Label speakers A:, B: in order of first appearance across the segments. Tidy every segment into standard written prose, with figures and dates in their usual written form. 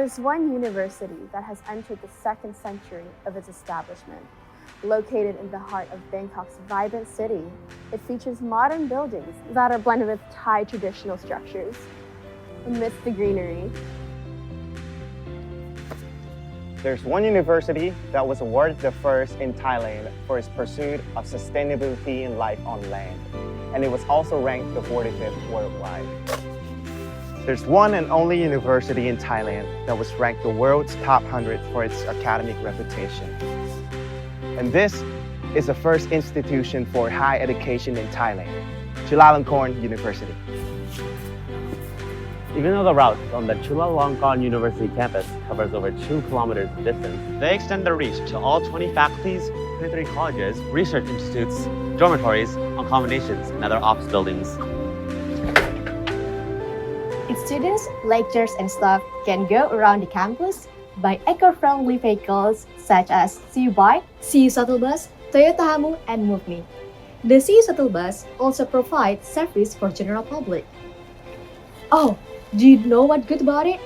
A: There's one university that has entered the second century of its establishment. Located in the heart of Bangkok's vibrant city, it features modern buildings that are blended with Thai traditional structures. Amidst the greenery,
B: there's one university that was awarded the first in Thailand for its pursuit of sustainability in life on land, and it was also ranked the 45th worldwide. There's one and only university in Thailand that was ranked the world's top 100 for its academic reputation. And this is the first institution for higher education in Thailand, Chula University.
C: Even though the route on the Chula University campus covers over 2 kilometers in distance, they extend their reach to all 20 faculties, 23 colleges, research institutes, dormitories, accommodations, and other office buildings.
D: Its students, lecturers, and staff can go around the campus by eco-friendly vehicles such as CU Bike, CU Shuttle Bus, Toyota Hamu, and MoveMe. The CU Shuttle Bus also provides service for general public. Oh, do you know what's good about it?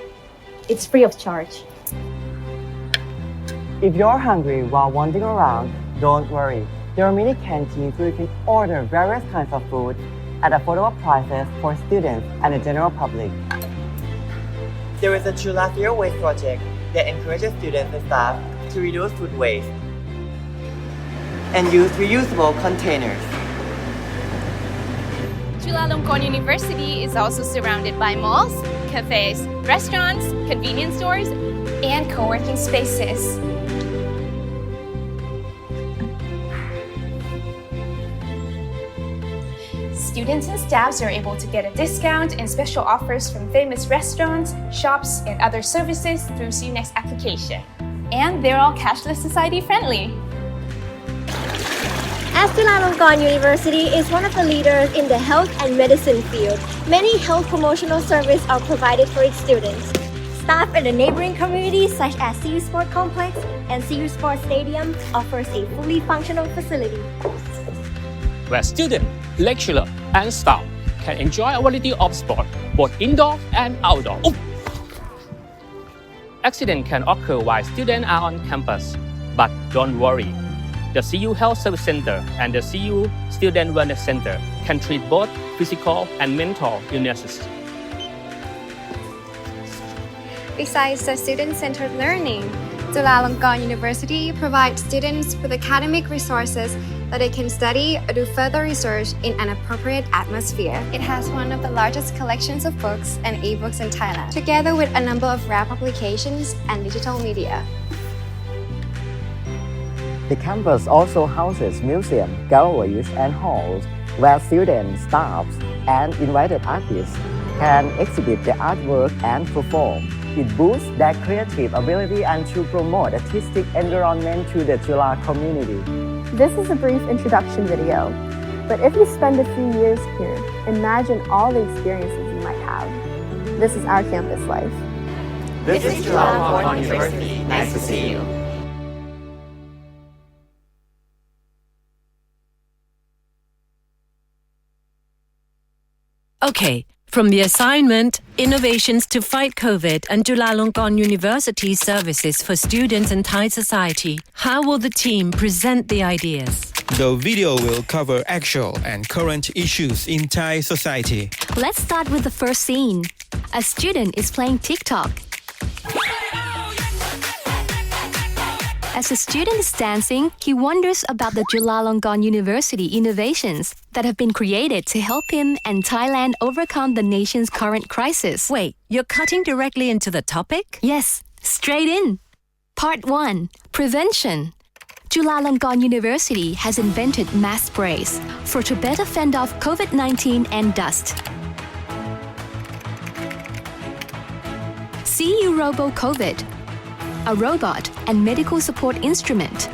D: It's free of charge.
E: If you're hungry while wandering around, don't worry. There are many canteens where you can order various kinds of food at affordable prices for students and the general public. There is a Chula Zero Waste project that encourages students and staff to reduce food waste and use reusable containers.
F: Chulalongkorn University is also surrounded by malls, cafes, restaurants, convenience stores, and co-working spaces. Students and staffs are able to get a discount and special offers from famous restaurants, shops, and other services through CUNext application. And they're all cashless society friendly.
G: As Chulalongkorn University is one of the leaders in the health and medicine field, many health promotional services are provided for its students. Staff in the neighboring communities such as CU Sport Complex and CU Sports Stadium offers a fully functional facility,
H: where students, lecturers, and staff can enjoy a variety of sport, both indoor and outdoor. Accidents can occur while students are on campus, but don't worry. The CU Health Service Center and the CU Student Wellness Center can treat both physical and mental illnesses.
I: Besides the student-centered learning, Chulalongkorn University provides students with academic resources that they can study or do further research in an appropriate atmosphere. It has one of the largest collections of books and ebooks in Thailand, together with a number of rare publications and digital media.
E: The campus also houses museums, galleries, and halls where students, staffs, and invited artists can exhibit their artwork and perform. It boosts their creative ability and to promote artistic environment to the Chula community.
A: this is a brief introduction video, but if you spend a few years here, imagine all the experiences you might have. This is our campus life.
J: This is Chula University. Nice to see you.
K: Okay, from the assignment, Innovations to Fight COVID and Chulalongkorn University Services for Students in Thai Society, how will the team present the ideas?
L: The video will cover actual and current issues in Thai society.
M: Let's start with the first scene. A student is playing TikTok. As the student is dancing, he wonders about the Chulalongkorn University innovations that have been created to help him and Thailand overcome the nation's current crisis.
K: Wait, you're cutting directly into the topic?
M: Yes, straight in. Part 1. Prevention. Chulalongkorn University has invented mask sprays to better fend off COVID-19 and dust. CU Robo COVID, a robot and medical support instrument.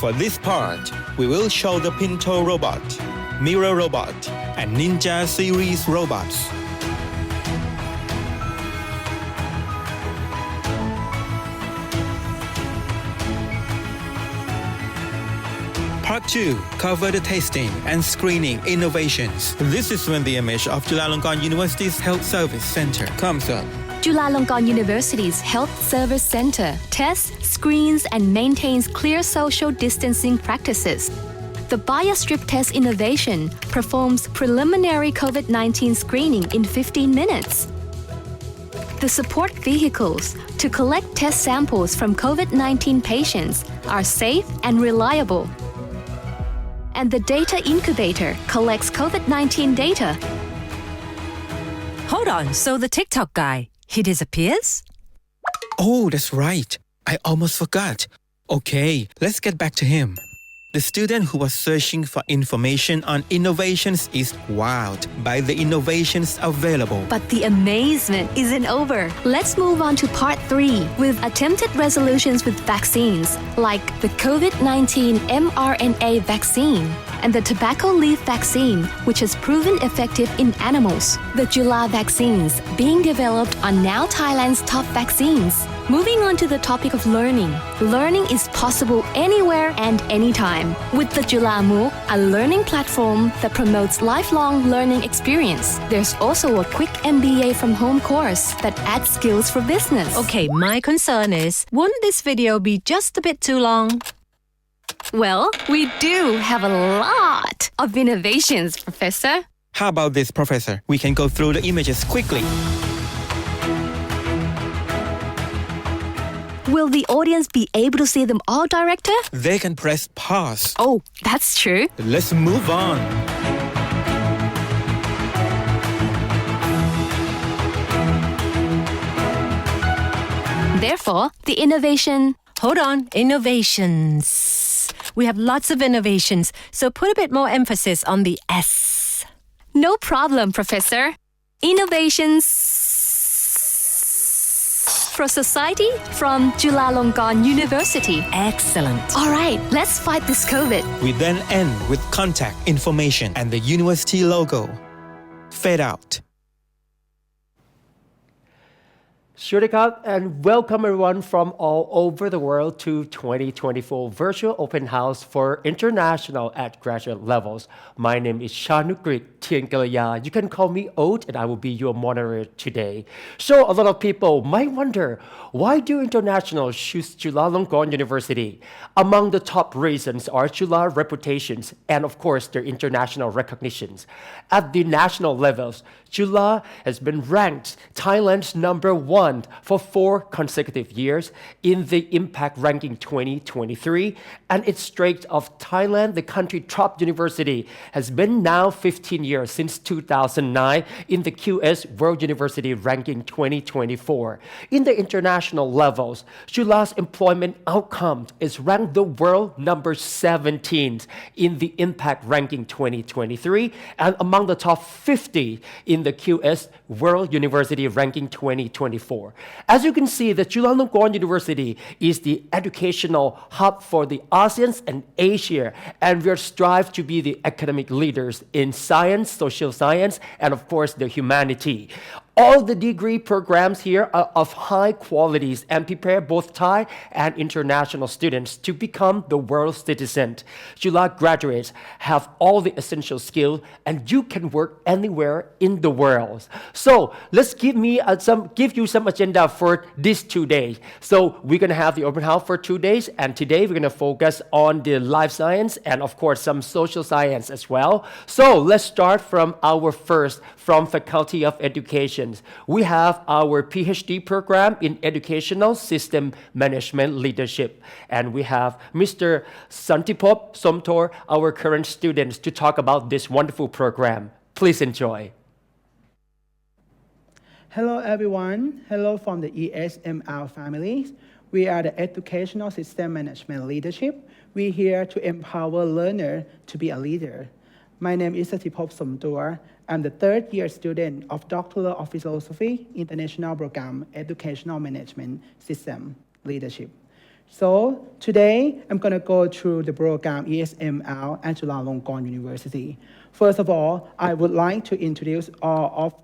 L: For this part, we will show the Pinto robot, Mirror robot, and Ninja series robots. Part 2 cover the testing and screening innovations. This is when the image of Chulalongkorn University's Health Service Center comes up.
M: Chulalongkorn University's Health Service Center tests, screens, and maintains clear social distancing practices. The BioStrip Test Innovation performs preliminary COVID-19 screening in 15 minutes. The support vehicles to collect test samples from COVID-19 patients are safe and reliable. And the data incubator collects COVID-19 data.
K: Hold on, so the TikTok guy, he disappears?
L: Oh, that's right. I almost forgot. Okay, let's get back to him. The student who was searching for information on innovations is wowed by the innovations available.
M: But the amazement isn't over. Let's move on to part 3 with attempted resolutions with vaccines like the COVID-19 mRNA vaccine and the tobacco leaf vaccine, which has proven effective in animals. The Chula vaccines being developed are now Thailand's top vaccines. Moving on to the topic of learning. Learning is possible anywhere and anytime. With the Chula MOOC, a learning platform that promotes lifelong learning experience. There's also a quick MBA from home course that adds skills for business.
K: Okay, my concern is, wouldn't this video be just a bit too long?
M: Well, we do have a lot of innovations, Professor.
L: How about this, Professor? We can go through the images quickly.
M: Will the audience be able to see them all, Director?
L: They can press pause.
M: Oh, that's true.
L: Let's move on.
M: Therefore, the innovation...
K: Hold on, innovations. We have lots of innovations, so put a bit more emphasis on the S.
M: No problem, Professor. Innovations for society from Chulalongkorn University.
K: Excellent.
M: All right, let's fight this COVID.
L: We then end with contact information and the university logo. Fade out.
N: Shurikap, and welcome everyone from all over the world to 2024 Virtual Open House for International at Graduate Levels. My name is Shanukrit Tienkalaya. You can call me Oat, and I will be your moderator today. So a lot of people might wonder, why do internationals choose Chulalongkorn University? Among the top reasons are Chula reputations and of course their international recognitions. At the national levels, Chula has been ranked Thailand's #1 for 4 consecutive years in the Impact Ranking 2023, and its streak of Thailand, the country top university, has been now 15 years since 2009 in the QS World University Ranking 2024. In the international levels, Chula's employment outcome is ranked the world #17 in the Impact Ranking 2023 and among the top 50 in the QS World University Ranking 2024. As you can see, the Chulalongkorn University is the educational hub for the ASEAN and Asia, and we strive to be the academic leaders in science, social science, and of course the humanity. All the degree programs here are of high qualities and prepare both Thai and international students to become the world's citizen. Chula graduates have all the essential skills and you can work anywhere in the world. So let's give you some agenda for these 2 days. So we're going to have the open house for 2 days, and today we're going to focus on the life science and of course some social science as well. So let's start from our first, from Faculty of Education. We have our PhD program in Educational System Management Leadership. And we have Mr. Santipop Somtor, our current students, to talk about this wonderful program. Please enjoy.
O: Hello everyone. Hello from the ESML families. We are the Educational System Management Leadership. We're here to empower learners to be a leader. My name is Santipop Somtor. I'm the 3rd-year student of Doctor of Philosophy, International Program, Educational Management System Leadership. So today, I'm going to go through the program ESML at Chulalongkorn University. First of all, I would like to introduce all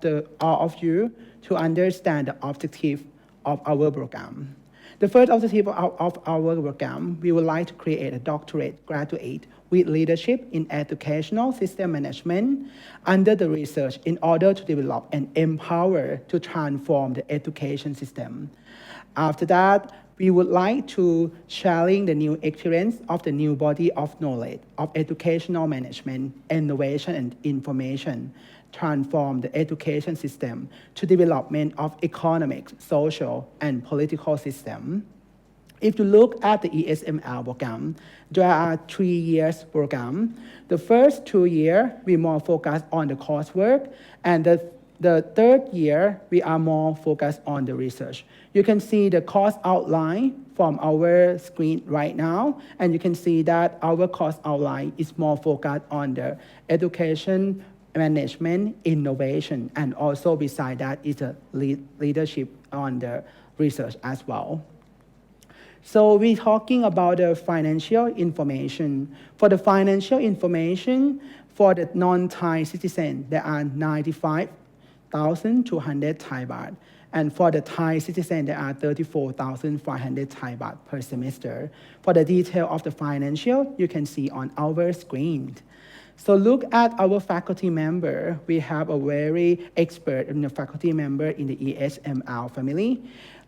O: of you to understand the objective of our program. The first objective of our program, we would like to create a doctorate graduate with leadership in educational system management under the research in order to develop and empower to transform the education system. After that, we would like to sharing the new experience of the new body of knowledge of educational management, innovation, and information, transform the education system to development of economic, social, and political system. If you look at the ESML program, there are 3 years program. The first 2 years, we more focus on the coursework, and the third year, we are more focused on the research. You can see the course outline from our screen right now, and you can see that our course outline is more focused on the education, management, innovation, and also beside that is a leadership on the research as well. So we're talking about the financial information. For the financial information, for the non-Thai citizen, there are 95,200 Thai baht. And for the Thai citizen, there are 34,500 Thai baht per semester. For the detail of the financial, you can see on our screen. So look at our faculty member. We have a very expert faculty member in the ESML family,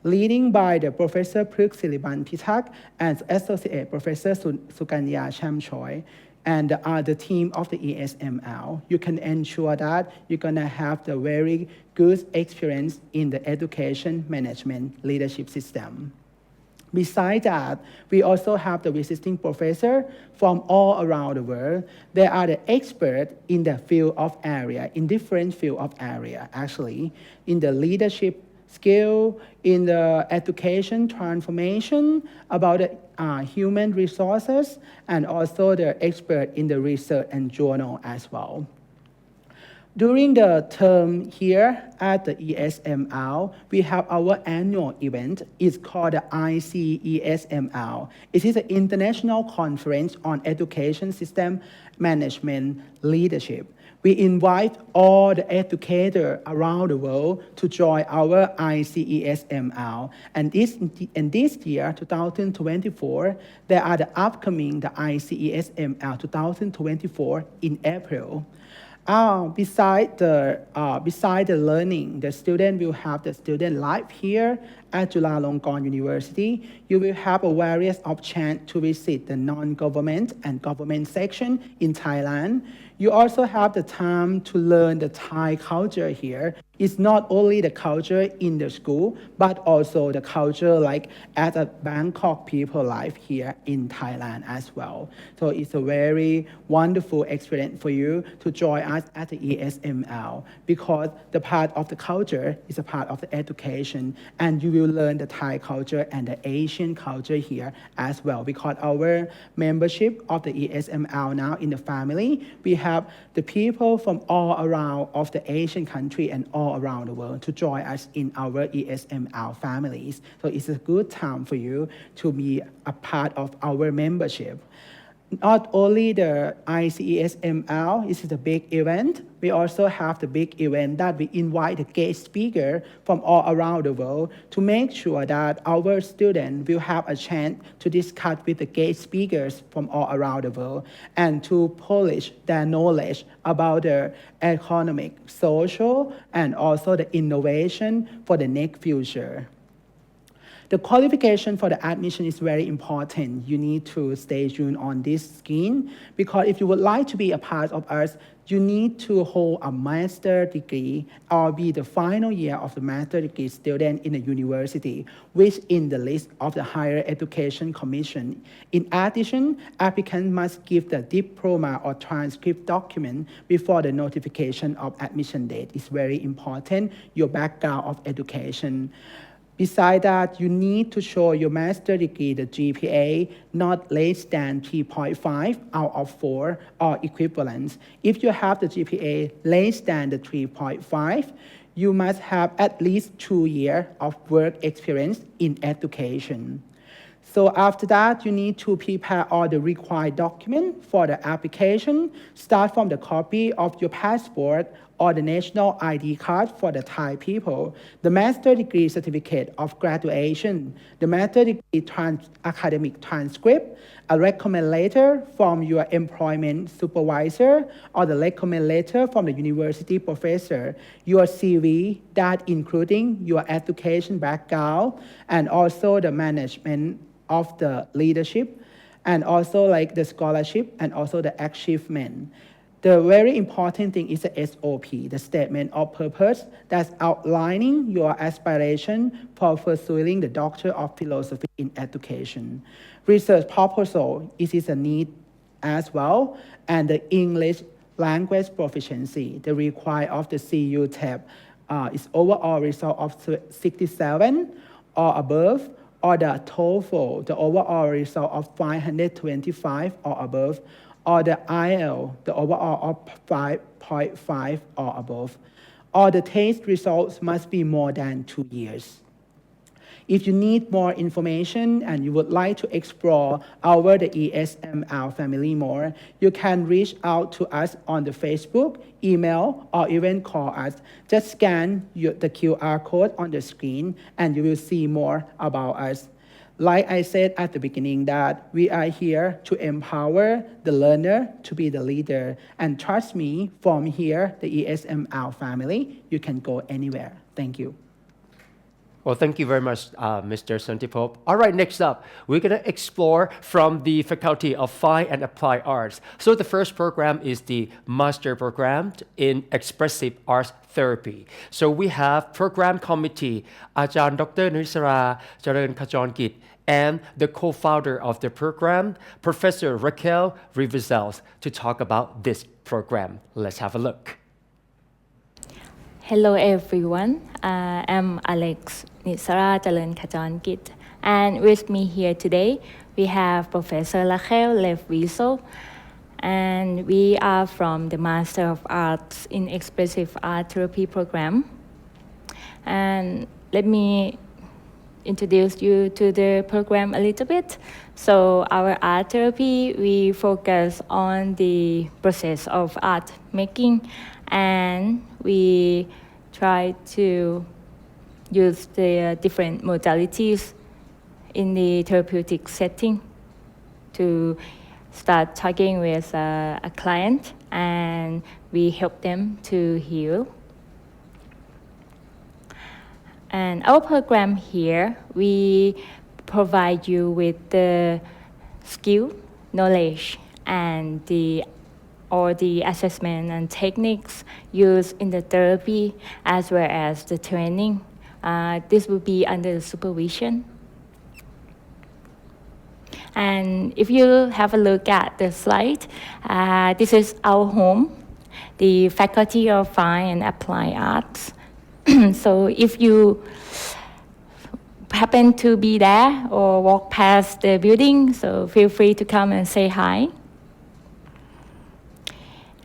O: leading by the Professor Phruc Siriban Pitak and Associate Professor Sukanya Chamchoy, and the team of the ESML. You can ensure that you're gonna have the very good experience in the education management leadership system. Besides that, we also have the visiting professor from all around the world. They are the experts in the field of area, in different field of area, actually, in the leadership skill, in the education transformation, about the human resources, and also the expert in the research and journal as well. During the term here at the ESML, we have our annual event. It's called the ICESML. It is an international conference on education system management leadership. We invite all the educators around the world to join our ICESML. And this year, 2024, there are the upcoming the ICESML 2024 in April. Beside the learning, the student will have the student life here at Chulalongkorn University. You will have a various of chance to visit the non-government and government section in Thailand. You also have the time to learn the Thai culture here. It's not only the culture in the school, but also the culture like as a Bangkok people life here in Thailand as well. So it's a very wonderful experience for you to join us at the ESML, because the part of the culture is a part of the education, and you will learn the Thai culture and the Asian culture here as well. Because our membership of the ESML now in the family, we have the people from all around of the Asian country and all around the world to join us in our ESML families. So it's a good time for you to be a part of our membership. Not only the ICESML, this is a big event, we also have the big event that we invite the guest speaker from all around the world to make sure that our students will have a chance to discuss with the guest speakers from all around the world and to polish their knowledge about the economic, social, and also the innovation for the next future. The qualification for the admission is very important. You need to stay tuned on this screen, because if you would like to be a part of us, you need to hold a master degree or be the final year of the master degree student in the university, which in the list of the Higher Education Commission. In addition, applicants must give the diploma or transcript document before the notification of admission date. It's very important, your background of education. Besides that, you need to show your master degree, the GPA, not less than 3.5 out of 4 or equivalent. If you have the GPA less than the 3.5, you must have at least 2 years of work experience in education. So after that, you need to prepare all the required documents for the application. Start from the copy of your passport or the national ID card for the Thai people, the master degree certificate of graduation, the master degree academic transcript, a recommend letter from your employment supervisor, or the recommend letter from the university professor, your CV that including your education background, and also the management of the leadership, and also like the scholarship, and also the achievement. The very important thing is the SOP, the statement of purpose, that's outlining your aspiration for pursuing the Doctor of Philosophy in Education. Research proposal is a need as well, and the English language proficiency, the require of the CU tab is overall result of 67 or above, or the TOEFL, the overall result of 525 or above, or the IELTS, the overall of 5.5 or above, or the test results must be more than 2 years. If you need more information and you would like to explore the ESML family more, you can reach out to us on the Facebook, email, or even call us. Just scan the QR code on the screen and you will see more about us. Like I said at the beginning, that we are here to empower the learner to be the leader. And trust me, from here, the ESML family, you can go anywhere. Thank you.
N: Well, thank you very much, Mr. Santipop. All right, next up, we're going to explore from the Faculty of Fine and Applied Arts. So the first program is the Master Program in Expressive Arts Therapy. So we have Program Committee, Ajahn Dr. Nisara Charan Kajonkit, and the co-founder of the program, Professor Raquel Rivazels, to talk about this program. Let's have a look.
P: Hello everyone, I'm Alex Nisara Charan Kajonkit, and with me here today we have Professor Raquel Rivazels, and we are from the Master of Arts in Expressive Art Therapy program. And let me introduce you to the program a little bit. So our art therapy, we focus on the process of art making, and we try to use the different modalities in the therapeutic setting to start talking with a client, and we help them to heal. And our program here, we provide you with the skill, knowledge, and all the assessment and techniques used in the therapy, as well as the training. This will be under the supervision. And if you have a look at the slide, this is our home, the Faculty of Fine and Applied Arts. So if you happen to be there or walk past the building, so feel free to come and say hi.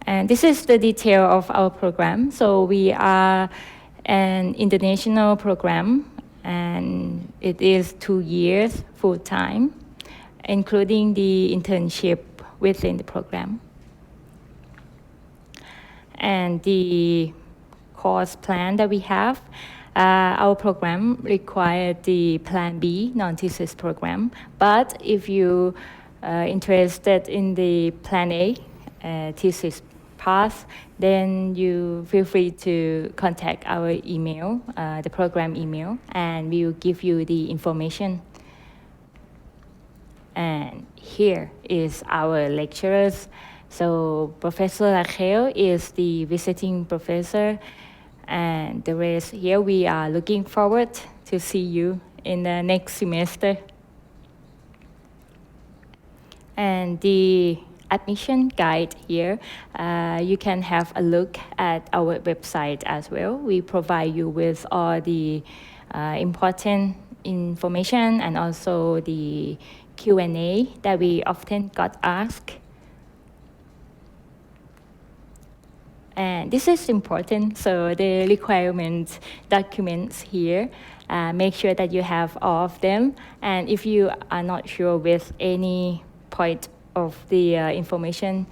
P: And this is the detail of our program. So we are an international program, and it is 2 years full-time, including the internship within the program. And the course plan that we have, our program requires the Plan B, non-thesis program. But if you are interested in the Plan A, thesis path, then you feel free to contact our email, the program email, and we will give you the information. And here is our lecturers. So Professor Raquel is the visiting professor, and the rest here, we are looking forward to see you in the next semester. And the admission guide here, you can have a look at our website as well. We provide you with all the important information and also the Q&A that we often got asked. And this is important, so the requirement documents here, make sure that you have all of them. And if you are not sure with any point of the information,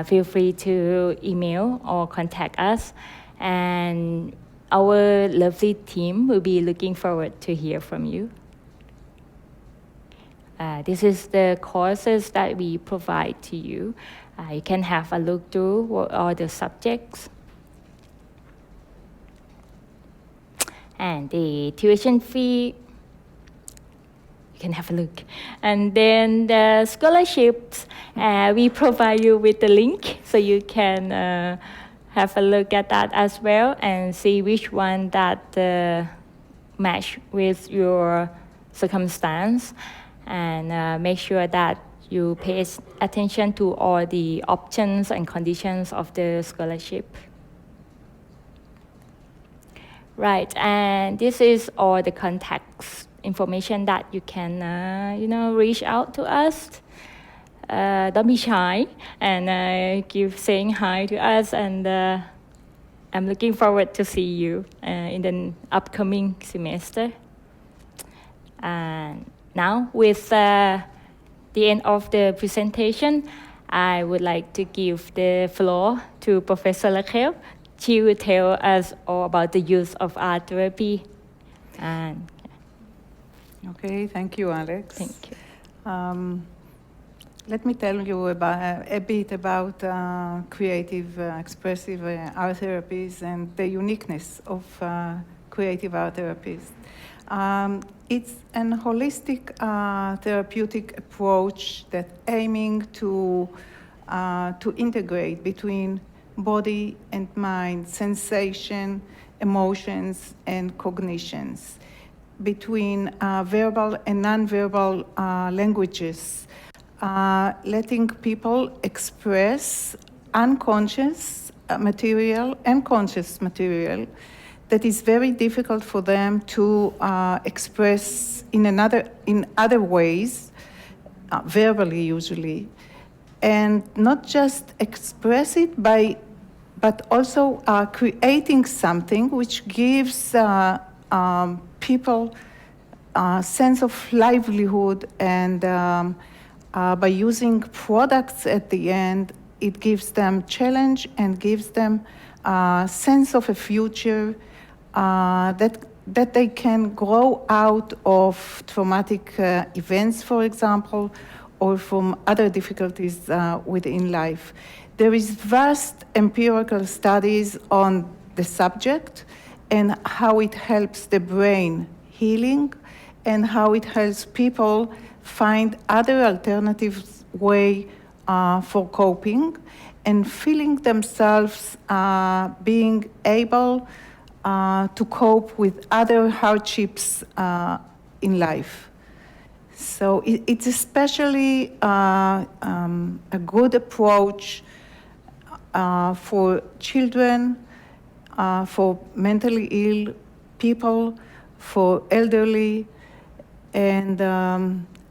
P: feel free to email or contact us. And our lovely team will be looking forward to hear from you. This is the courses that we provide to you. You can have a look through all the subjects. And the tuition fee, you can have a look. And then the scholarships, we provide you with the link so you can have a look at that as well and see which one that match with your circumstance, and make sure that you pay attention to all the options and conditions of the scholarship. Right, and this is all the contacts information that you can, reach out to us. Don't be shy and keep saying hi to us, and I'm looking forward to see you in the upcoming semester. And now, with the end of the presentation, I would like to give the floor to Professor Raquel. She will tell us all about the use of art therapy. And
Q: okay, thank you, Alex.
P: Thank
Q: you. Let me tell you about, a bit about creative, expressive art therapies and the uniqueness of creative art therapies. It's an holistic therapeutic approach that aiming to integrate between body and mind, sensation, emotions, and cognitions, between verbal and non-verbal languages, letting people express unconscious material and conscious material that is very difficult for them to express in other ways, verbally usually, and not just express it but also creating something which gives people a sense of livelihood, and by using products at the end, it gives them challenge and gives them a sense of a future that they can grow out of traumatic events, for example, or from other difficulties within life. There is vast empirical studies on the subject and how it helps the brain healing and how it helps people find other alternative way for coping and feeling themselves being able to cope with other hardships in life. So it's especially a good approach for children, for mentally ill people, for elderly, and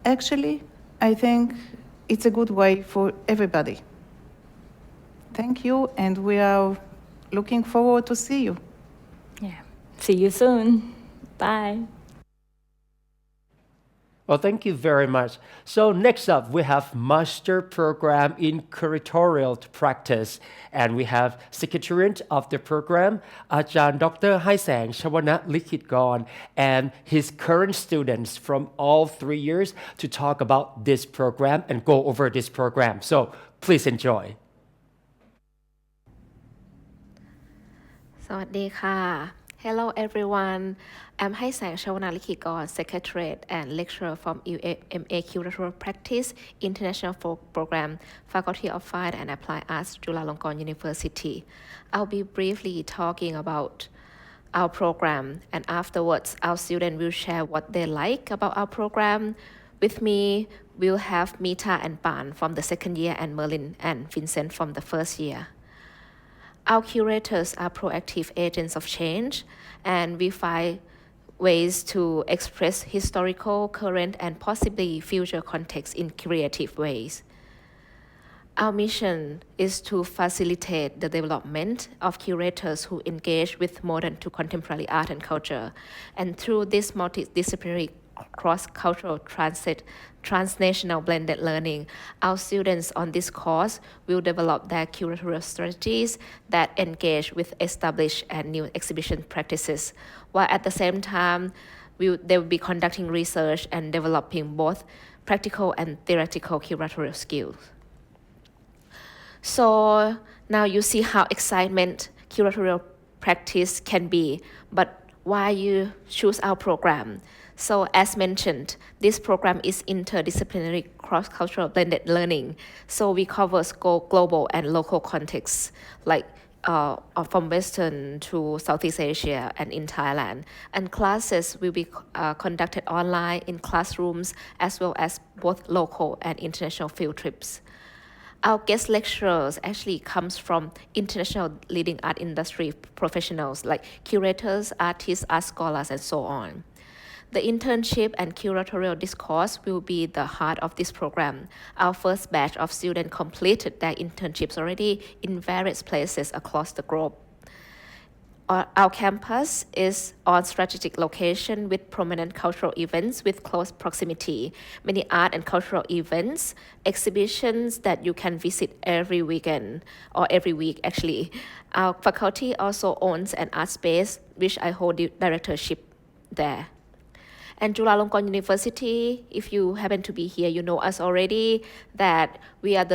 Q: actually, I think it's a good way for everybody. Thank you, and we are looking forward to see you.
P: Yeah, see you soon. Bye.
N: Well, thank you very much. So next up, we have Master Program in Curatorial Practice. And we have Secretariat of the program, Ajahn Dr. Haisang Chawana Likhitgorn, and his current students from all 3 years to talk about this program and go over this program. So please enjoy.
R: สวัสดีค่ะ Hello everyone. I'm Haisang Chawana Likhitgorn, Secretariat and Lecturer from UMA Curatorial Practice International Program, Faculty of Fine and Applied Arts, Chulalongkorn University. I'll be briefly talking about our program, and afterwards our students will share what they like about our program. With me, we'll have Mita and Pan from the second year and Merlin and Vincent from the first year. Our curators are proactive agents of change, and we find ways to express historical, current, and possibly future context in creative ways. Our mission is to facilitate the development of curators who engage with modern to contemporary art and culture. And through this multidisciplinary cross-cultural transnational blended learning. Our students on this course will develop their curatorial strategies that engage with established and new exhibition practices, while at the same time, they will be conducting research and developing both practical and theoretical curatorial skills. So now you see how excitement curatorial practice can be, but why you choose our program? So as mentioned, this program is interdisciplinary cross-cultural blended learning. So we cover global and local contexts, like from Western to Southeast Asia and in Thailand. And classes will be conducted online in classrooms as well as both local and international field trips. Our guest lecturers actually comes from international leading art industry professionals like curators, artists, art scholars, and so on. The internship and curatorial discourse will be the heart of this program. Our first batch of students completed their internships already in various places across the globe. Our campus is on strategic location with prominent cultural events with close proximity, many art and cultural events, exhibitions that you can visit every weekend or every week actually. Our faculty also owns an art space which I hold the directorship there. And Chulalongkorn University, if you happen to be here, you know us already, that we are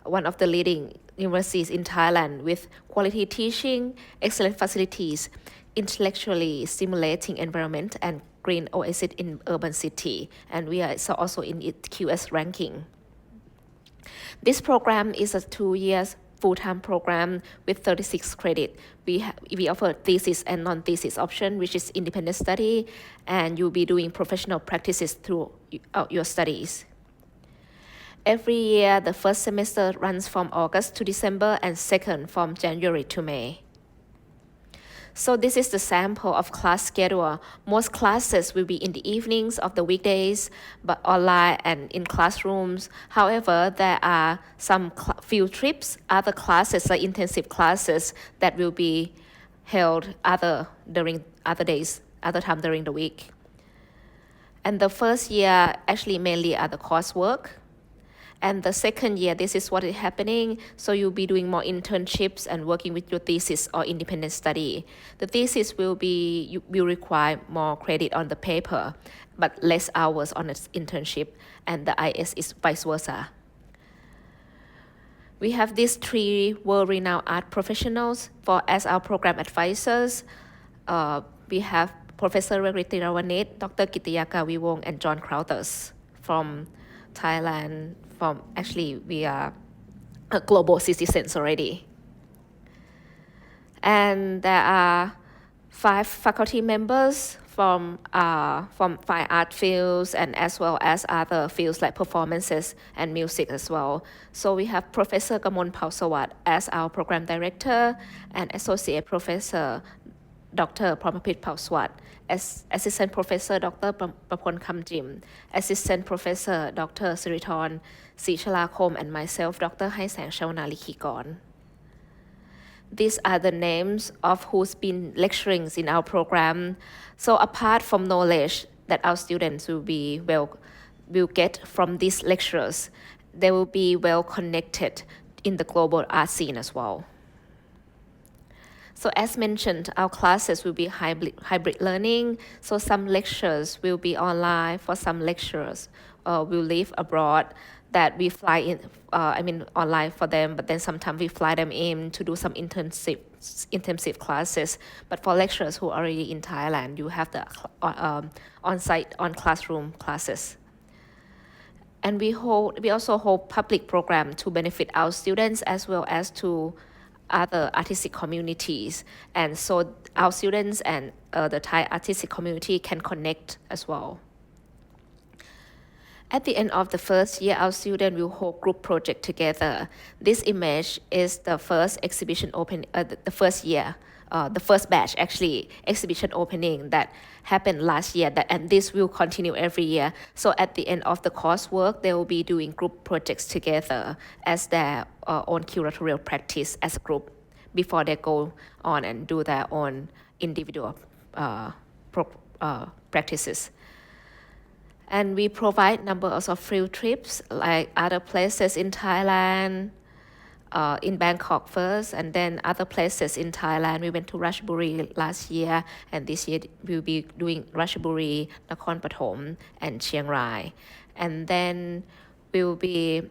R: one of the leading universities in Thailand with quality teaching, excellent facilities, intellectually stimulating environment, and green oasis in urban city. And we are also in its QS ranking. This program is a 2 years full-time program with 36 credit. We offer thesis and non-thesis option, which is independent study, and you'll be doing professional practices throughout your studies. Every year, the first semester runs from August to December and second from January to May. So this is the sample of class schedule. Most classes will be in the evenings of the weekdays, but online and in classrooms. However, there are some field trips, other classes, like intensive classes, that will be held during other days, other time during the week. And the first year actually mainly are the coursework. And the second year, this is what is happening. So you'll be doing more internships and working with your thesis or independent study. The thesis will require more credit on the paper, but less hours on its internship. And the IS is vice versa. We have these 3 world-renowned art professionals as our program advisors. We have Professor Regriti Rawanit, Dr. Kitayaka Vivong, and John Crouters from Thailand. We are global citizens already. And there are 5 faculty members from 5 art fields and as well as other fields like performances and music as well. So we have Professor Kamon Pausawat as our program director and Associate Professor Dr. Pramapit Pauswat, Assistant Professor Dr. Prapon Kamjim, Assistant Professor Dr. Siriton Sichalakom, and myself, Dr. Haisang Shawnalikikorn. These are the names of who's been lecturing in our program. So apart from knowledge that our students will get from these lecturers, they will be well connected in the global art scene as well. So as mentioned, our classes will be hybrid learning. So some lectures will be online, for some lecturers will live abroad, that we fly in, online for them, but then sometimes we fly them in to do some intensive classes. But for lecturers who are already in Thailand, you have the on-site, on-classroom classes. And we also hold public program to benefit our students as well as to other artistic communities. And so our students and the Thai artistic community can connect as well. At the end of the first year, our students will hold group project together. This image is the first exhibition the first batch actually exhibition opening that happened last year, and this will continue every year. So at the end of the coursework, they will be doing group projects together as their own curatorial practice as a group before they go on and do their own individual practices. And we provide numbers of field trips like other places in Thailand, in Bangkok first, and then other places in Thailand. We went to Ratchaburi last year, and this year we'll be doing Ratchaburi, Nakhon Pathom, and Chiang Rai. And then we'll be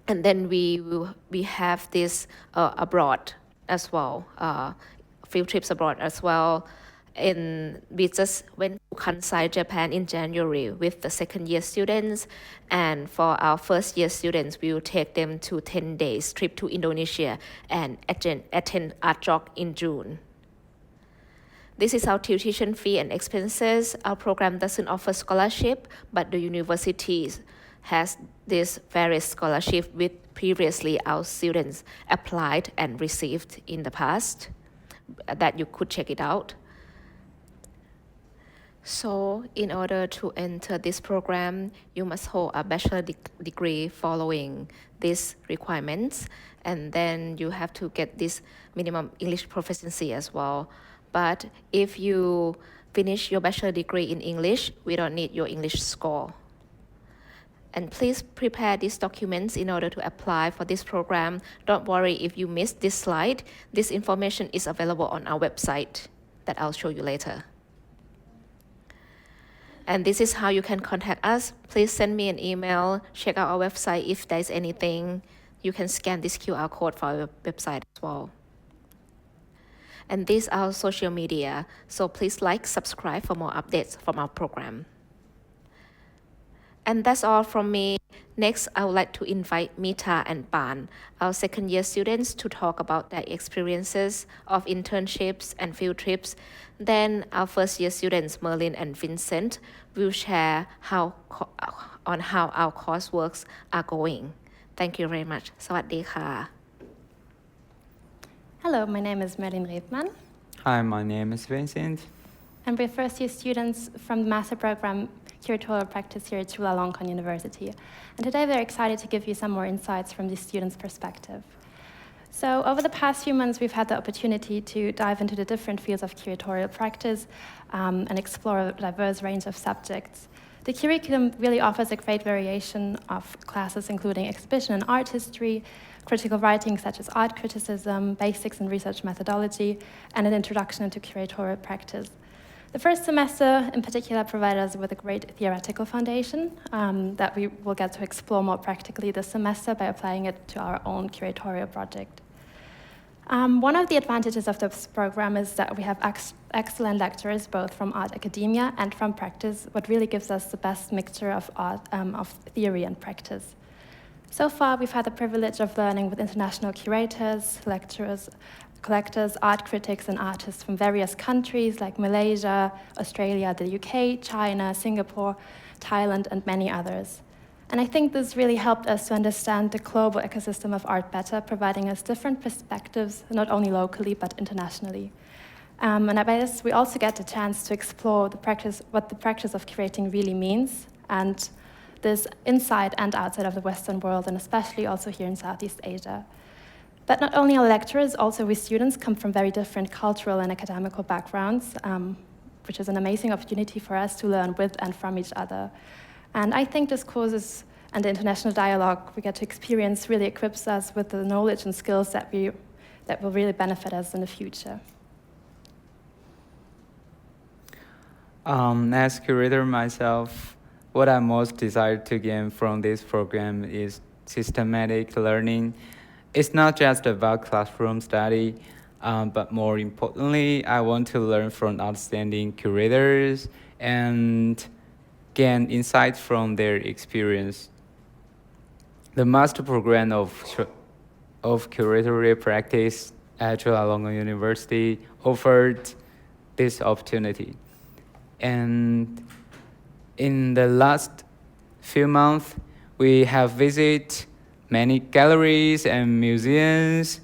R: we have this abroad as well, field trips abroad as well. We just went to Kansai, Japan in January with the second year students, and for our first year students, we will take them to 10 days trip to Indonesia and attend Art Jog in June. This is our tuition fee and expenses. Our program doesn't offer scholarship, but the university has this various scholarship with previously our students applied and received in the past that you could check it out. So in order to enter this program, you must hold a bachelor degree following these requirements, and then you have to get this minimum English proficiency as well. But if you finish your bachelor degree in English, we don't need your English score. And please prepare these documents in order to apply for this program. Don't worry if you missed this slide. This information is available on our website that I'll show you later. And this is how you can contact us. Please send me an email, check out our website if there's anything. You can scan this QR code for our website as well. And these are our social media, so please like, subscribe for more updates from our program. And that's all from me. Next, I would like to invite Mita and Ban, our second year students, to talk about their experiences of internships and field trips. Then our first year students, Merlin and Vincent, will share on how our courseworks are going. Thank you very much. สวัสดีค่ะ
S: Hello, my name is Merlin Reitman.
T: Hi, my name is Vincent.
S: And we're first year students from the master program Curatorial Practice here at Chula University. And today we're excited to give you some more insights from the students' perspective. So over the past few months, we've had the opportunity to dive into the different fields of curatorial practice and explore a diverse range of subjects. The curriculum really offers a great variation of classes, including exhibition and art history, critical writing such as art criticism, basics in research methodology, and an introduction into curatorial practice. The first semester, in particular, provided us with a great theoretical foundation that we will get to explore more practically this semester by applying it to our own curatorial project. One of the advantages of this program is that we have excellent lecturers, both from art academia and from practice, what really gives us the best mixture of theory and practice. So far, we've had the privilege of learning with international curators, lecturers, collectors, art critics, and artists from various countries like Malaysia, Australia, the UK, China, Singapore, Thailand, and many others. And I think this really helped us to understand the global ecosystem of art better, providing us different perspectives, not only locally, but internationally. And by this, we also get the chance to explore what the practice of curating really means, and this inside and outside of the Western world, and especially also here in Southeast Asia. But not only our lecturers, also we students come from very different cultural and academical backgrounds, which is an amazing opportunity for us to learn with and from each other. And I think this courses and the international dialogue we get to experience really equips us with the knowledge and skills that will really benefit us in the future.
T: As curator myself, what I most desire to gain from this program is systematic learning. It's not just about classroom study, but more importantly, I want to learn from outstanding curators and gain insights from their experience. The master program of curatorial practice at Chulalongkorn University offered this opportunity. And in the last few months, we have visited many galleries and museums,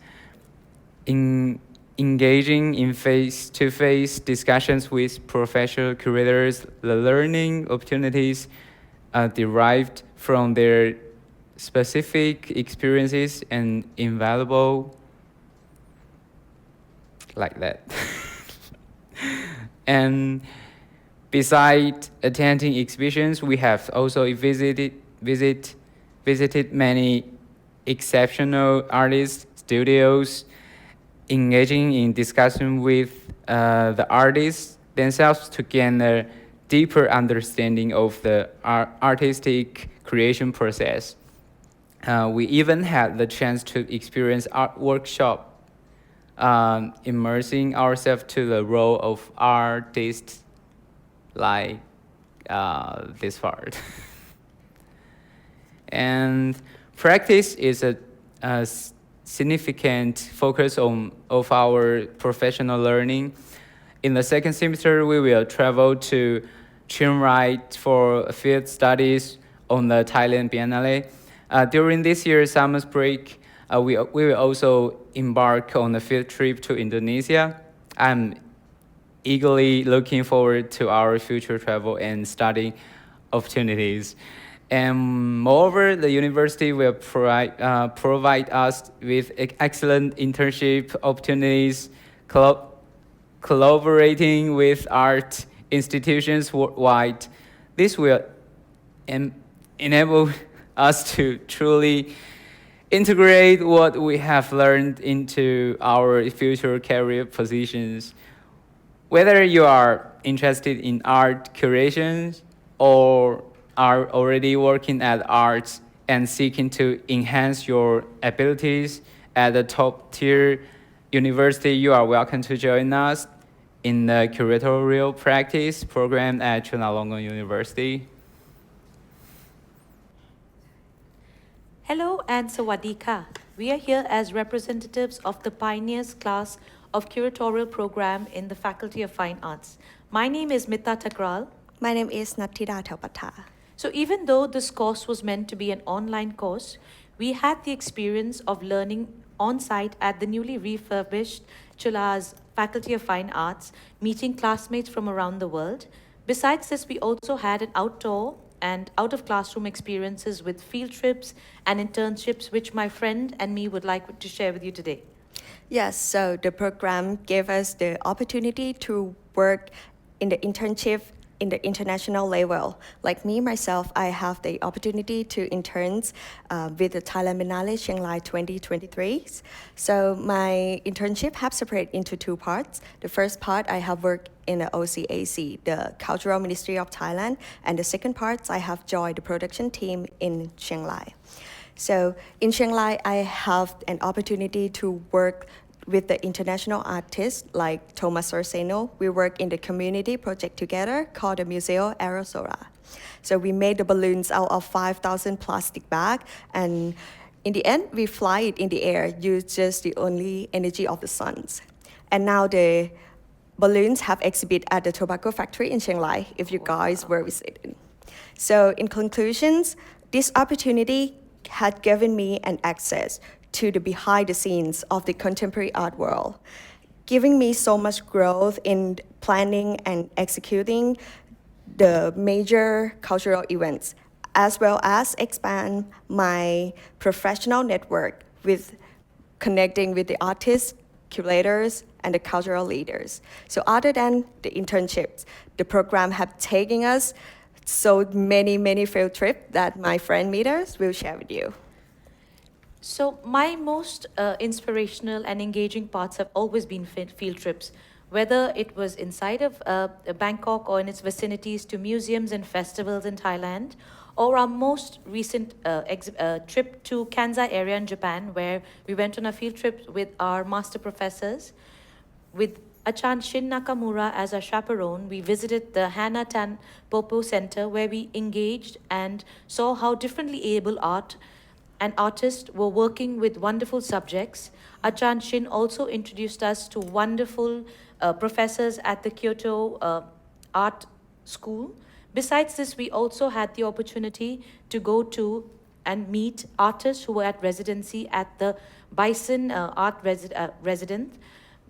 T: engaging in face-to-face discussions with professional curators. The learning opportunities are derived from their specific experiences and invaluable like that. And Besides attending exhibitions, we have also visited many exceptional artists' studios, engaging in discussion with the artists themselves to gain a deeper understanding of the artistic creation process. We even had the chance to experience art workshop, immersing ourselves to the role of artist, like this part. And practice is a significant focus of our professional learning. In the second semester, we will travel to Chiang Rai for field studies on the Thailand Biennale. During this year's summer break, we will also embark on a field trip to Indonesia. I'm eagerly looking forward to our future travel and study opportunities. And moreover, the university will provide us with excellent internship opportunities, collaborating with art institutions worldwide. This will enable us to truly integrate what we have learned into our future career positions. Whether you are interested in art curation or are already working at arts and seeking to enhance your abilities at a top-tier university, you are welcome to join us in the curatorial practice program at Chulalongkorn University.
U: Hello and Sawadika. We are here as representatives of the Pioneers class of curatorial program in the Faculty of Fine Arts. My name is Mita Takral.
V: My name is Natida Taupata.
U: So even though this course was meant to be an online course, we had the experience of learning on-site at the newly refurbished Chula's Faculty of Fine Arts, meeting classmates from around the world. Besides this, we also had an outdoor and out-of-classroom experiences with field trips and internships, which my friend and me would like to share with you today.
V: Yes, so the program gave us the opportunity to work in the internship in the international level. Like me, myself, I have the opportunity to interns with the Thailand Biennale Chiang Rai 2023. So my internship have separated into two parts. The first part, I have worked in the OCAC, the Cultural Ministry of Thailand, and the second part, I have joined the production team in Chiang Rai. So in Chiang Rai, I have an opportunity to work with the international artists like Thomas Orseno. We work in the community project together called the Museo Aerosora. So we made the balloons out of 5,000 plastic bags, and in the end, we fly it in the air, use just the only energy of the suns. And now the balloons have exhibit at the tobacco factory in Chiang Rai, if you guys were visiting. So in conclusions, this opportunity had given me an access to the behind the scenes of the contemporary art world, giving me so much growth in planning and executing the major cultural events, as well as expand my professional network with connecting with the artists, curators, and the cultural leaders. So other than the internships, the program have taken us so many field trips that my friend Meters will share with you.
U: So my most inspirational and engaging parts have always been field trips, whether it was inside of Bangkok or in its vicinities to museums and festivals in Thailand, or our most recent trip to Kansai area in Japan, where we went on a field trip with our master professors. With Achan Shin Nakamura as our chaperone, we visited the Hana Tan Popo Center, where we engaged and saw how differently able art and artists were working with wonderful subjects. Achan Shin also introduced us to wonderful professors at the Kyoto Art School. Besides this, we also had the opportunity to go to and meet artists who were at residency at the Bison Art Residence.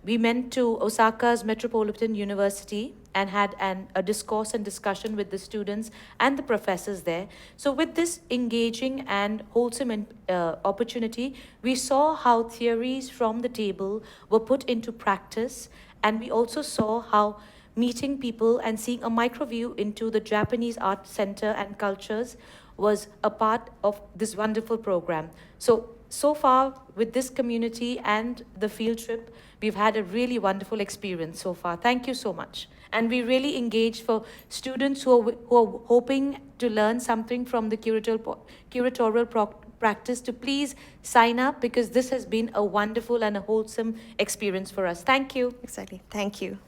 U: We went to Osaka's Metropolitan University and had a discourse and discussion with the students and the professors there. So with this engaging and wholesome opportunity, we saw how theories from the table were put into practice, and we also saw how meeting people and seeing a micro view into the Japanese art center and cultures was a part of this wonderful program. So far with this community and the field trip, we've had a really wonderful experience so far. Thank you so much. And we really engage for students who are hoping to learn something from the curatorial practice to please sign up, because this has been a wonderful and a wholesome experience for us. Thank you.
V: Exactly. Thank you.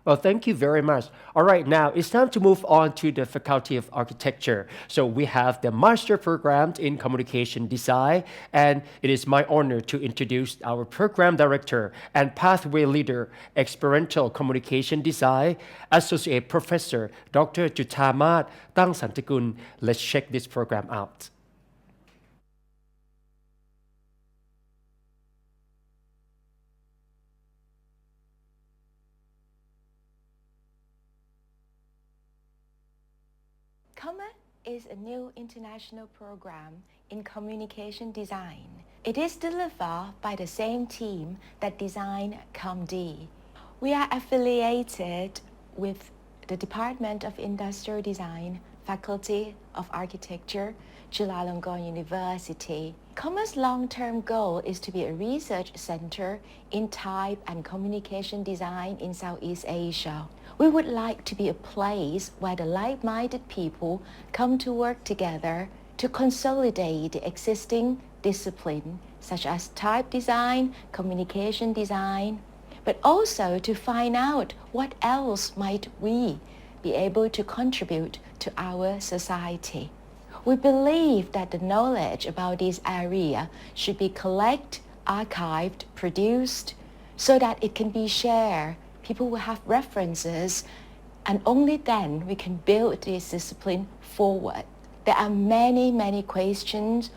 N: Well, thank you very much. All right, now it's time to move on to the Faculty of Architecture. So we have the Master Program in Communication Design, and it is my honor to introduce our Program Director and Pathway Leader, Experiential Communication Design, Associate Professor Dr. Juthamath Tang Santakul. Let's check this program out.
B: COMMA is a new international program in communication design. It is delivered by the same team that designed COMD. We are affiliated with the Department of Industrial Design, Faculty of Architecture, Chulalongkorn University. COMMA's long-term goal is to be a research center in type and communication design in Southeast Asia. We would like to be a place where the like-minded people come to work together to consolidate the existing discipline, such as type design, communication design, but also to find out what else might we be able to contribute to our society. We believe that the knowledge about this area should be collected, archived, produced, so that it can be shared. People will have references, and only then we can build this discipline forward. There are many, many questions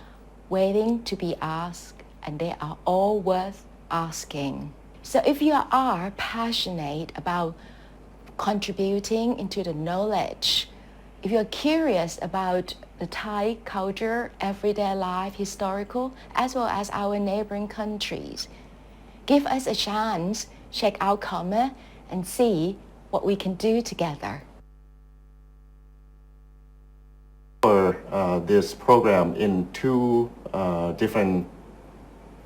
B: waiting to be asked, and they are all worth asking. So if you are passionate about contributing into the knowledge, if you're curious about the Thai culture, everyday life, historical, as well as our neighboring countries, give us a chance. Check out COMMA and see what we can do together.
C: For this program in two different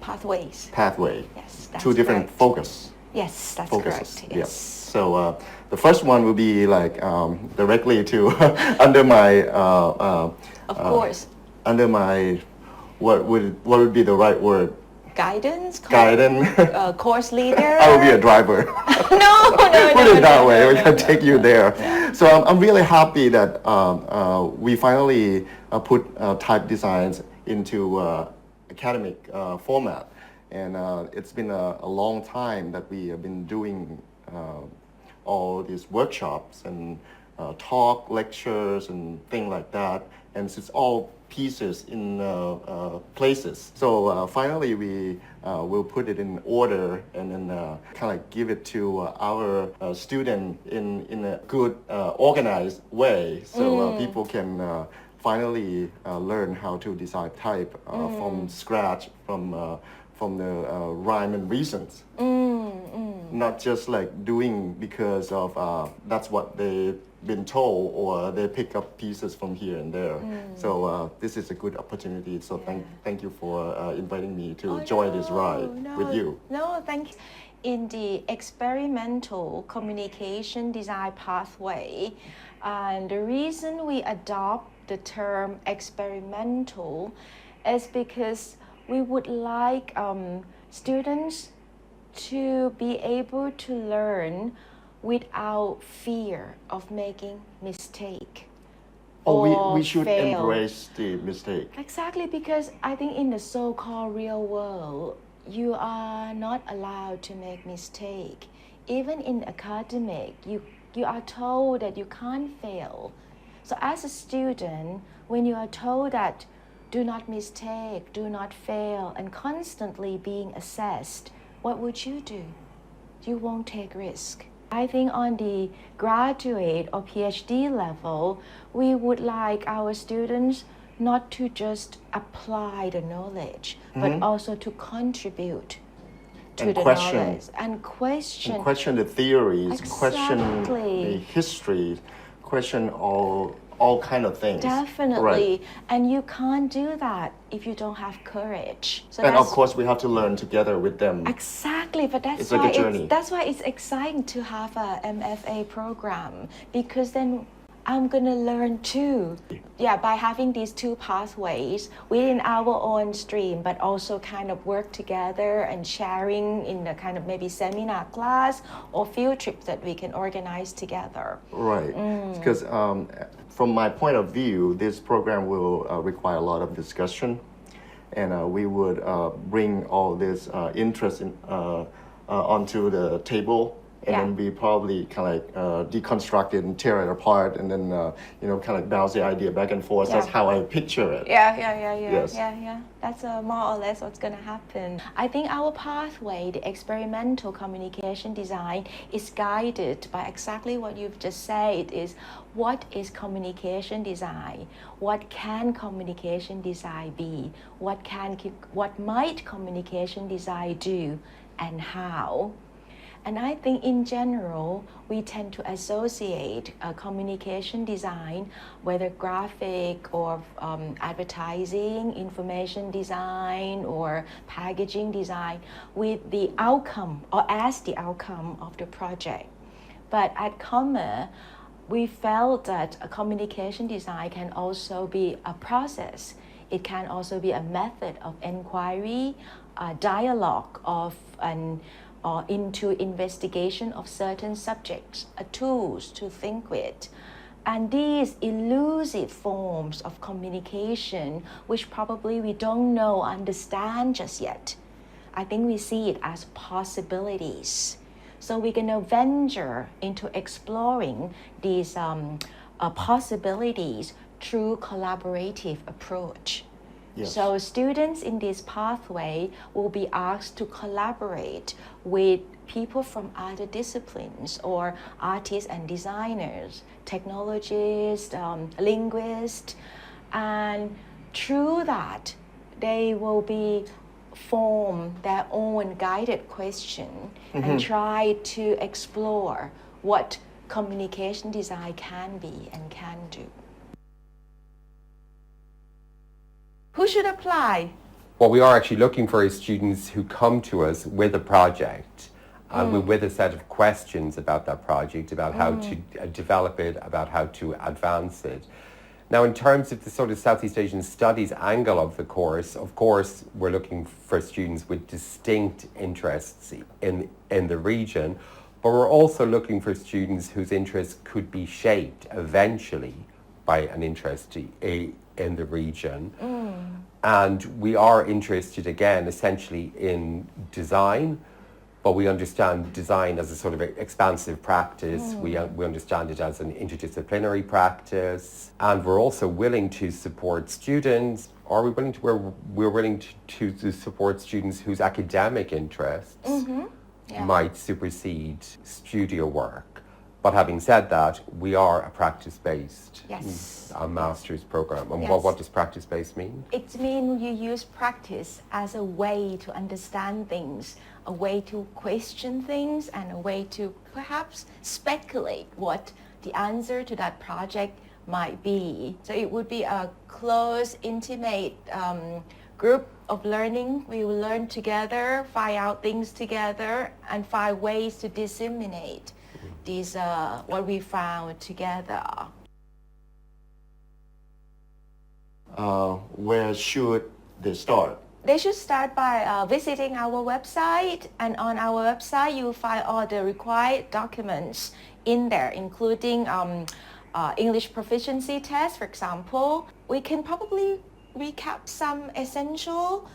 B: pathways.
C: Yes,
B: that's
C: two different
B: correct. Focus. Yes, that's
C: focuses.
B: correct. Yes.
C: So the first one will be like directly to under my.
B: Of course.
C: Under my, what would be the right word?
B: Guidance.
C: Course
B: leader.
C: I will be a driver.
B: No.
C: Put it that way. We can take you there. Yeah. So I'm really happy that we finally put type designs into academic format, and it's been a long time that we have been doing all these workshops and talk, lectures, and things like that, and it's all pieces in places. So finally we will put it in order and then kind of give it to our student in a good organized way, so people can finally learn how to design type from scratch, from the rhyme and reasons. Not just like doing because of that's what they've been told, or they pick up pieces from here and there. So this is a good opportunity. So thank you for inviting me to join this ride with you.
B: No, thank you. In the experimental communication design pathway, the reason we adopt the term experimental is because we would like students to be able to learn without fear of making mistake.
C: We should
B: fail.
C: Embrace the mistake.
B: Exactly, because I think in the so-called real world, you are not allowed to make mistake. Even in academic, you are told that you can't fail. So as a student, when you are told that do not mistake, do not fail, and constantly being assessed, what would you do? You won't take risk. I think on the graduate or PhD level, we would like our students not to just apply the knowledge, but also to contribute to
C: and
B: the
C: question
B: knowledge and
C: question the theories, question the history, question all kind of things.
B: Definitely.
C: Right.
B: And you can't do that if you don't have courage. So
C: And of course, we have to learn together with them.
B: Exactly, but that's
C: It's
B: why
C: like a journey.
B: that's why it's exciting to have a MFA program, because then I'm gonna learn too. Yeah, by having these two pathways within our own stream, but also kind of work together and sharing in the kind of maybe seminar class or field trips that we can organize together.
C: Right, because from my point of view, this program will require a lot of discussion, and we would bring all this interest onto the table, and then we probably kind of like deconstruct it and tear it apart, and then kind of bounce the idea back and forth. That's how I picture it.
B: Yeah.
C: Yes.
B: Yeah. That's more or less what's going to happen. I think our pathway, the experimental communication design, is guided by exactly what you've just said, is what is communication design? What can communication design be? What might communication design do, and how? And I think in general, we tend to associate communication design, whether graphic or advertising, information design, or packaging design, with the outcome or as the outcome of the project. But at Comma, we felt that a communication design can also be a process. It can also be a method of inquiry, a dialogue of or into investigation of certain subjects, tools to think with. And these elusive forms of communication, which probably we don't know, understand just yet, I think we see it as possibilities. So we're going to venture into exploring these possibilities through collaborative approach.
C: Yes.
B: So students in this pathway will be asked to collaborate with people from other disciplines, or artists and designers, technologists, linguists, and through that they will be form their own guided question and try to explore what communication design can be and can do. Who should apply?
D: What we are actually looking for is students who come to us with a project, with a set of questions about that project, about how to develop it, about how to advance it. Now, in terms of the sort of Southeast Asian Studies angle of the course, of course, we're looking for students with distinct interests in the region, but we're also looking for students whose interests could be shaped eventually by an interest in the region. And we are interested, again, essentially in design, but we understand design as a sort of expansive practice. We understand it as an interdisciplinary practice, and we're also willing to support students, or we're willing to support students whose academic interests might supersede studio work. But having said that, we are a practice-based master's program. And what does practice-based mean?
B: It means you use practice as a way to understand things, a way to question things, and a way to perhaps speculate what the answer to that project might be. So it would be a close, intimate group of learning. We will learn together, find out things together, and find ways to disseminate these what we found together.
C: Where should they start?
B: They should start by visiting our website, and on our website you will find all the required documents in there, including English proficiency test, for example. We can probably recap some essential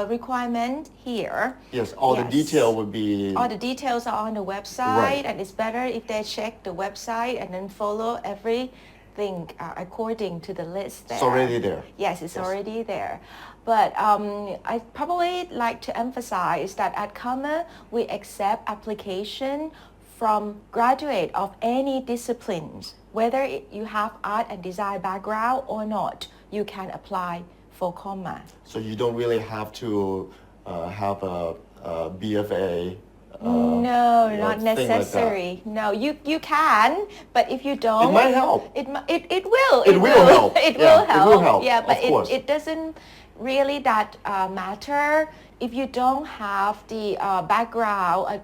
B: requirement here.
C: Yes, all the detail would be...
B: All the details are on the website, and it's better if they check the website and then follow everything according to the list there.
C: It's already there.
B: Yes, it's already there. But I probably like to emphasize that at Comma, we accept application from graduate of any disciplines, whether you have art and design background or not. You can apply for Comma.
C: So you don't really have to have a BFA.
B: No,
C: you know,
B: not
C: thing like that.
B: necessary. No, you can, but if you don't,
C: It might help.
B: It will.
C: It will help.
B: It
C: Yeah,
B: will help.
C: it will help,
B: Yeah, but
C: of course.
B: it doesn't really that matter if you don't have the background,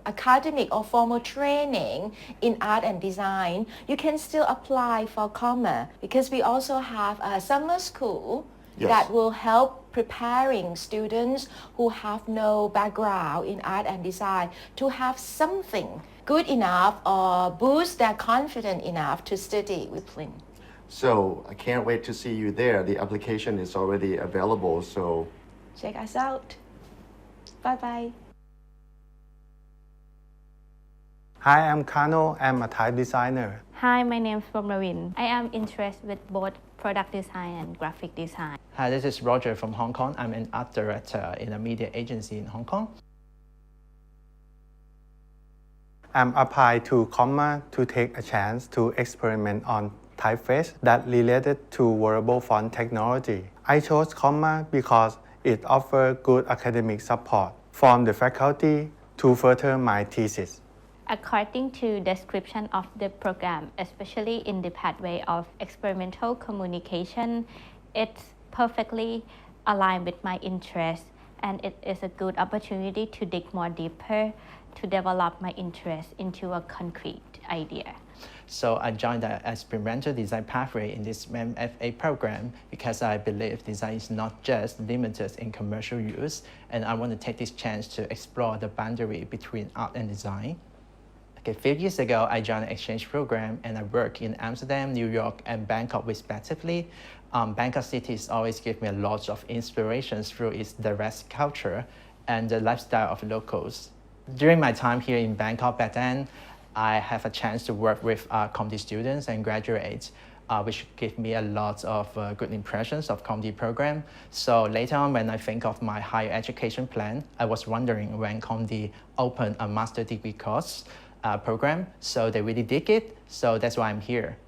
B: academic or formal training in art and design. You can still apply for COMMA because we also have a summer school.
C: Yes.
B: That will help preparing students who have no background in art and design to have something good enough or boost their confidence enough to study with Plin.
C: So I can't wait to see you there. The application is already available, so
B: Check us out. Bye-bye.
F: Hi, I'm Kano. I'm a type designer.
G: Hi, my name is Ravin. I am interested with both product design and graphic design.
W: Hi, this is Roger from Hong Kong. I'm an art director in a media agency in Hong Kong.
F: I'm applied to COMMA to take a chance to experiment on typeface that related to wearable font technology. I chose COMMA because it offers good academic support from the faculty to further my thesis.
G: According to description of the program, especially in the pathway of experimental communication, it's perfectly aligned with my interest, and it is a good opportunity to dig more deeper to develop my interest into a concrete idea.
W: So I joined the experimental design pathway in this MFA program because I believe design is not just limited in commercial use, and I want to take this chance to explore the boundary between art and design. A few years ago, I joined an exchange program and I work in Amsterdam, New York, and Bangkok respectively. Bangkok City has always given me a lot of inspiration through its diverse culture and the lifestyle of locals. During my time here in Bangkok back then, I have a chance to work with COMD students and graduates, which gave me a lot of good impressions of COMD program. So later on, when I think of my higher education plan, I was wondering when COMD opened a master degree course program. So they really dig it. So that's why I'm here.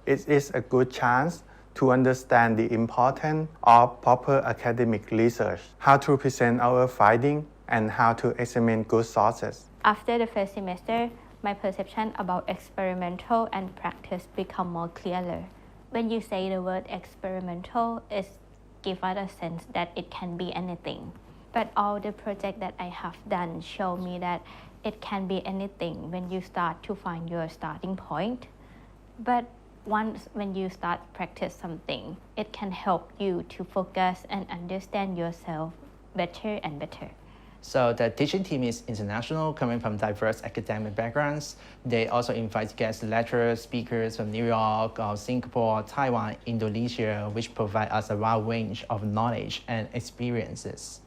F: It is a good chance to understand the importance of proper academic research, how to present our findings, and how to examine good sources.
G: After the first semester, my perception about experimental and practice become more clearer. When you say the word experimental, it gives us a sense that it can be anything. But all the projects that I have done show me that it can be anything when you start to find your starting point. But once when you start practice something, it can help you to focus and understand yourself better and better.
W: So the teaching team is international, coming from diverse academic backgrounds. They also invite guest lecturers, speakers from New York, Singapore, Taiwan, Indonesia, which provide us a wide range of knowledge and experiences.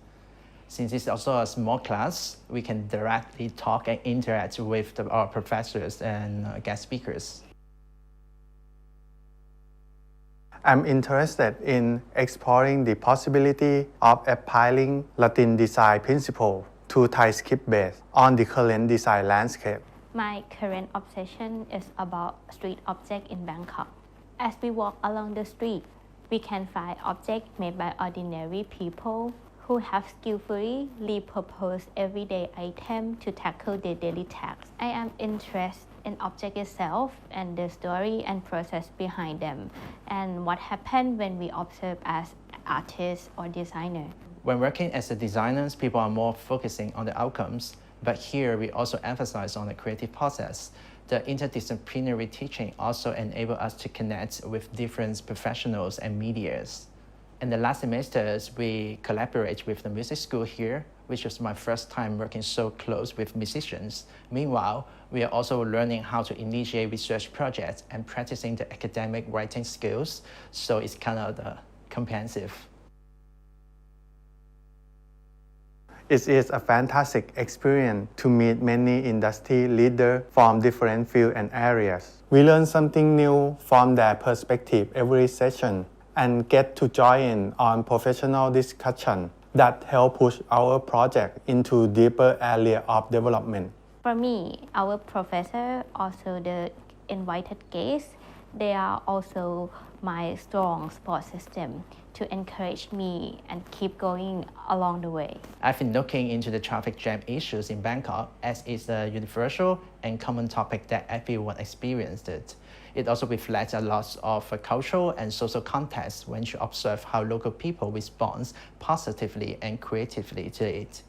W: Since it's also a small class, we can directly talk and interact with our professors and guest speakers.
F: I'm interested in exploring the possibility of applying Latin design principle to Thai script based on the current design landscape.
G: My current obsession is about street objects in Bangkok. As we walk along the street, we can find objects made by ordinary people who have skillfully repurposed everyday items to tackle their daily tasks. I am interested in object itself and the story and process behind them, and what happens when we observe as artists or designers.
W: When working as a designers, people are more focusing on the outcomes, but here we also emphasize on the creative process. The interdisciplinary teaching also enables us to connect with different professionals and medias. In the last semesters, we collaborate with the music school here, which was my first time working so close with musicians. Meanwhile, we are also learning how to initiate research projects and practicing the academic writing skills, so it's kind of comprehensive.
F: It is a fantastic experience to meet many industry leaders from different fields and areas. We learn something new from their perspective every session and get to join in on professional discussion that help push our project into deeper area of development.
G: For me, our professor, also the invited guests, they are also my strong support system to encourage me and keep going along the way.
W: I've been looking into the traffic jam issues in Bangkok as it's a universal and common topic that everyone experienced it. It also reflects a lot of cultural and social context when you observe how local people respond positively and creatively to it.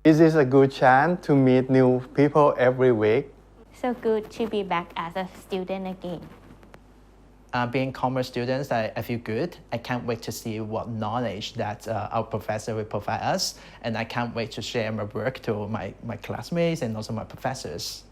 F: This is a good chance to meet new people every week.
G: So good to be back as a student again.
W: Being commerce students, I feel good. I can't wait to see what knowledge that our professor will provide us, and I can't wait to share my work to my classmates and also my professors.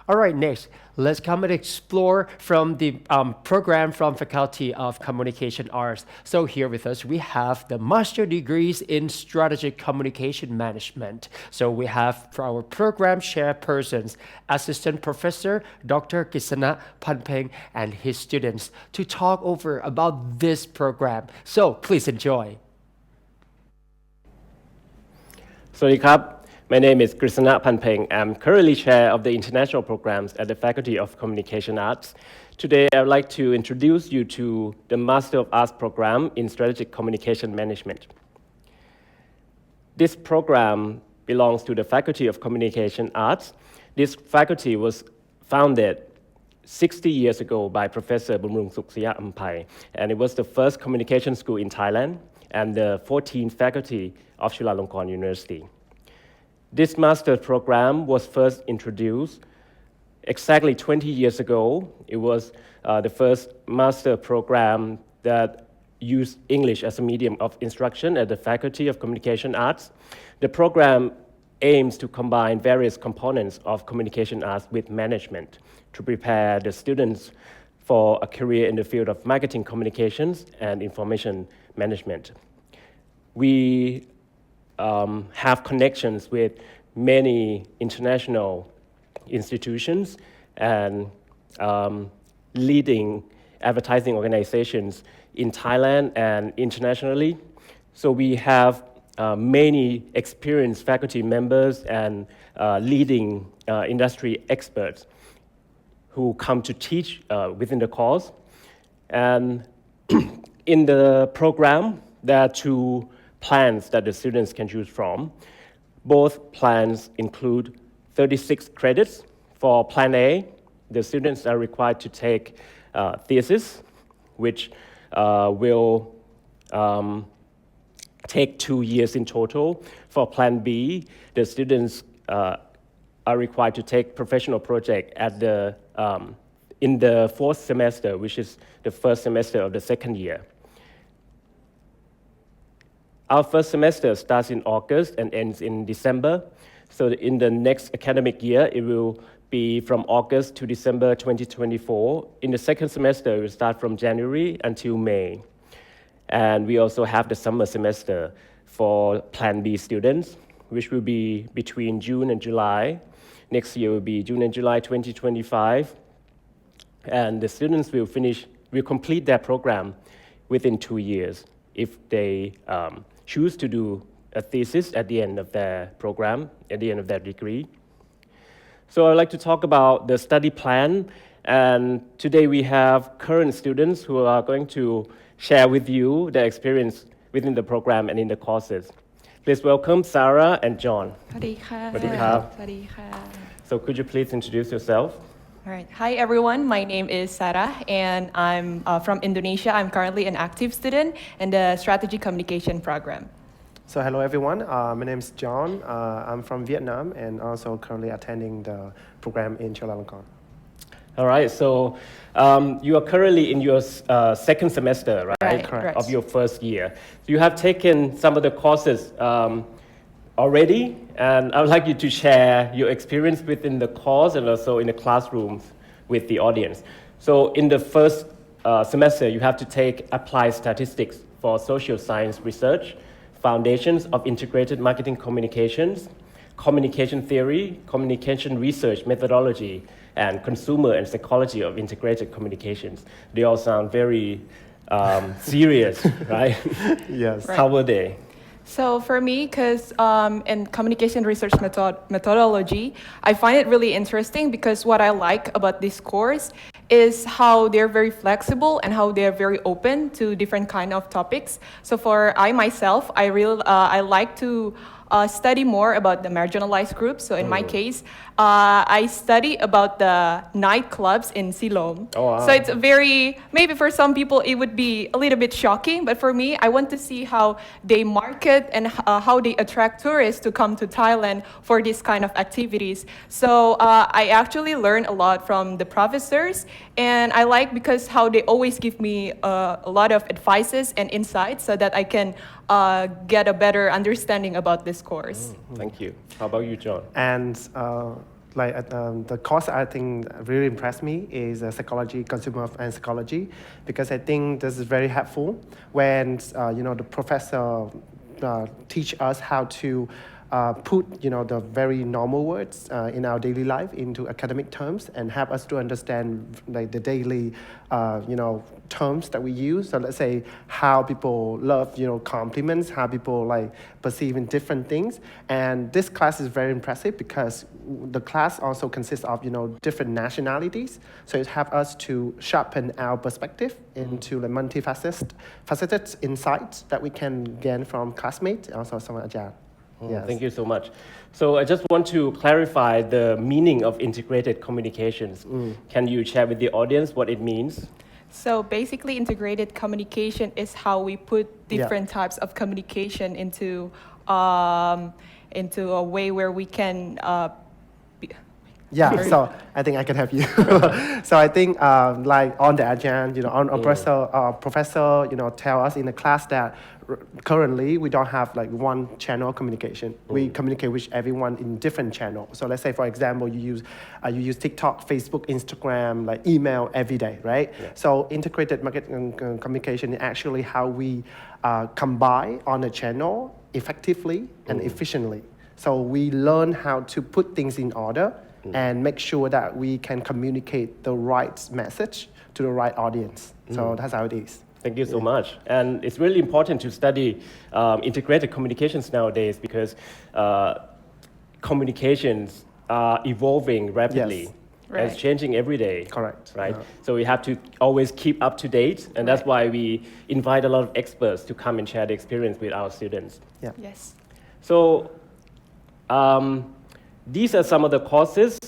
N: All right, next, let's come and explore from the program from Faculty of Communication Arts. So here with us, we have the master degrees in strategic communication management. So we have for our program chairpersons, Assistant Professor Dr. Kisana Panpeng and his students to talk over about this program. So please enjoy.
E: สวัสดีครับ My name is Krisana Panpeng. I'm currently chair of the international programs at the Faculty of Communication Arts. Today, I would like to introduce you to the Master of Arts program in Strategic Communication Management. This program belongs to the Faculty of Communication Arts. This faculty was founded 60 years ago by Professor Bumrung Suksaya Ampai, and it was the first communication school in Thailand and the 14th faculty of Chula University. This master program was first introduced exactly 20 years ago. It was the first master program that used English as a medium of instruction at the Faculty of Communication Arts. The program aims to combine various components of communication arts with management to prepare the students for a career in the field of marketing communications and information management. We have connections with many international institutions and leading advertising organizations in Thailand and internationally. So we have many experienced faculty members and leading industry experts who come to teach within the course. And in the program, there are two plans that the students can choose from. Both plans include 36 credits. For Plan A, the students are required to take thesis, which will take 2 years in total. For Plan B, the students are required to take professional project at in the fourth semester, which is the first semester of the second year. Our first semester starts in August and ends in December. So in the next academic year, it will be from August to December 2024. In the second semester, it will start from January until May. And we also have the summer semester for Plan B students, which will be between June and July. Next year will be June and July 2025. And the students will complete their program within 2 years if they choose to do a thesis at the end of their program, at the end of their degree. So I'd like to talk about the study plan. And today we have current students who are going to share with you their experience within the program and in the courses. Please welcome Sarah and John.
H: สวัสดีค่ะ
E: สวัสดีครับ
H: สวัสดีค่ะ
E: So could you please introduce yourself?
H: All right. Hi, everyone. My name is Sarah, and I'm from Indonesia. I'm currently an active student in the Strategy Communication program.
I: So hello, everyone. My name is John. I'm from Vietnam and also currently attending the program in Chulalongkorn.
E: All right, so you are currently in your second semester, right?
H: Right, correct.
E: Of your first year. You have taken some of the courses already, and I would like you to share your experience within the course and also in the classrooms with the audience. So in the first semester, you have to take applied statistics for social science research, foundations of integrated marketing communications, communication theory, communication research methodology, and consumer and psychology of integrated communications. They all sound very serious, right?
I: Yes.
E: How were they?
H: So for me, because in communication research methodology, I find it really interesting because what I like about this course is how they're very flexible and how they're very open to different kind of topics. So for I myself, I like to study more about the marginalized groups. So in my case, I study about the nightclubs in Siloam.
E: Oh, wow.
H: So it's maybe for some people it would be a little bit shocking, but for me, I want to see how they market and how they attract tourists to come to Thailand for this kind of activities. So I actually learn a lot from the professors, and I like because how they always give me a lot of advices and insights so that I can get a better understanding about this course.
E: Thank you. How about you, John?
I: And the course I think really impressed me is psychology, consumer and psychology, because I think this is very helpful when the professor teach us how to put the very normal words in our daily life into academic terms and help us to understand like the daily terms that we use. So let's say how people love compliments, how people like perceiving different things. And this class is very impressive because the class also consists of different nationalities. So it helps us to sharpen our perspective into the multifaceted insights that we can gain from classmates, also some ajahn. Yes.
E: Thank you so much. So I just want to clarify the meaning of integrated communications. Can you share with the audience what it means?
H: So basically, integrated communication is how we put different types of communication into a way where we can.
I: So I think I can help you. So I think like on the agenda, professor, tell us in the class that currently we don't have like one channel communication. We communicate with everyone in different channels. So let's say, for example, you use TikTok, Facebook, Instagram, like email every day, right? Yeah. So integrated marketing communication is actually how we combine on a channel effectively and efficiently. So we learn how to put things in order and make sure that we can communicate the right message to the right audience. So that's how it is.
E: Thank you so much. And it's really important to study integrated communications nowadays because communications are evolving rapidly.
I: Yes.
H: Right.
E: It's changing every day.
I: Correct.
E: Right? So we have to always keep up to date, and that's why we invite a lot of experts to come and share the experience with our students.
I: Yeah.
H: Yes.
E: So these are some of the courses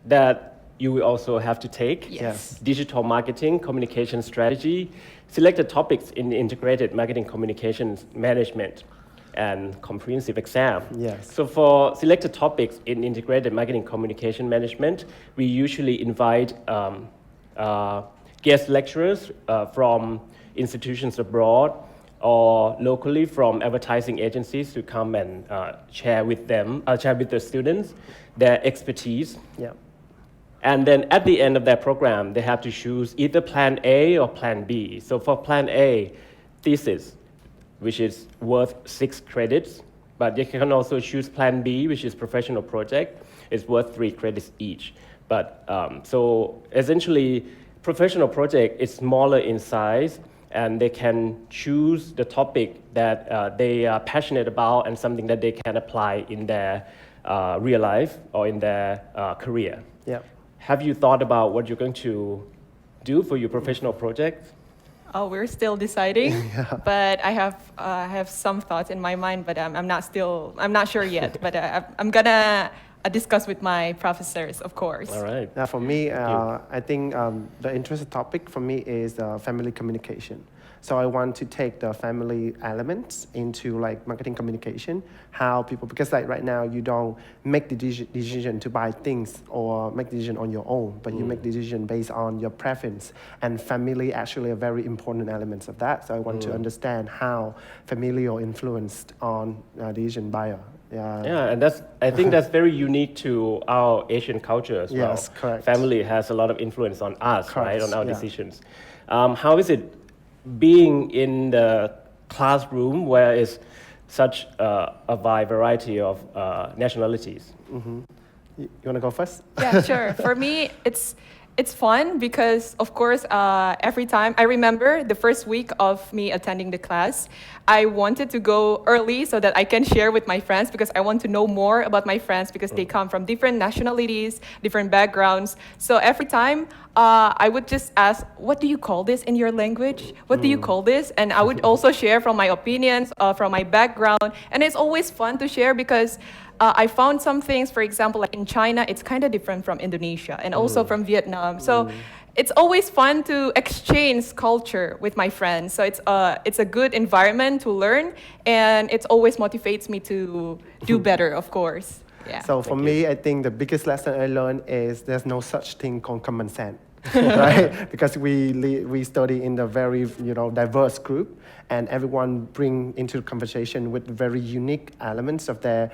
E: that you will also have to take.
H: Yes.
E: Digital marketing, communication strategy, selected topics in the integrated marketing communications management, and comprehensive exam.
I: Yes.
E: So for selected topics in integrated marketing communication management, we usually invite guest lecturers from institutions abroad or locally from advertising agencies to come and share with the students their expertise.
I: Yeah.
E: And then at the end of that program, they have to choose either plan A or plan B. So for plan A, thesis, which is worth 6 credits, but you can also choose plan B, which is professional project. It's worth 3 credits each. But so essentially, professional project is smaller in size, and they can choose the topic that they are passionate about and something that they can apply in their real life or in their career.
I: Yeah.
E: Have you thought about what you're going to do for your professional project?
H: Oh, we're still deciding, but I have some thoughts in my mind, but I'm not sure yet. But I'm gonna discuss with my professors, of course.
E: All right.
I: Now, for me, I think the interesting topic for me is family communication. So I want to take the family elements into like marketing communication, how people, because like right now you don't make the decision to buy things or make decision on your own, but you make decision based on your preference, and family actually a very important elements of that. So I want to understand how familial influenced on decision buyer.
E: Yeah, and I think that's very unique to our Asian culture as well.
I: Yes, correct.
E: Family has a lot of influence on us,
I: Correct,
E: right, on our
I: yeah.
E: decisions. How is it being in the classroom where is such a wide variety of nationalities?
I: Mm-hmm. You want to go first?
H: Yeah, sure. For me, It's fun because, of course, every time I remember the first week of me attending the class, I wanted to go early so that I can share with my friends because I want to know more about my friends because they come from different nationalities, different backgrounds. So every time I would just ask, what do you call this in your language? What do you call this? And I would also share from my opinions, from my background. And it's always fun to share because I found some things, for example, like in China, it's kind of different from Indonesia and also from Vietnam. So it's always fun to exchange culture with my friends. So it's a good environment to learn, and it always motivates me to do better, of course. Yeah.
I: So for me, I think the biggest lesson I learned is there's no such thing called common sense. Right? Because we study in a very diverse group, and everyone bring into the conversation with very unique elements of their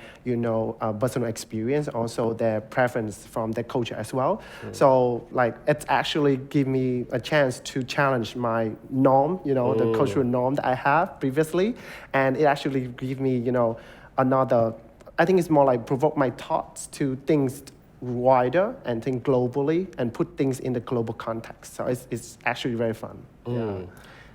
I: personal experience, also their preference from their culture as well. So like it actually give me a chance to challenge my norm, the cultural norm that I have previously, and it actually give me another. I think it's more like provoke my thoughts to things wider and think globally and put things in the global context. So it's actually very fun. Yeah.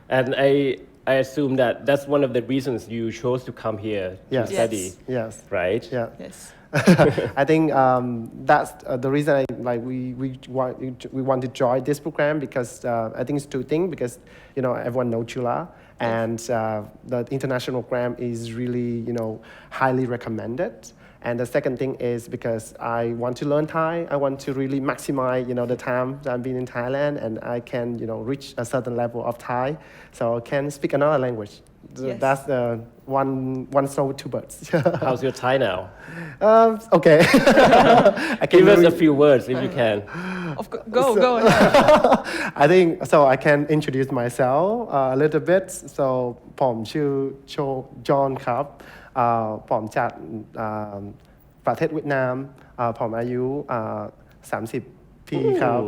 E: And I assume that that's one of the reasons you chose to come here to study.
I: Yes.
E: Right?
I: Yeah.
H: Yes.
I: I think that's the reason we want to join this program because I think it's two things because everyone knows Chula and the international program is really highly recommended. And the second thing is because I want to learn Thai. I want to really maximize, the time that I've been in Thailand, and I can, reach a certain level of Thai, so I can speak another language.
H: Yes.
I: That's the one stone with two birds.
E: How's your Thai now?
I: Okay.
E: Give us a few words if you can.
H: Go ahead.
I: I think so. I can introduce myself a little bit. So ผมชื่อจอห์นครับผมจากประเทศเวียดนามผมอายุ30 ปีครับ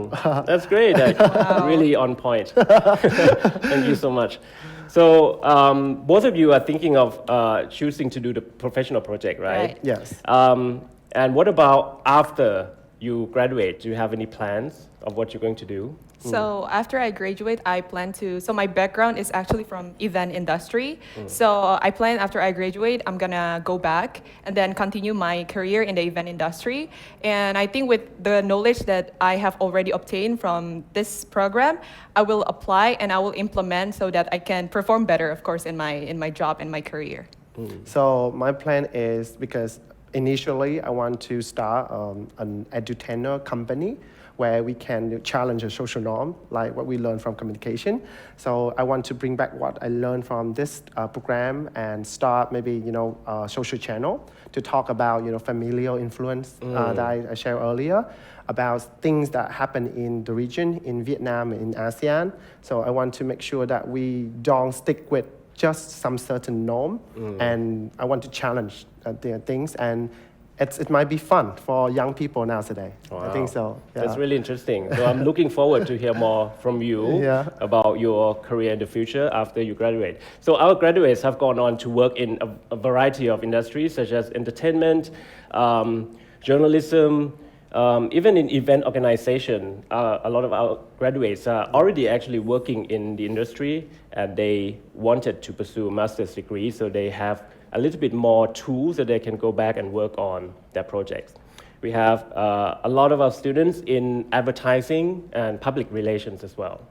E: That's great. Really on point. Thank you so much. So both of you are thinking of choosing to do the professional project, right?
I: Yes.
E: And what about after you graduate? Do you have any plans of what you're going to do?
H: So after I graduate, I plan to, so my background is actually from event industry. So I plan after I graduate, I'm gonna go back and then continue my career in the event industry. And I think with the knowledge that I have already obtained from this program, I will apply and I will implement so that I can perform better, of course, in my job and my career.
I: So my plan is because initially I want to start an edutainer company where we can challenge a social norm, like what we learned from communication. So I want to bring back what I learned from this program and start maybe, a social channel to talk about, familial influence that I shared earlier, about things that happen in the region, in Vietnam, in ASEAN. So I want to make sure that we don't stick with just some certain norm, and I want to challenge the things, and it might be fun for young people nowadays.
E: Wow.
I: I think so. Yeah.
E: That's really interesting. So I'm looking forward to hear more from you about your career in the future after you graduate. So our graduates have gone on to work in a variety of industries such as entertainment, journalism, even in event organization. A lot of our graduates are already actually working in the industry, and they wanted to pursue a master's degree, so they have a little bit more tools that they can go back and work on their projects. We have a lot of our students in advertising and public relations as well.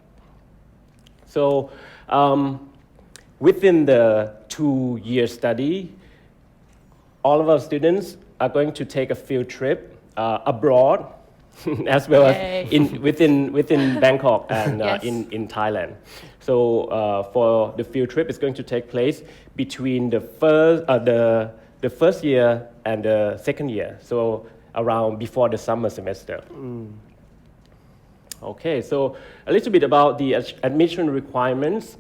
E: So within the 2-year study, all of our students are going to take a field trip abroad as well as within Bangkok and in Thailand. So for the field trip, it's going to take place between the first year and the second year, so around before the summer semester. Okay, so a little bit about the admission requirements.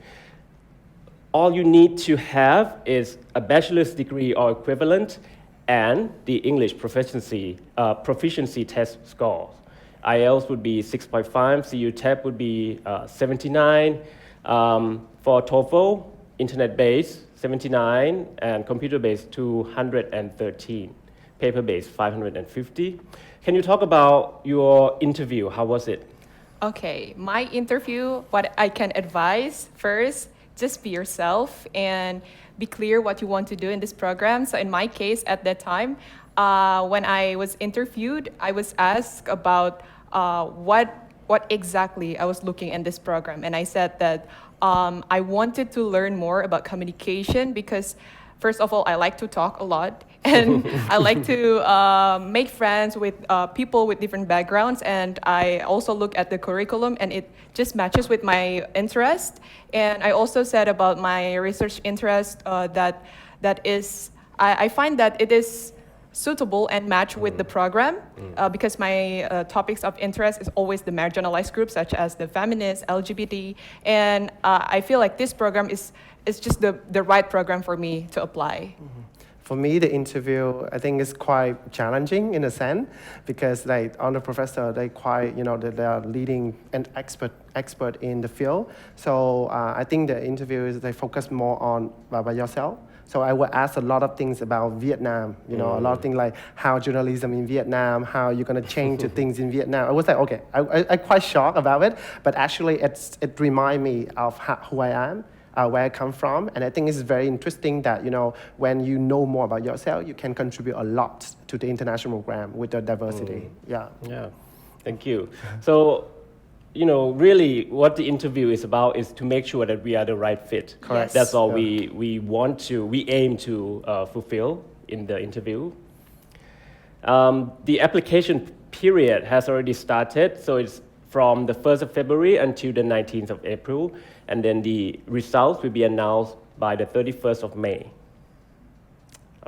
E: All you need to have is a bachelor's degree or equivalent and the English proficiency test score. IELTS would be 6.5, CU TEP would be 79. For TOEFL, internet-based 79, and computer-based 213, paper-based 550. Can you talk about your interview? How was it?
H: Okay, my interview, what I can advise first, just be yourself and be clear what you want to do in this program. So in my case, at that time, when I was interviewed, I was asked about what exactly I was looking in this program. And I said that I wanted to learn more about communication because first of all, I like to talk a lot and I like to make friends with people with different backgrounds. And I also look at the curriculum and it just matches with my interest. And I also said about my research interest that is, I find that it is suitable and match with the program because my topics of interest is always the marginalized groups such as the feminists, LGBT, and I feel like this program is just the right program for me to apply.
I: For me, the interview, I think, is quite challenging in a sense because, like, all the professors, they quite, they are leading and expert in the field. So I think the interview is they focus more on by yourself. So I will ask a lot of things about Vietnam, a lot of things like how journalism in Vietnam, how you're going to change the things in Vietnam. I was like, okay, I'm quite shocked about it, but actually it reminds me of who I am. Where I come from, and I think it's very interesting that when you know more about yourself, you can contribute a lot to the international program with the diversity. Yeah.
E: Thank you. So, really, what the interview is about is to make sure that we are the right fit.
I: Correct.
E: That's all we aim to fulfill in the interview. The application period has already started, so it's from the 1st of February until the 19th of April, and then the results will be announced by the 31st of May.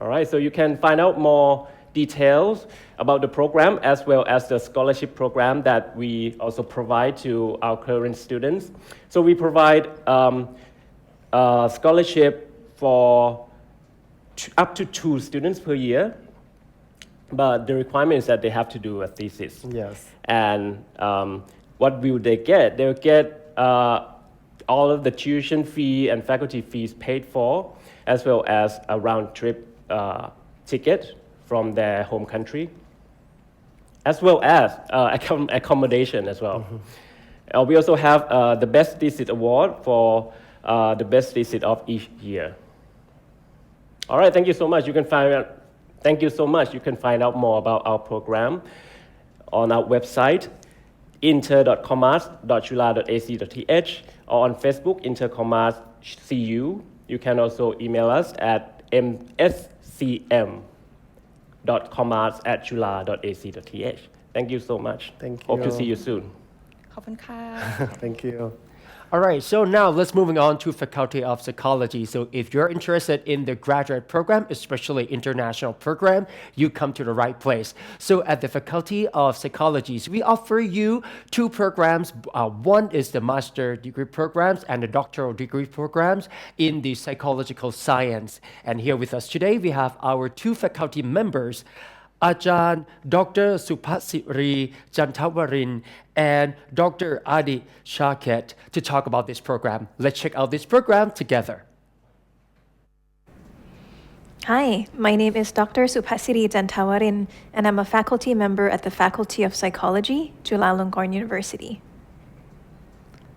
E: All right, so you can find out more details about the program as well as the scholarship program that we also provide to our current students. So we provide scholarship for up to 2 students per year, but the requirement is that they have to do a thesis.
I: Yes.
E: And what will they get? They'll get all of the tuition fee and faculty fees paid for, as well as a round-trip ticket from their home country, as well as accommodation as well. We also have the Best Thesis Award for the best thesis of each year. All right, thank you so much. You can find out more about our program on our website, inter.commerce.chula.ac.th, or on Facebook, intercommerce.cu. You can also email us at mscm.commerce@chula.ac.th. Thank you so much.
I: Thank you.
E: Hope to see you soon.
H: ขอบคุณค่ะ
I: Thank you.
N: All right, so now let's moving on to Faculty of Psychology. So if you're interested in the graduate program, especially international program, you come to the right place. So at the Faculty of Psychology, we offer you 2 programs. One is the master degree programs and the doctoral degree programs in the psychological science. And here with us today, we have our 2 faculty members, Ajahn Dr. Supasiri Jantawarin and Dr. Adi Shaket to talk about this program. Let's check out this program together.
A: Hi, my name is Dr. Supasiri Jantawarin, and I'm a faculty member at the Faculty of Psychology, Chulalongkorn University.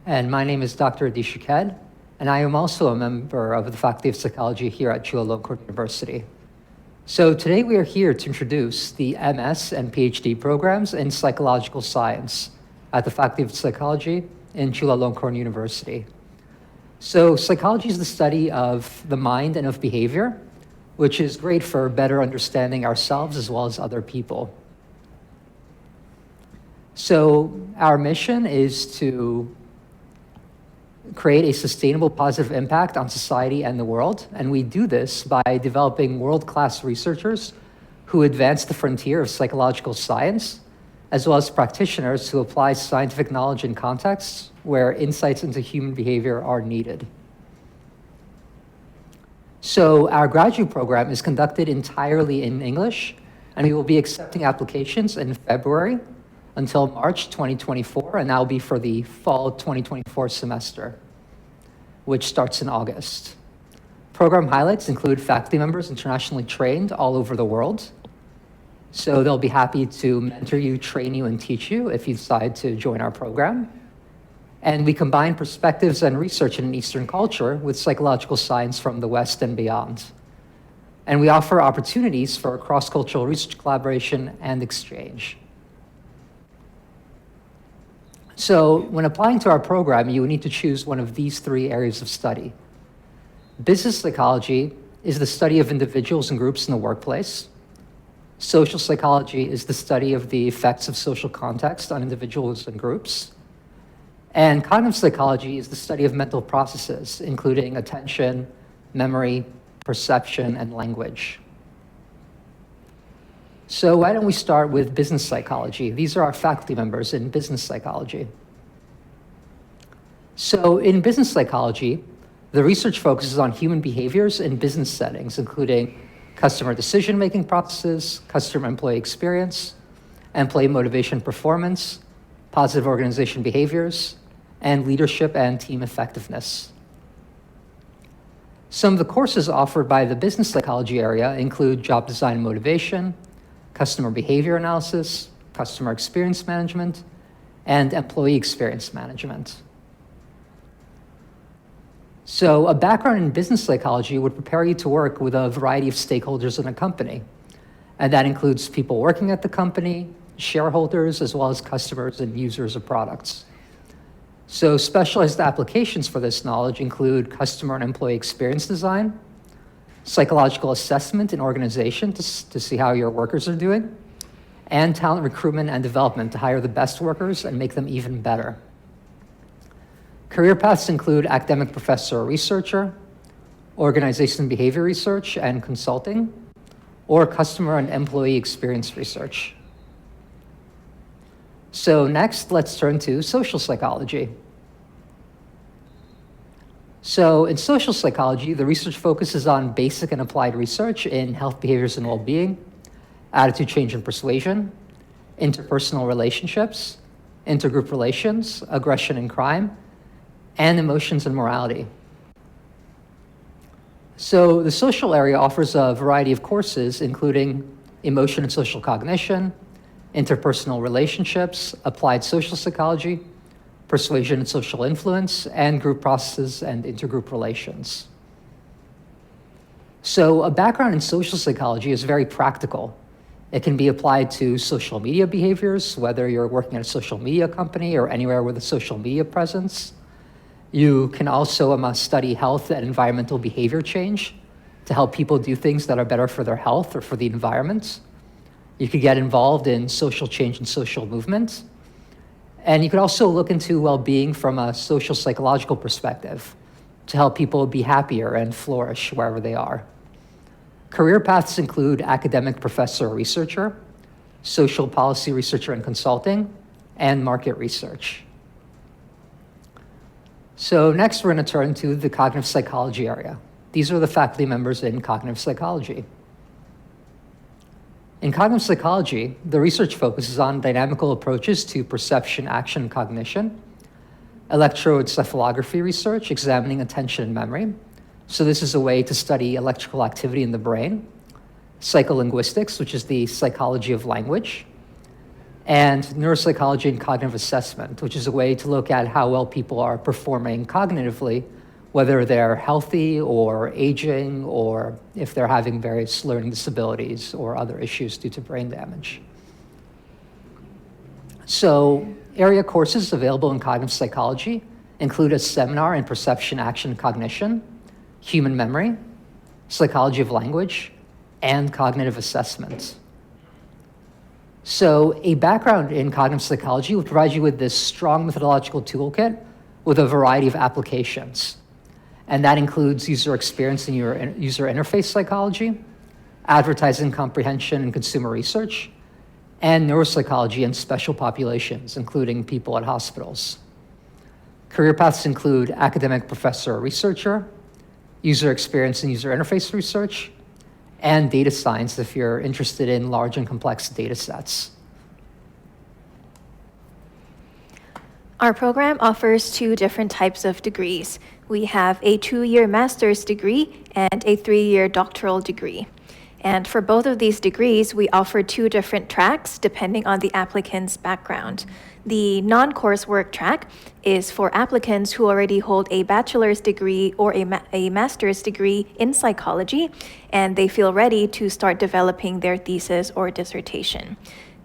J: And my name is Dr. Adi Shaket, and I am also a member of the Faculty of Psychology here at Chulalongkorn University. So today we are here to introduce the MS and PhD programs in psychological science at the Faculty of Psychology in Chulalongkorn University. So psychology is the study of the mind and of behavior, which is great for better understanding ourselves as well as other people. So our mission is to create a sustainable positive impact on society and the world, and we do this by developing world-class researchers who advance the frontier of psychological science, as well as practitioners who apply scientific knowledge in contexts where insights into human behavior are needed. So our graduate program is conducted entirely in English, and we will be accepting applications in February until March 2024, and that will be for the fall 2024 semester, which starts in August. Program highlights include faculty members internationally trained all over the world, So they'll be happy to mentor you, train you, and teach you if you decide to join our program. And we combine perspectives and research in an Eastern culture with psychological science from the West and beyond. And we offer opportunities for cross-cultural research collaboration and exchange. So when applying to our program, you would need to choose one of these 3 areas of study. Business psychology is the study of individuals and groups in the workplace. Social psychology is the study of the effects of social context on individuals and groups. And cognitive psychology is the study of mental processes, including attention, memory, perception, and language. So why don't we start with business psychology? These are our faculty members in business psychology. So in business psychology, the research focuses on human behaviors in business settings, including customer decision-making processes, customer employee experience, employee motivation performance, positive organization behaviors, and leadership and team effectiveness. Some of the courses offered by the business psychology area include job design and motivation, customer behavior analysis, customer experience management, and employee experience management. So a background in business psychology would prepare you to work with a variety of stakeholders in a company. And that includes people working at the company, shareholders, as well as customers and users of products. So specialized applications for this knowledge include customer and employee experience design, psychological assessment in organization to see how your workers are doing, and talent recruitment and development to hire the best workers and make them even better. Career paths include academic professor or researcher, organization behavior research and consulting, or customer and employee experience research. So next, let's turn to social psychology. So in social psychology, the research focuses on basic and applied research in health behaviors and well-being, attitude change and persuasion, interpersonal relationships, intergroup relations, aggression and crime, and emotions and morality. So the social area offers a variety of courses, including emotion and social cognition, interpersonal relationships, applied social psychology, persuasion and social influence, and group processes and intergroup relations. So a background in social psychology is very practical. It can be applied to social media behaviors, whether you're working at a social media company or anywhere with a social media presence. You can also study health and environmental behavior change to help people do things that are better for their health or for the environment. You could get involved in social change and social movement. And you could also look into well-being from a social psychological perspective to help people be happier and flourish wherever they are. Career paths include academic professor or researcher, social policy researcher and consulting, and market research. So next, we're going to turn to the cognitive psychology area. These are the faculty members in cognitive psychology. In cognitive psychology, the research focuses on dynamical approaches to perception, action, and cognition, electroencephalography research examining attention and memory. So this is a way to study electrical activity in the brain, psycholinguistics, which is the psychology of language, and neuropsychology and cognitive assessment, which is a way to look at how well people are performing cognitively, whether they're healthy or aging, or if they're having various learning disabilities or other issues due to brain damage. So area courses available in cognitive psychology include a seminar in perception, action, and cognition, human memory, psychology of language, and cognitive assessment. So a background in cognitive psychology will provide you with this strong methodological toolkit with a variety of applications. And that includes user experience and user interface psychology, advertising comprehension and consumer research, and neuropsychology and special populations, including people at hospitals. Career paths include academic professor or researcher, user experience and user interface research, and data science if you're interested in large and complex data sets.
A: Our program offers 2 different types of degrees. We have a 2-year master's degree and a 3-year doctoral degree. And for both of these degrees, we offer 2 different tracks depending on the applicant's background. The non-coursework track is for applicants who already hold a bachelor's degree or a master's degree in psychology, and they feel ready to start developing their thesis or dissertation.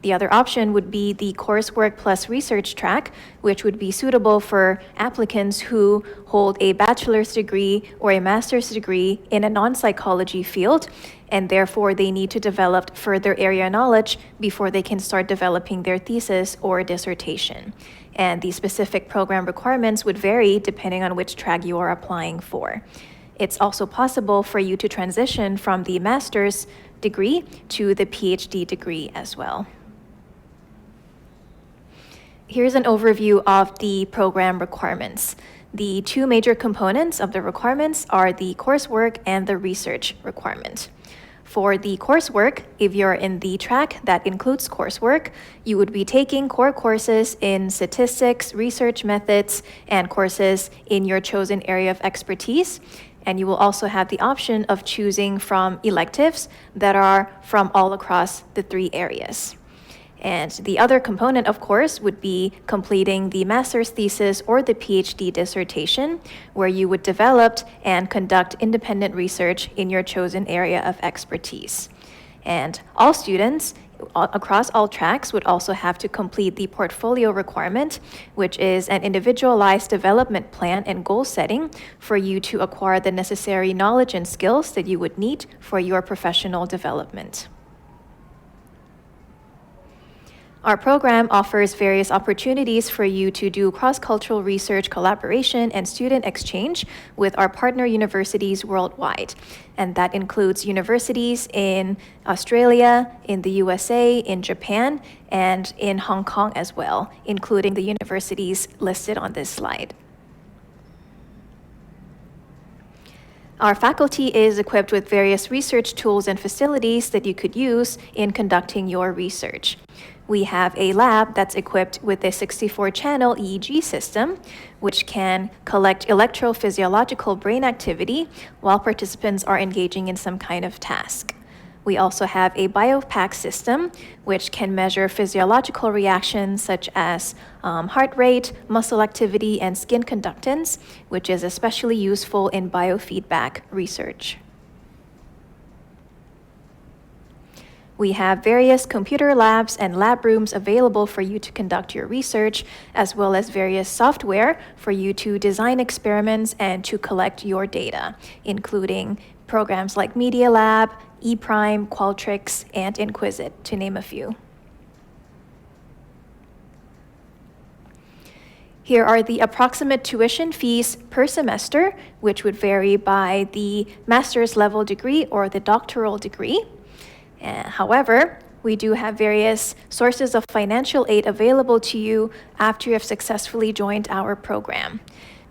A: The other option would be the coursework plus research track, which would be suitable for applicants who hold a bachelor's degree or a master's degree in a non-psychology field, and therefore they need to develop further area knowledge before they can start developing their thesis or dissertation. And the specific program requirements would vary depending on which track you are applying for. It's also possible for you to transition from the master's degree to the PhD degree as well. Here's an overview of the program requirements. The 2 major components of the requirements are the coursework and the research requirement. For the coursework, if you're in the track that includes coursework, you would be taking core courses in statistics, research methods, and courses in your chosen area of expertise. And you will also have the option of choosing from electives that are from all across the 3 areas. And the other component, of course, would be completing the master's thesis or the PhD dissertation, where you would develop and conduct independent research in your chosen area of expertise. And all students across all tracks would also have to complete the portfolio requirement, which is an individualized development plan and goal setting for you to acquire the necessary knowledge and skills that you would need for your professional development. Our program offers various opportunities for you to do cross-cultural research collaboration and student exchange with our partner universities worldwide. And that includes universities in Australia, in the USA, in Japan, and in Hong Kong as well, including the universities listed on this slide. Our faculty is equipped with various research tools and facilities that you could use in conducting your research. We have a lab that's equipped with a 64-channel EEG system, which can collect electrophysiological brain activity while participants are engaging in some kind of task. We also have a BioPAC system, which can measure physiological reactions such as heart rate, muscle activity, and skin conductance, which is especially useful in biofeedback research. We have various computer labs and lab rooms available for you to conduct your research, as well as various software for you to design experiments and to collect your data, including programs like Media Lab, ePrime, Qualtrics, and Inquisit, to name a few. Here are the approximate tuition fees per semester, which would vary by the master's level degree or the doctoral degree. However, we do have various sources of financial aid available to you after you have successfully joined our program.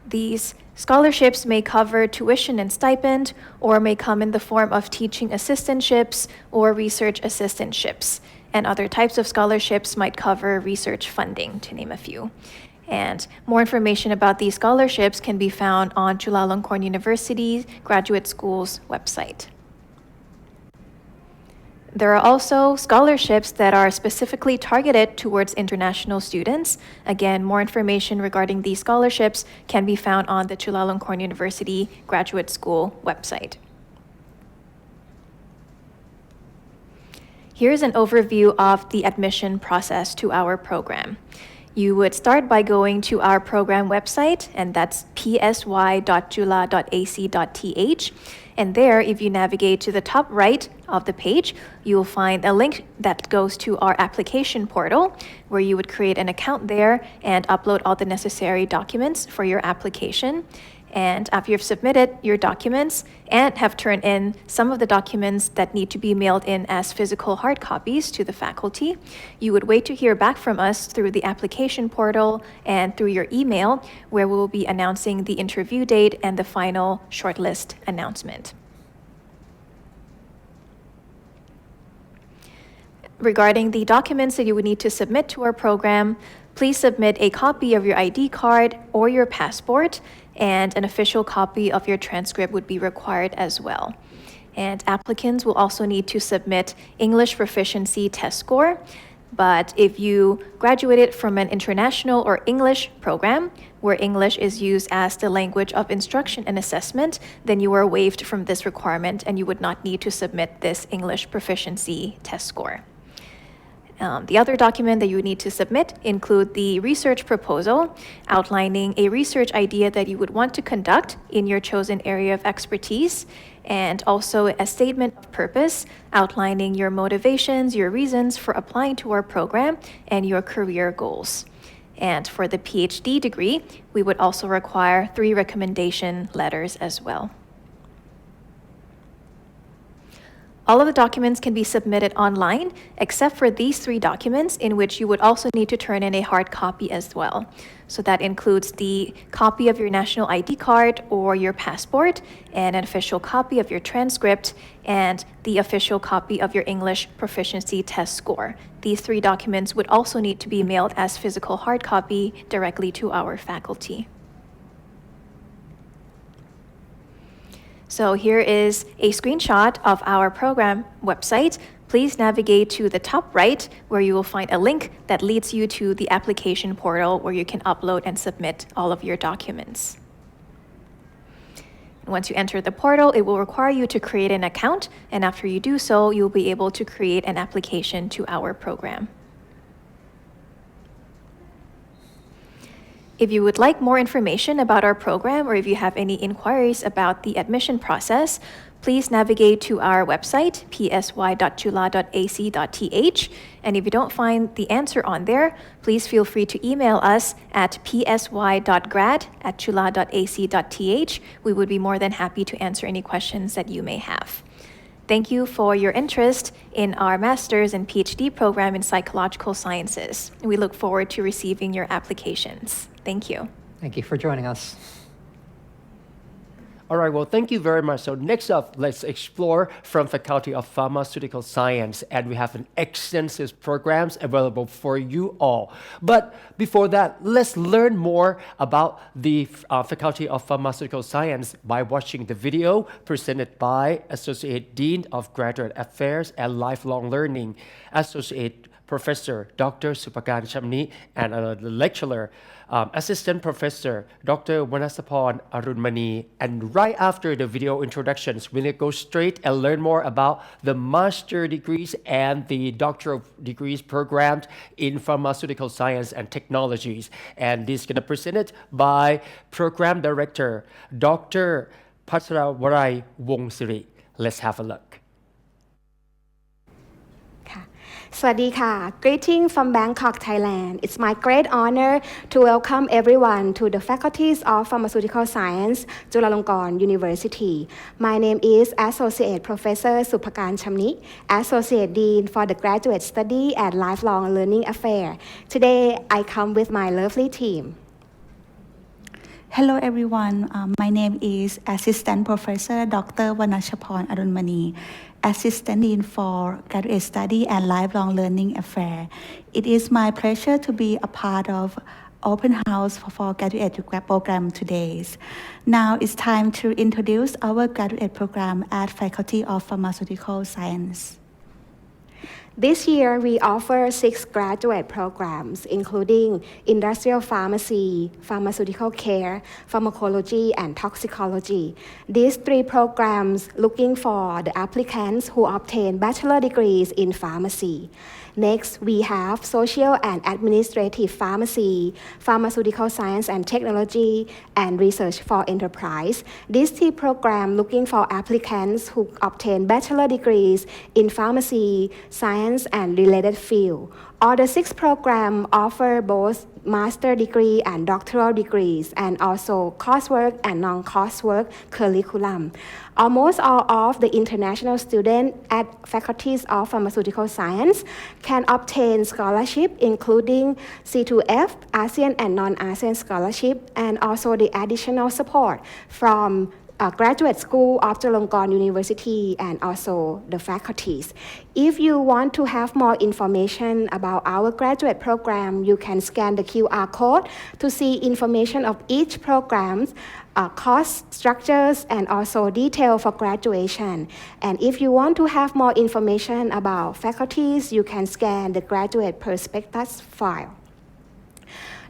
A: These scholarships may cover tuition and stipend, or may come in the form of teaching assistantships or research assistantships. And other types of scholarships might cover research funding, to name a few. And more information about these scholarships can be found on Chulalongkorn University Graduate School's website. There are also scholarships that are specifically targeted towards international students. Again, more information regarding these scholarships can be found on the Chulalongkorn University Graduate School website. Here's an overview of the admission process to our program. You would start by going to our program website, and that's psy.chula.ac.th. And there, if you navigate to the top right of the page, you will find a link that goes to our application portal, where you would create an account there and upload all the necessary documents for your application. And after you've submitted your documents and have turned in some of the documents that need to be mailed in as physical hard copies to the faculty, you would wait to hear back from us through the application portal and through your email, where we will be announcing the interview date and the final shortlist announcement. Regarding the documents that you would need to submit to our program, please submit a copy of your ID card or your passport, and an official copy of your transcript would be required as well. and applicants will also need to submit English proficiency test score. But if you graduated from an international or English program, where English is used as the language of instruction and assessment, then you are waived from this requirement and you would not need to submit this English proficiency test score. The other document that you need to submit include the research proposal outlining a research idea that you would want to conduct in your chosen area of expertise, and also a statement of purpose outlining your motivations, your reasons for applying to our program, and your career goals. And for the PhD degree, we would also require 3 recommendation letters as well. All of the documents can be submitted online, except for these 3 documents in which you would also need to turn in a hard copy as well. So that includes the copy of your national ID card or your passport, and an official copy of your transcript, and the official copy of your English proficiency test score. These 3 documents would also need to be mailed as physical hard copy directly to our faculty. So here is a screenshot of our program website. Please navigate to the top right, where you will find a link that leads you to the application portal where you can upload and submit all of your documents. Once you enter the portal, it will require you to create an account, and after you do so, you'll be able to create an application to our program. If you would like more information about our program, or if you have any inquiries about the admission process, please navigate to our website, psy.chula.ac.th. And if you don't find the answer on there, please feel free to email us at psy.grad@chula.ac.th. We would be more than happy to answer any questions that you may have. Thank you for your interest in our master's and PhD program in psychological sciences. We look forward to receiving your applications. Thank you.
J: Thank you for joining us.
N: All right, well, thank you very much. So next up, let's explore from Faculty of Pharmaceutical Science, and we have an extensive programs available for you all. But before that, let's learn more about the Faculty of Pharmaceutical Science by watching the video presented by Associate Dean of Graduate Affairs and Lifelong Learning, Associate Professor Dr. Supakan Chamni, and the lecturer, Assistant Professor Dr. Vanasapon Arunmani. And right after the video introductions, we'll go straight and learn more about the master degrees and the doctoral degrees programs in pharmaceutical science and technologies. And this is going to be presented by Program Director Dr. Patrawari Wongsiri. Let's have a look.
K: สวัสดีค่ะ Greetings from Bangkok, Thailand. It's my great honor to welcome everyone to the faculties of Pharmaceutical Science, Chulalongkorn University. My name is Associate Professor Supakan Chamni, Associate Dean for the Graduate Study and Lifelong Learning Affairs. Today, I come with my lovely team.
L: Hello everyone, my name is Assistant Professor Dr. Vanasapon Arunmani, Assistant Dean for Graduate Study and Lifelong Learning Affairs. It is my pleasure to be a part of Open House for Graduate Program today. Now it's time to introduce our graduate program at Faculty of Pharmaceutical Science.
K: This year, we offer 6 graduate programs, including industrial pharmacy, pharmaceutical care, pharmacology, and toxicology. These 3 programs looking for the applicants who obtain bachelor degrees in pharmacy. Next, we have social and administrative pharmacy, pharmaceutical science and technology, and research for enterprise. These 3 programs looking for applicants who obtain bachelor degrees in pharmacy, science, and related field. All the 6 programs offer both master degree and doctoral degrees, and also coursework and non-coursework curriculum. Almost all of the international students at faculties of pharmaceutical science can obtain scholarship, including C2F, ASEAN and non-ASEAN scholarship, and also the additional support from graduate school of Chulalongkorn University and also the faculties. If you want to have more information about our graduate program, you can scan the QR code to see information of each program, cost structures, and also detail for graduation. And if you want to have more information about faculties, you can scan the graduate prospectus file.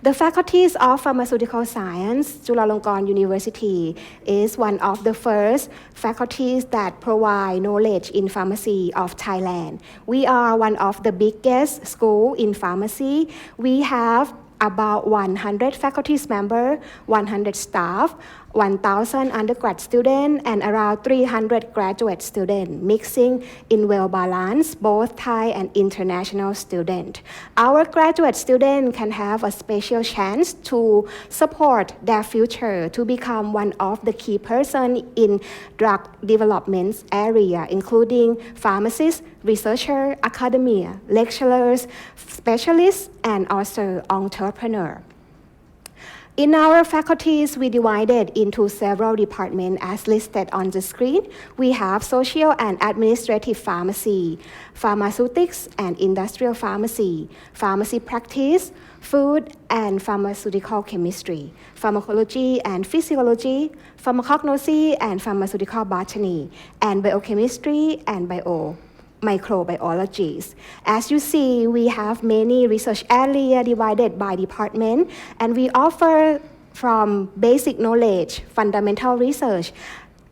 K: The faculties of Pharmaceutical Science, Chulalongkorn University, is one of the first faculties that provide knowledge in pharmacy of Thailand. We are one of the biggest schools in pharmacy. We have about 100 faculty members, 100 staff, 1,000 undergrad students, and around 300 graduate students, mixing in well-balanced both Thai and international students. Our graduate students can have a special chance to support their future to become one of the key persons in drug development area, including pharmacists, researchers, academia, lecturers, specialists, and also entrepreneurs. In our faculties, we divided into several departments as listed on the screen. We have social and administrative pharmacy, pharmaceutics and industrial pharmacy, pharmacy practice, food and pharmaceutical chemistry, pharmacology and physiology, pharmacognosy and pharmaceutical botany, and biochemistry and microbiologies. As you see, we have many research areas divided by department, and we offer from basic knowledge, fundamental research,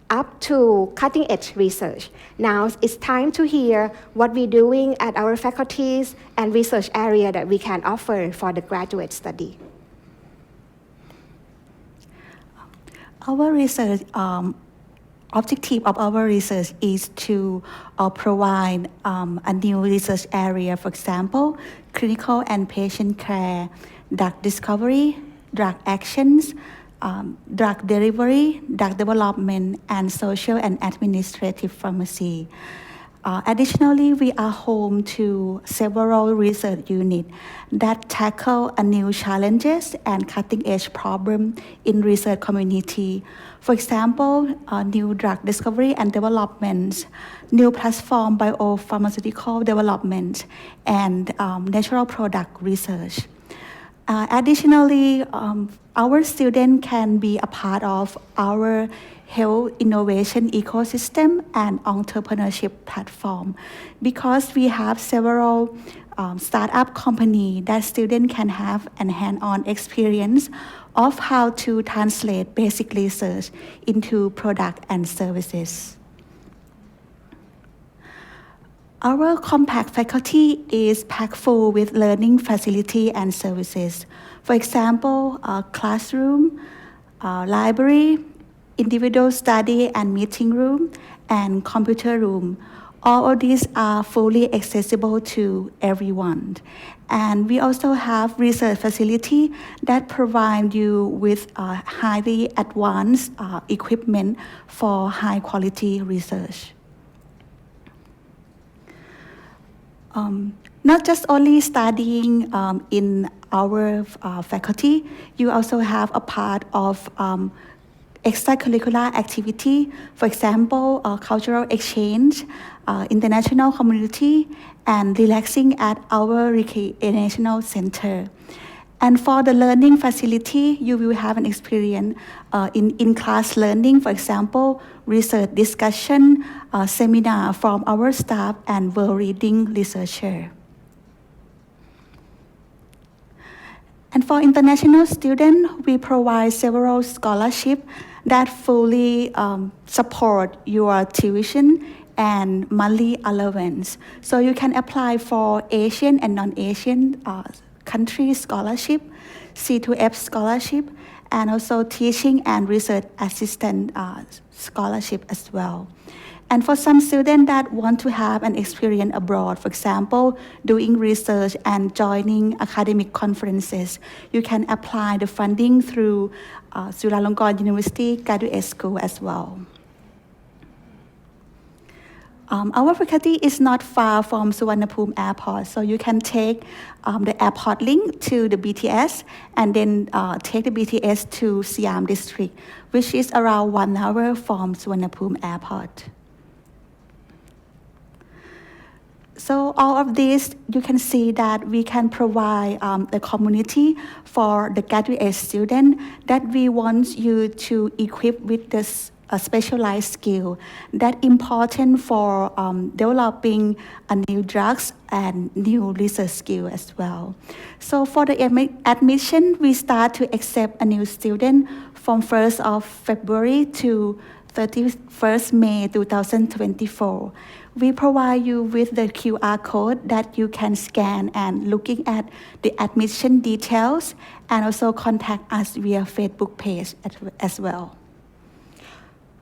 K: up to cutting-edge research. Now it's time to hear what we're doing at our faculties and research area that we can offer for the graduate study.
L: Our research objective of our research is to provide a new research area, for example, clinical and patient care, drug discovery, drug actions, drug delivery, drug development, and social and administrative pharmacy. Additionally, we are home to several research units that tackle new challenges and cutting-edge problems in research community. For example, new drug discovery and development, new platform biopharmaceutical development, and natural product research. Additionally, our students can be a part of our health innovation ecosystem and entrepreneurship platform because we have several startup companies that students can have a hands-on experience of how to translate basic research into product and services. Our compact faculty is packed full with learning facility and services. For example, a classroom, library, individual study and meeting room, and computer room. All of these are fully accessible to everyone. And we also have research facility that provide you with highly advanced equipment for high quality research. Not just only studying in our faculty, you also have a part of extracurricular activity, for example, cultural exchange, international community, and relaxing at our recreational center. And for the learning facility, you will have an experience in-class learning, for example, research discussion, seminar from our staff, and world-reading researcher. And for international students, we provide several scholarships that fully support your tuition and monthly allowance. So you can apply for Asian and non-Asian country scholarship, C2F scholarship, and also teaching and research assistant scholarship as well. And for some students that want to have an experience abroad, for example, doing research and joining academic conferences, you can apply the funding through Chulalongkorn University Graduate School as well. Our faculty is not far from Suvarnabhumi Airport, so you can take the airport link to the BTS and then take the BTS to Siam district, which is around 1 hour from Suvarnabhumi Airport. So all of this, you can see that we can provide the community for the graduate student that we want you to equip with this specialized skill that important for developing new drugs and new research skill as well. So for the admission, we start to accept a new student from 1st of February to 31st May 2024. We provide you with the QR code that you can scan and looking at the admission details and also contact us via Facebook page as well.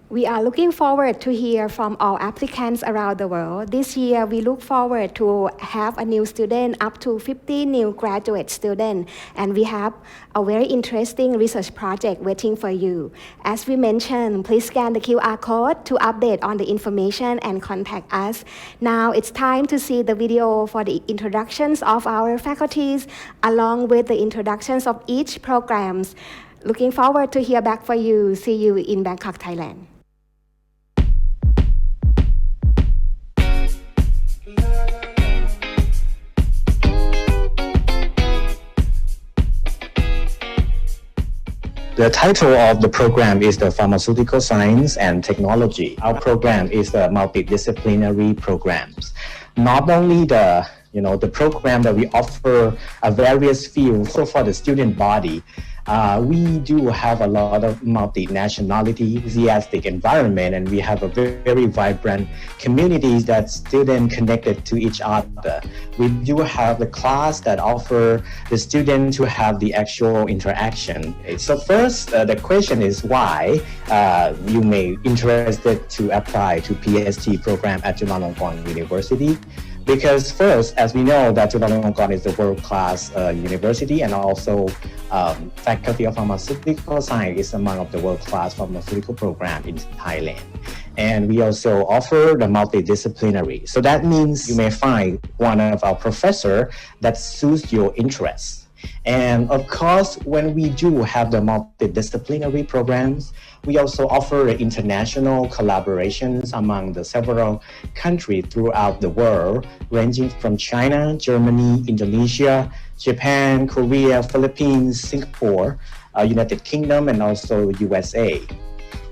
K: We are looking forward to hear from all applicants around the world. This year, we look forward to have a new student, up to 50 new graduate students, and we have a very interesting research project waiting for you. As we mentioned, please scan the QR code to update on the information and contact us. Now it's time to see the video for the introductions of our faculties, along with the introductions of each programs. Looking forward to hear back for you. See you in Bangkok, Thailand.
M: The title of the program is the Pharmaceutical Science and Technology. Our program is the multidisciplinary programs. Not only the program that we offer various fields, so for the student body, we do have a lot of multinationality, enthusiastic environment, and we have a very vibrant communities that students connected to each other. We do have the class that offer the student to have the actual interaction. So first, the question is why you may interested to apply to PhD program at Chulalongkorn University. Because first, as we know, that Chulalongkorn is a world-class university, and also Faculty of Pharmaceutical Science is among of the world-class pharmaceutical program in Thailand. And we also offer the multidisciplinary. So that means you may find one of our professor that suits your interests. And of course, when we do have the multidisciplinary programs, we also offer international collaborations among the several countries throughout the world, ranging from China, Germany, Indonesia, Japan, Korea, Philippines, Singapore, United Kingdom, and also USA.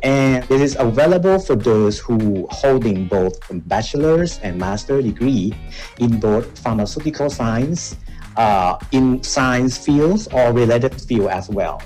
M: And this is available for those who holding both bachelor's and master degree in both pharmaceutical science, in science fields or related field as well.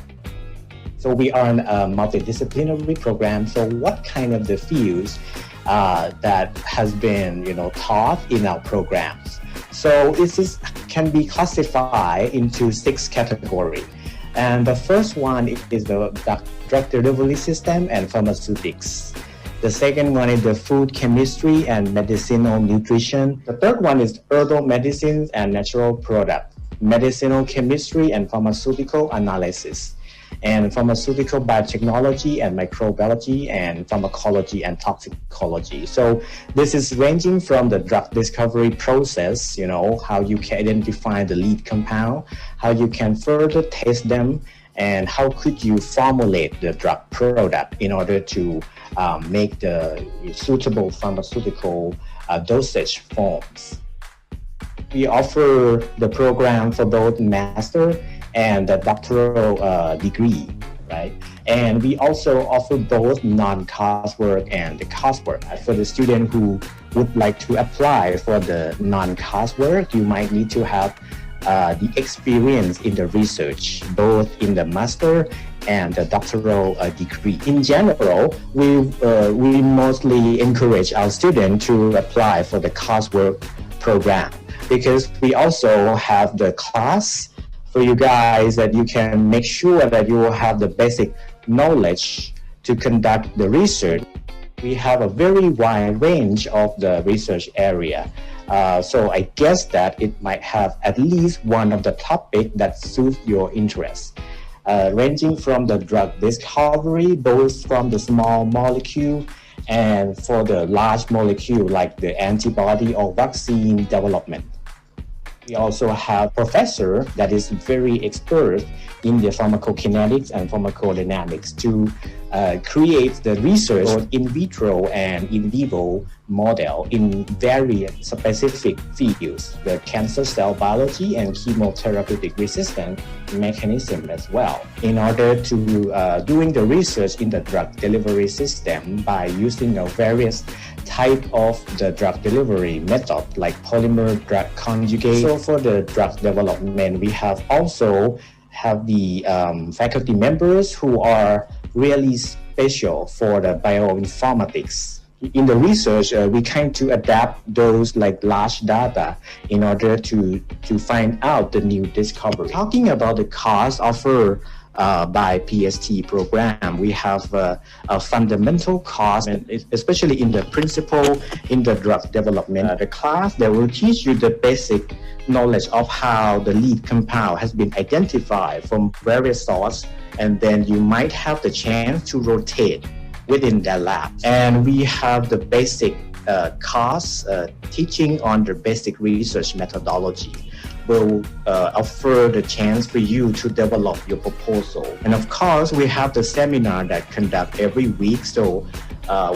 M: So we are in a multidisciplinary program. So what kind of the fields that has been taught in our programs? So this can be classified into 6 categories. And the first one is the drug delivery system and pharmaceutics. The second one is the food chemistry and medicinal nutrition. The third one is herbal medicines and natural product, medicinal chemistry and pharmaceutical analysis, and pharmaceutical biotechnology and microbiology and pharmacology and toxicology. So this is ranging from the drug discovery process, how you can identify the lead compound, how you can further test them, and how could you formulate the drug product in order to make the suitable pharmaceutical dosage forms. We offer the program for both master and the doctoral degree, right? And we also offer both non-coursework and the coursework. For the student who would like to apply for the non-coursework, you might need to have the experience in the research, both in the master and the doctoral degree. In general, we mostly encourage our students to apply for the coursework program, because we also have the class for you guys that you can make sure that you will have the basic knowledge to conduct the research. We have a very wide range of the research area. So I guess that it might have at least one of the topics that suits your interest, ranging from the drug discovery, both from the small molecule and for the large molecule like the antibody or vaccine development. We also have professor that is very expert in the pharmacokinetics and pharmacodynamics to create the research both in vitro and in vivo model in very specific fields, the cancer cell biology and chemotherapeutic resistance mechanism as well, in order to doing the research in the drug delivery system by using various type of the drug delivery method like polymer drug conjugate. So for the drug development, we have also have the faculty members who are really special for the bioinformatics. In the research, we kind to adapt those like large data in order to find out the new discovery. Talking about the cost offered by PST program, we have a fundamental cost, and especially in the principle in the drug development. The class that will teach you the basic knowledge of how the lead compound has been identified from various sources, and then you might have the chance to rotate within that lab. And we have the basic course teaching on the basic research methodology. Will offer the chance for you to develop your proposal. And of course, we have the seminar that conduct every week. So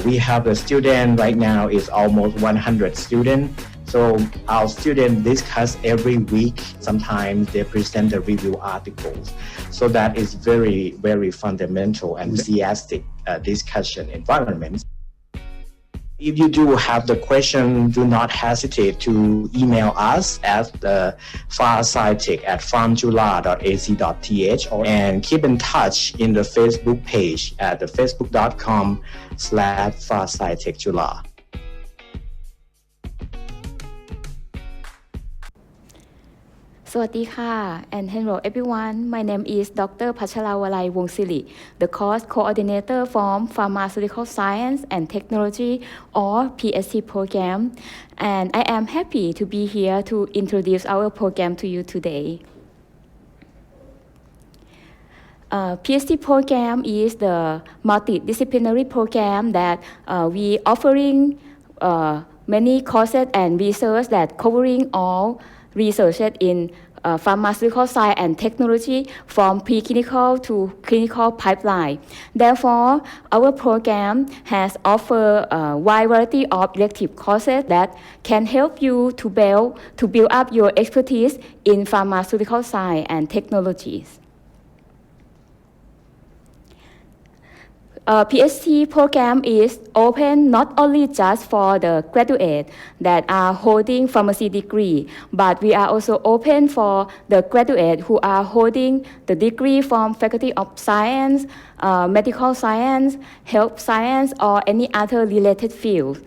M: we have a student right now is almost 100 students. So our students discuss every week. Sometimes they present the review articles. So that is very, very fundamental and enthusiastic discussion environment. If you do have the question, do not hesitate to email us at farscientech@farmchula.ac.th and keep in touch in the Facebook page at the facebook.com/farscientechchula.
O: Sawadee and hello everyone. My name is Dr. Pacharawalai Wongsiri, the course coordinator from Pharmaceutical Science and Technology or PST program, and I am happy to be here to introduce our program to you today. PST program is the multidisciplinary program that we offering many courses and research that covering all research in pharmaceutical science and technology from preclinical to clinical pipeline. Therefore, our program has offered a wide variety of elective courses that can help you to build up your expertise in pharmaceutical science and technologies. PhD program is open not only just for the graduates that are holding pharmacy degree, but we are also open for the graduates who are holding the degree from Faculty of Science, Medical Science, Health Science, or any other related field.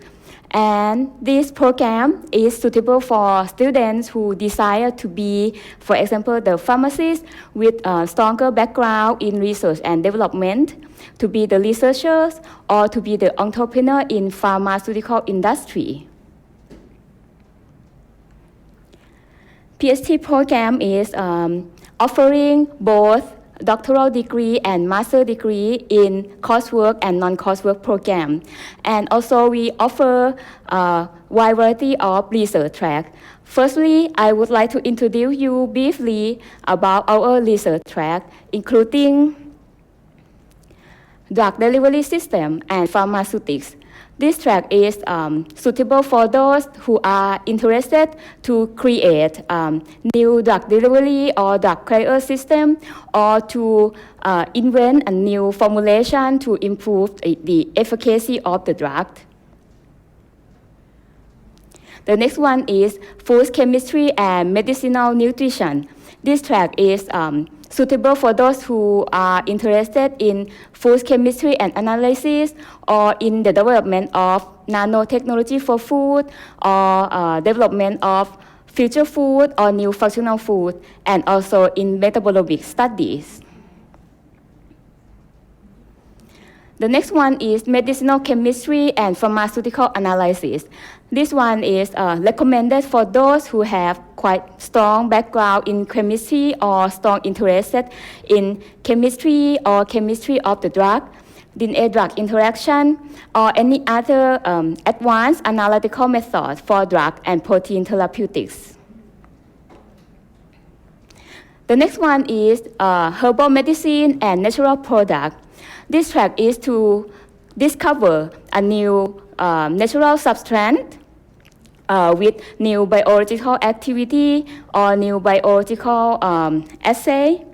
O: And this program is suitable for students who desire to be, for example, the pharmacist with a stronger background in research and development, to be the researchers, or to be the entrepreneur in pharmaceutical industry. PhD program is offering both doctoral degree and master degree in coursework and non-coursework program. And also we offer a wide variety of research track. Firstly, I would like to introduce you briefly about our research track, including drug delivery system and pharmaceutics. This track is suitable for those who are interested to create new drug delivery or drug carrier system, or to invent a new formulation to improve the efficacy of the drug. The next one is food chemistry and medicinal nutrition. This track is suitable for those who are interested in food chemistry and analysis, or in the development of nanotechnology for food, or development of future food or new functional food, and also in metabolomic studies. The next one is medicinal chemistry and pharmaceutical analysis. This one is recommended for those who have quite strong background in chemistry or strong interest in chemistry or chemistry of the drug. DNA drug interaction, or any other advanced analytical method for drug and protein therapeutics. The next one is herbal medicine and natural product. This track is to discover a new natural substance with new biological activity or new biological assay,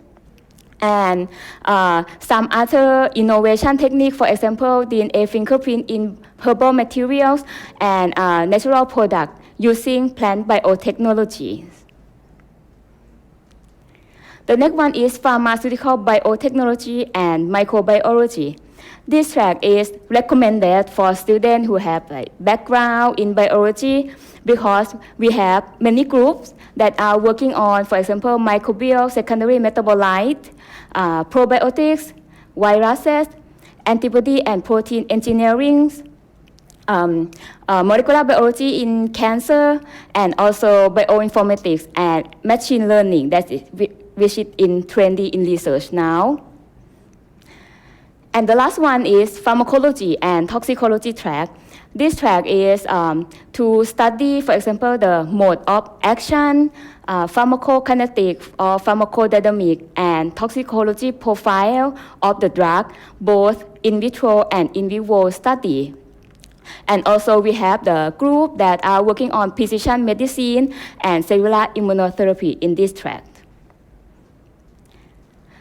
O: and some other innovation technique, for example, DNA fingerprint in herbal materials and natural product using plant biotechnology. The next one is pharmaceutical biotechnology and microbiology. This track is recommended for students who have background in biology because we have many groups that are working on, for example, microbial secondary metabolite, probiotics, viruses, antibody and protein engineering, molecular biology in cancer, and also bioinformatics and machine learning, which is in trendy in research now. And the last one is pharmacology and toxicology track. This track is to study, for example, the mode of action, pharmacokinetic or pharmacodynamic, and toxicology profile of the drug, both in vitro and in vivo study. And also we have the group that are working on precision medicine and cellular immunotherapy in this track.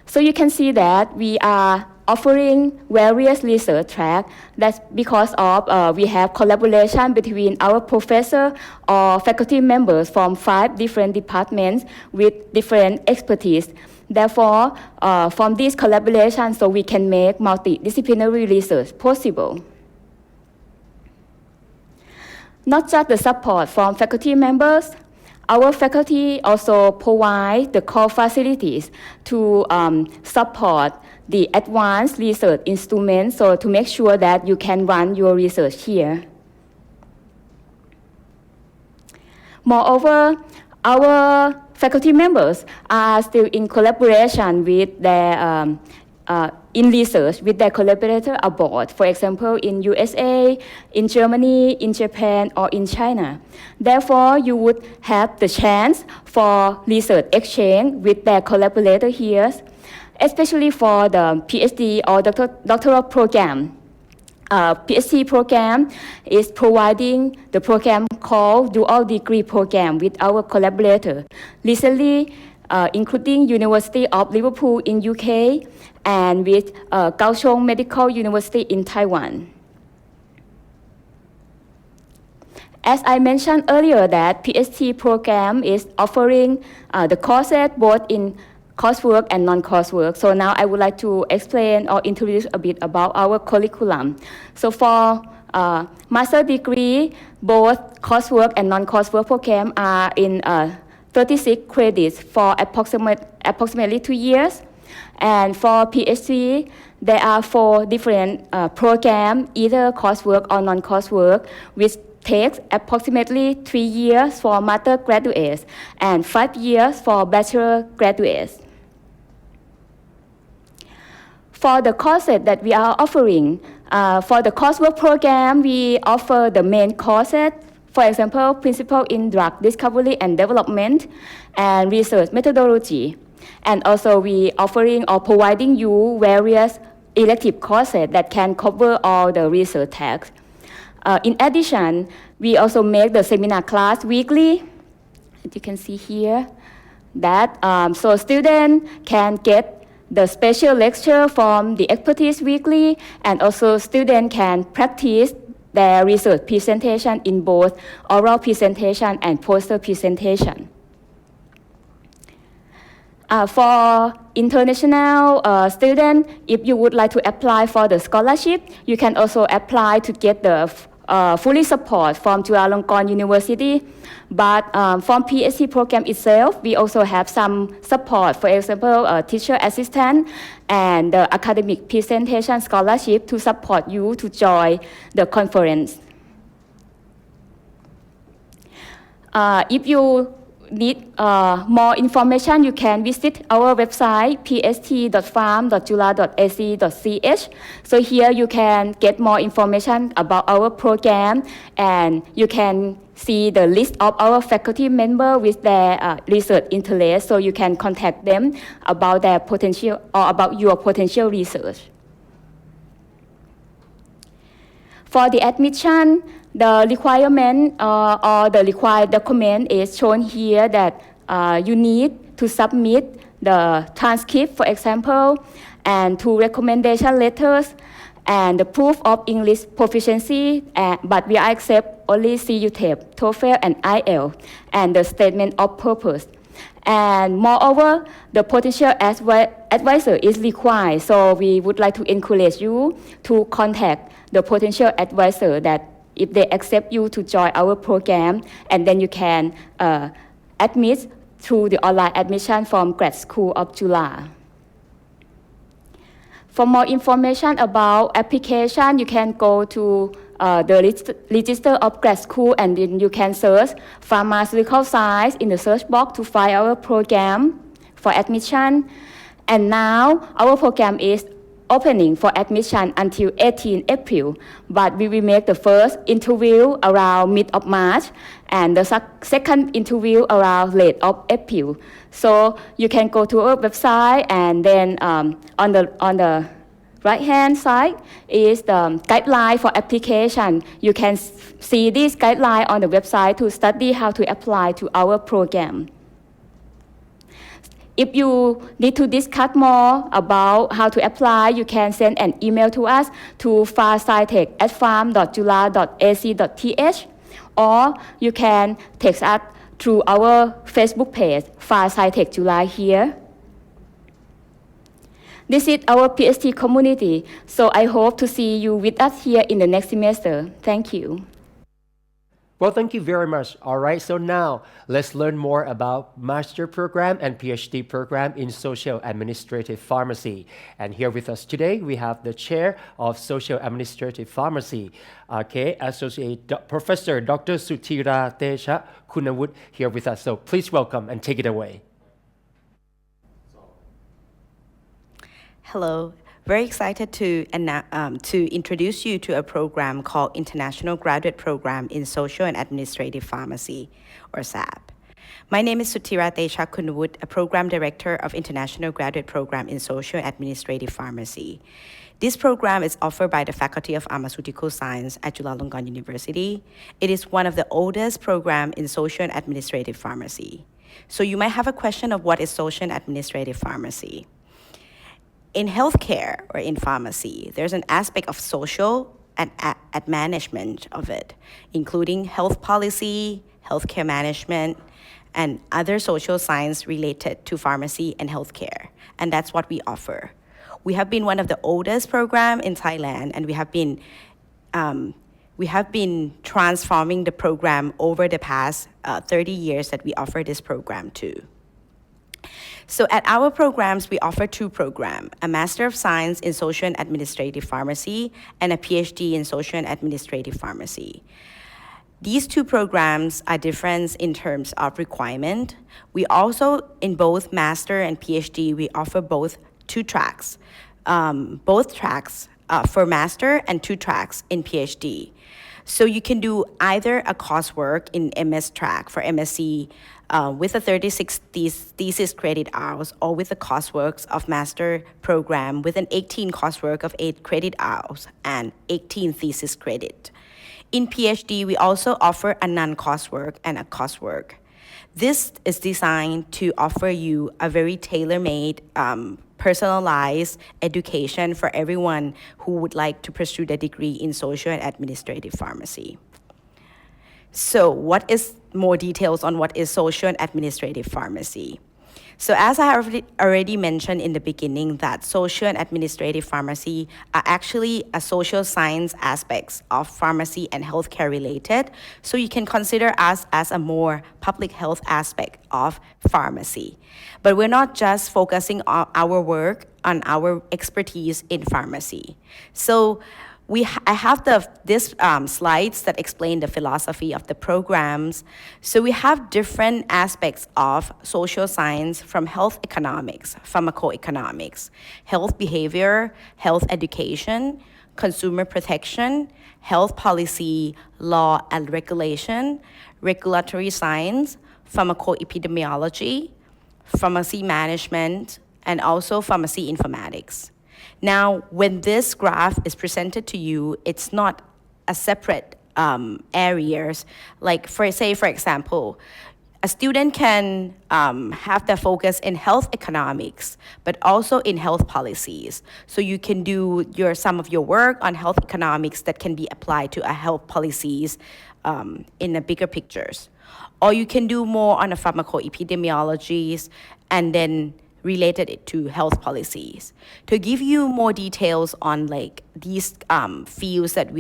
O: So you can see that we are offering various research tracks. That's because of we have collaboration between our professor or faculty members from 5 different departments with different expertise. Therefore, from this collaboration, so we can make multidisciplinary research possible. Not just the support from faculty members, our faculty also provide the core facilities to support the advanced research instruments, so to make sure that you can run your research here. Moreover, our faculty members are still in collaboration with their in research with their collaborator abroad, for example, in USA, in Germany, in Japan, or in China. Therefore, you would have the chance for research exchange with their collaborator here, especially for the PhD or doctoral program. PhD program is providing the program called Dual Degree Program with our collaborator. Recently, including University of Liverpool in UK and with Kaohsiung Medical University in Taiwan. As I mentioned earlier, that PhD program is offering the courses both in coursework and non-coursework. So now I would like to explain or introduce a bit about our curriculum. So for master degree, both coursework and non-coursework program are in 36 credits for approximately 2 years. And for PhD, there are 4 different programs, either coursework or non-coursework, which takes approximately 3 years for master graduates and 5 years for bachelor graduates. For the courses that we are offering, for the coursework program, we offer the main courses, for example, Principle in Drug Discovery and Development and Research Methodology. And also we offering or providing you various elective courses that can cover all the research tasks. In addition, we also make the seminar class weekly. As you can see here, that so students can get the special lecture from the expertise weekly, and also students can practice their research presentation in both oral presentation and poster presentation. For international students, if you would like to apply for the scholarship, you can also apply to get the fully support from Chulalongkorn University. But from PhD program itself, we also have some support, for example, teacher assistant and the academic presentation scholarship to support you to join the conference. If you need more information, you can visit our website pst.farm.chula.ac.ch. So here you can get more information about our program, and you can see the list of our faculty members with their research interest, so you can contact them about their potential or about your potential research. For the admission, the requirement or the required document is shown here, that you need to submit the transcript, for example, and 2 recommendation letters, and the proof of English proficiency, but we accept only CUTEP, TOEFL, and IELTS, and the statement of purpose. And moreover, the potential advisor is required, so we would like to encourage you to contact the potential advisor, that if they accept you to join our program, and then you can admit through the online admission from Grad School of Chula. For more information about application, you can go to the register of grad school, and then you can search pharmaceutical science in the search box to find our program for admission. And now our program is opening for admission until 18 April, but we will make the first interview around mid of March, and the second interview around late of April. So you can go to our website, and then on the right-hand side is the guideline for application. You can see this guideline on the website to study how to apply to our program. If you need to discuss more about how to apply, you can send an email to us to farscitech@farm.chula.ac.th, or you can text us through our Facebook page, Farscitech Chula here. This is our PhD community, so I hope to see you with us here in the next semester. Thank you.
N: Well, thank you very much. All right, so now let's learn more about master program and PhD program in social administrative pharmacy. And here with us today, we have the chair of social administrative pharmacy, Associate Professor Dr. Sutira Tesha Kunawut here with us. So please welcome and take it away.
P: Hello. Very excited to introduce you to a program called International Graduate Program in Social and Administrative Pharmacy, or SAP. My name is Sutira Tesha Kunawut, a Program Director of International Graduate Program in Social and Administrative Pharmacy. This program is offered by the Faculty of Pharmaceutical Science at Chulalongkorn University. It is one of the oldest programs in social and administrative pharmacy. So you might have a question of what is social and administrative pharmacy. In healthcare or in pharmacy, there's an aspect of social and management of it, including health policy, healthcare management, and other social science related to pharmacy and healthcare. And that's what we offer. We have been one of the oldest programs in Thailand, and we have been transforming the program over the past 30 years that we offer this program to. So at our programs, we offer 2 programs, a Master of Science in Social and Administrative Pharmacy and a PhD in Social and Administrative Pharmacy. These 2 programs are different in terms of requirement. We also, in both Master and PhD, we offer both 2 tracks, both tracks for Master and 2 tracks in PhD. So you can do either a coursework in MS track for MSc with a 36 thesis credit hours, or with the courseworks of master program with an 18 coursework of 8 credit hours and 18 thesis credit. In PhD, we also offer a non-coursework and a coursework. This is designed to offer you a very tailor-made, personalized education for everyone who would like to pursue the degree in social and administrative pharmacy. So what is more details on what is social and administrative pharmacy? So as I already mentioned in the beginning, that social and administrative pharmacy are actually a social science aspects of pharmacy and healthcare related. So you can consider us as a more public health aspect of pharmacy. But we're not just focusing on our work on our expertise in pharmacy. So I have this slides that explain the philosophy of the programs. So we have different aspects of social science from health economics, pharmacoeconomics, health behavior, health education, consumer protection, health policy, law and regulation, regulatory science, pharmacoepidemiology, pharmacy management, and also pharmacy informatics. Now, when this graph is presented to you, it's not a separate areas. Like for example, a student can have their focus in health economics, but also in health policies. So you can do some of your work on health economics that can be applied to a health policies in the bigger pictures. Or you can do more on the pharmacoepidemiologies and then related it to health policies. To give you more details on like these fields that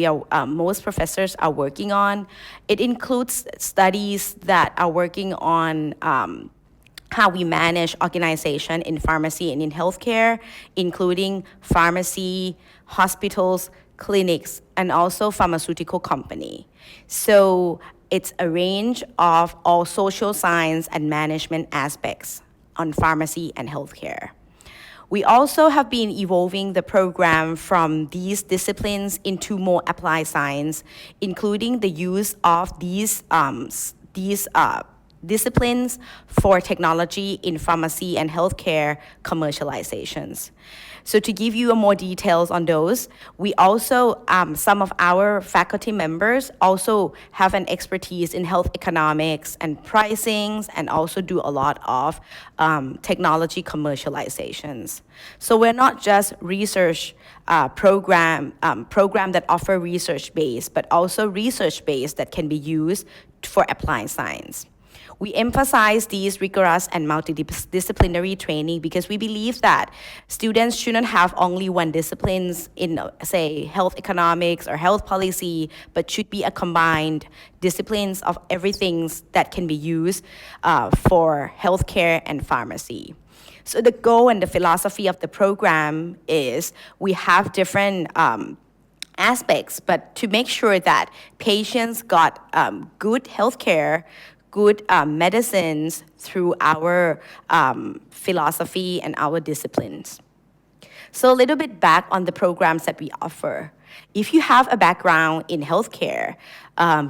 P: most professors are working on, it includes studies that are working on how we manage organization in pharmacy and in healthcare, including pharmacy, hospitals, clinics, and also pharmaceutical company. So it's a range of all social science and management aspects on pharmacy and healthcare. We also have been evolving the program from these disciplines into more applied science, including the use of these disciplines for technology in pharmacy and healthcare commercializations. So to give you more details on those, we also, some of our faculty members also have an expertise in health economics and pricings, and also do a lot of technology commercializations. So we're not just research program that offer research base, but also research base that can be used for applied science. We emphasize these rigorous and multidisciplinary training because we believe that students shouldn't have only one discipline in, say, health economics or health policy, but should be a combined disciplines of everything that can be used for healthcare and pharmacy. So the goal and the philosophy of the program is we have different aspects, but to make sure that patients got good healthcare, good medicines through our philosophy and our disciplines. So a little bit back on the programs that we offer. If you have a background in healthcare,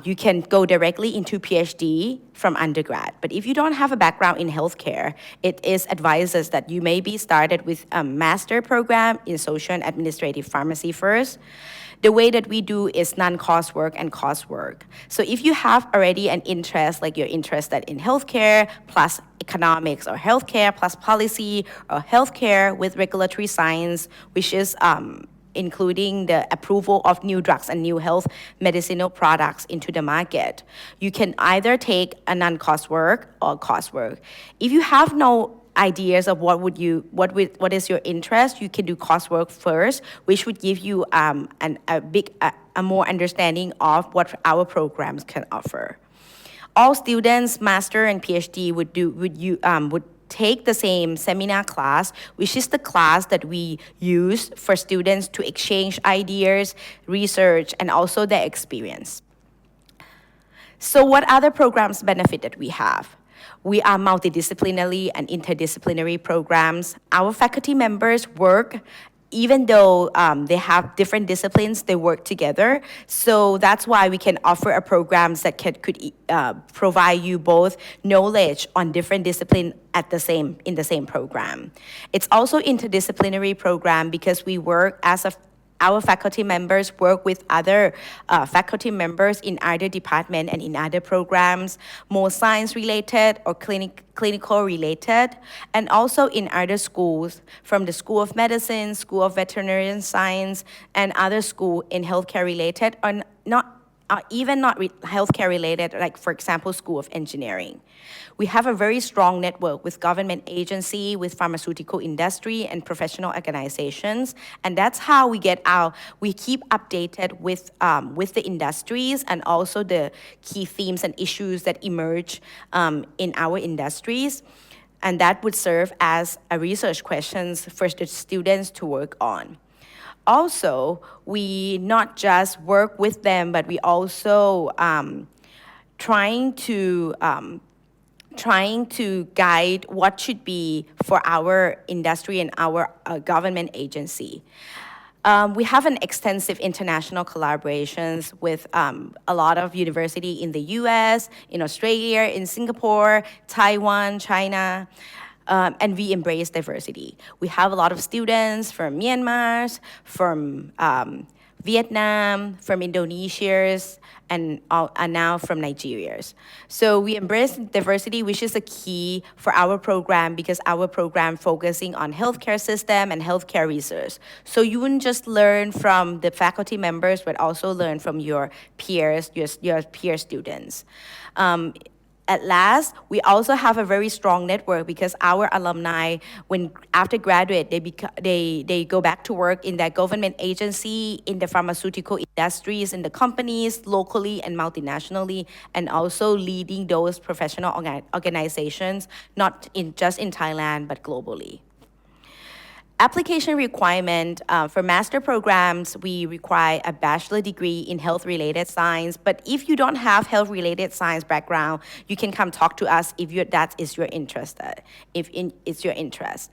P: you can go directly into PhD from undergrad. But if you don't have a background in healthcare, it is advised that you may be started with a master program in social and administrative pharmacy first. The way that we do is non-coursework and coursework. So if you have already an interest, like you're interested in healthcare plus economics, or healthcare plus policy, or healthcare with regulatory science, which is including the approval of new drugs and new health medicinal products into the market, you can either take a non-coursework or coursework. If you have no ideas of what is your interest, you can do coursework first, which would give you a more understanding of what our programs can offer. All students, master and PhD would take the same seminar class, which is the class that we use for students to exchange ideas, research, and also their experience. So what other programs benefit that we have? We are multidisciplinary and interdisciplinary programs. Our faculty members work, even though they have different disciplines, they work together. So that's why we can offer a programs that could provide you both knowledge on different disciplines in the same program. It's also interdisciplinary program because we work our faculty members work with other faculty members in other department and in other programs, more science related or clinical related, and also in other schools, from the School of Medicine, School of Veterinary Science, and other school in healthcare related, or even not healthcare related, like for example, School of Engineering. We have a very strong network with government agency, with pharmaceutical industry and professional organizations, and that's how we keep updated with the industries and also the key themes and issues that emerge in our industries, and that would serve as a research questions for the students to work on. Also, we not just work with them, but we also trying to guide what should be for our industry and our government agency. We have an extensive international collaborations with a lot of university in the US, in Australia, in Singapore, Taiwan, China, and we embrace diversity. We have a lot of students from Myanmar, from Vietnam, from Indonesia, and now from Nigeria. So we embrace diversity, which is a key for our program because our program focusing on healthcare system and healthcare research. So you wouldn't just learn from the faculty members, but also learn from your peers, your peer students. At last, we also have a very strong network because our alumni, when after graduate, they go back to work in that government agency, in the pharmaceutical industries, in the companies, locally and multinationally, and also leading those professional organizations, not just in Thailand, but globally. Application requirement for master programs, we require a bachelor degree in health-related science. But if you don't have health-related science background, you can come talk to us if that is your interest. It's your interest.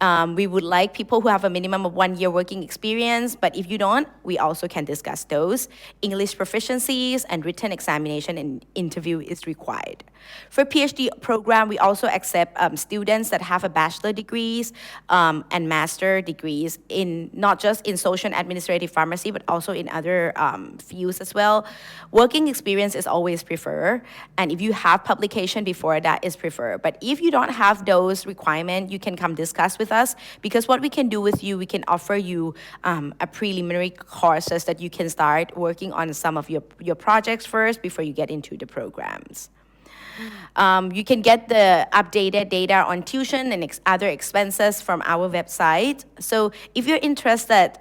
P: We would like people who have a minimum of 1 year working experience, but if you don't, we also can discuss those. English proficiencies and written examination and interview is required. For PhD program, we also accept students that have a bachelor degrees and master degrees in not just in social and administrative pharmacy, but also in other fields as well. Working experience is always preferred, and if you have publication before that is preferred. But if you don't have those requirements, you can come discuss with us, because what we can do with you, we can offer you a preliminary courses that you can start working on some of your projects first before you get into the programs. You can get the updated data on tuition and other expenses from our website. So if you're interested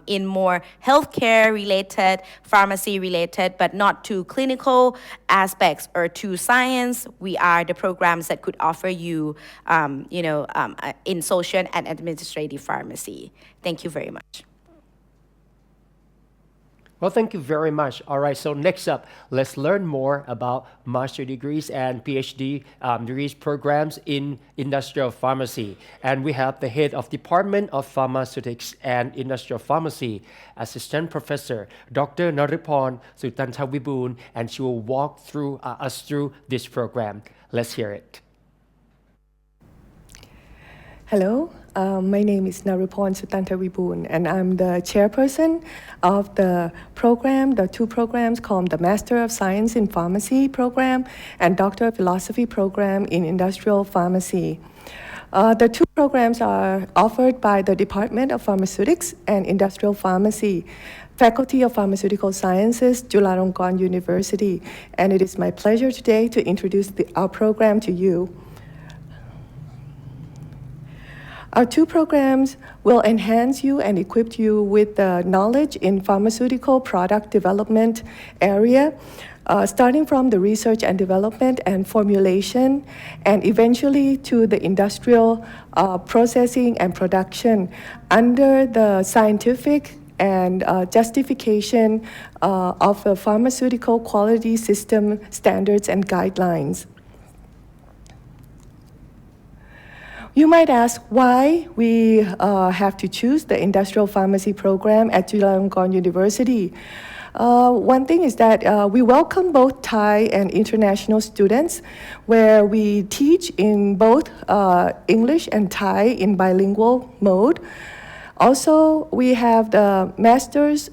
P: in more healthcare related, pharmacy related, but not to clinical aspects or to science, we are the programs that could offer you, in social and administrative pharmacy. Thank you very much.
N: Well, thank you very much. All right, so next up, let's learn more about master degrees and PhD degrees programs in industrial pharmacy. And we have the head of Department of Pharmaceutics and Industrial Pharmacy, Assistant Professor Dr. Naripon Sutantawibun, and she will walk through us through this program. Let's hear it.
Q: Hello, my name is Naripon Sutantawibun, and I'm the chairperson of the program, the two programs called the Master of Science in Pharmacy program and Doctor of Philosophy program in Industrial Pharmacy. The two programs are offered by the Department of Pharmaceutics and Industrial Pharmacy, Faculty of Pharmaceutical Sciences, Chulalongkorn University, and it is my pleasure today to introduce our program to you. Our two programs will enhance you and equip you with the knowledge in pharmaceutical product development area, starting from the research and development and formulation, and eventually to the industrial processing and production under the scientific and justification of the pharmaceutical quality system standards and guidelines. You might ask why we have to choose the industrial pharmacy program at Chulalongkorn University. One thing is that we welcome both Thai and international students, where we teach in both English and Thai in bilingual mode. Also, we have the master's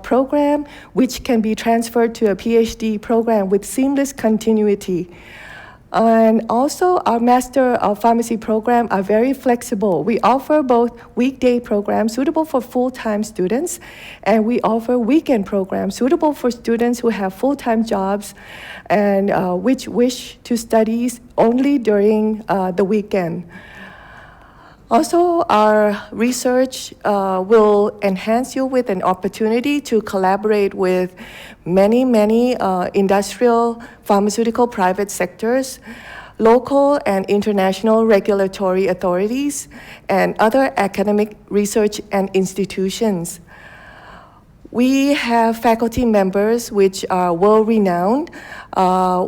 Q: program, which can be transferred to a PhD program with seamless continuity. And also, our Master of Pharmacy program are very flexible. We offer both weekday programs suitable for full-time students, and we offer weekend programs suitable for students who have full-time jobs and which wish to study only during the weekend. Also, our research will enhance you with an opportunity to collaborate with many industrial, pharmaceutical private sectors, local and international regulatory authorities, and other academic research and institutions. We have faculty members which are world-renowned,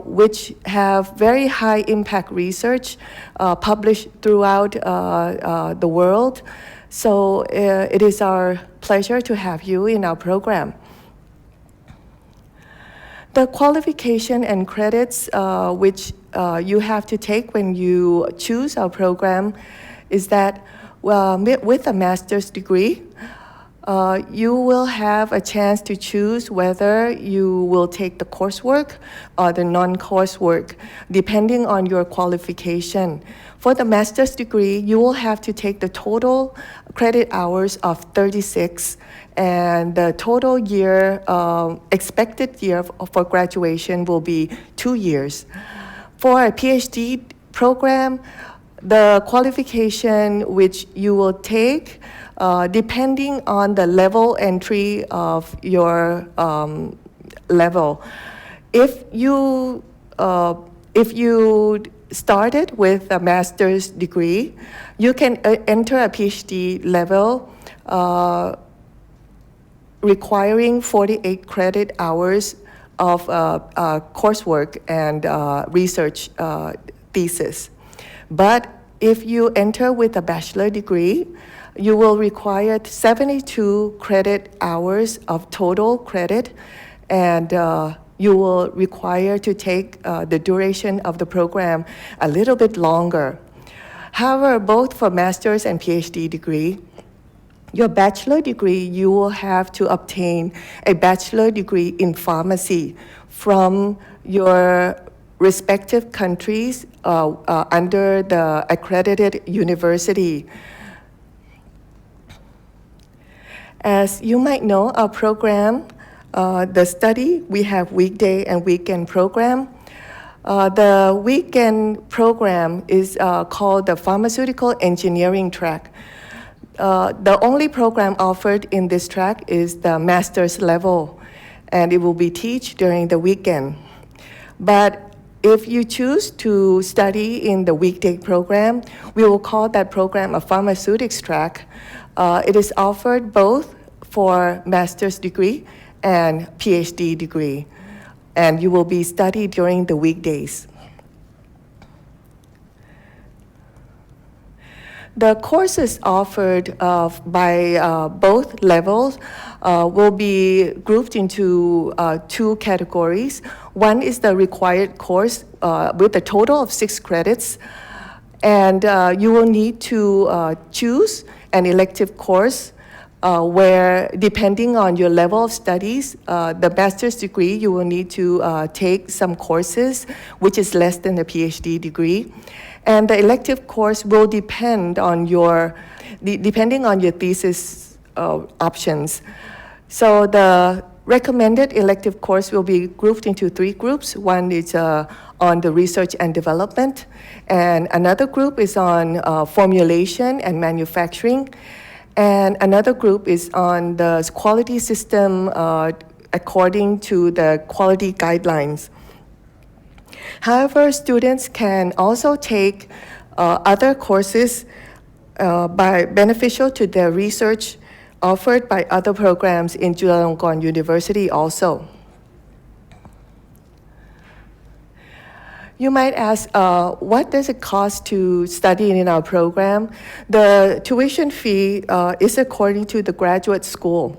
Q: which have very high impact research published throughout the world. So it is our pleasure to have you in our program. The qualification and credits which you have to take when you choose our program is that with a master's degree, you will have a chance to choose whether you will take the coursework or the non-coursework, depending on your qualification. For the master's degree, you will have to take the total credit hours of 36, and the total year, expected year for graduation will be 2 years. For a PhD program, the qualification which you will take, depending on the level entry of your level. If you started with a master's degree, you can enter a PhD level requiring 48 credit hours of coursework and research thesis. But if you enter with a bachelor degree, you will require 72 credit hours of total credit, and you will require to take the duration of the program a little bit longer. However, both for master's and PhD degree, your bachelor degree, you will have to obtain a bachelor degree in pharmacy from your respective countries under the accredited university. As you might know, our program, the study, we have weekday and weekend program. The weekend program is called the Pharmaceutical Engineering track. The only program offered in this track is the master's level, and it will be taught during the weekend. But if you choose to study in the weekday program, we will call that program a pharmaceutics track. It is offered both for master's degree and PhD degree, and you will be studied during the weekdays. The courses offered by both levels will be grouped into two categories. One is the required course with a total of 6 credits, and you will need to choose an elective course where, depending on your level of studies, the master's degree, you will need to take some courses which is less than the PhD degree. And the elective course will depend on depending on your thesis options. So the recommended elective course will be grouped into 3 groups. One is on the research and development, and another group is on formulation and manufacturing, and another group is on the quality system according to the quality guidelines. However, students can also take other courses beneficial to their research offered by other programs in Chulalongkorn University also. You might ask, what does it cost to study in our program? The tuition fee is according to the graduate school.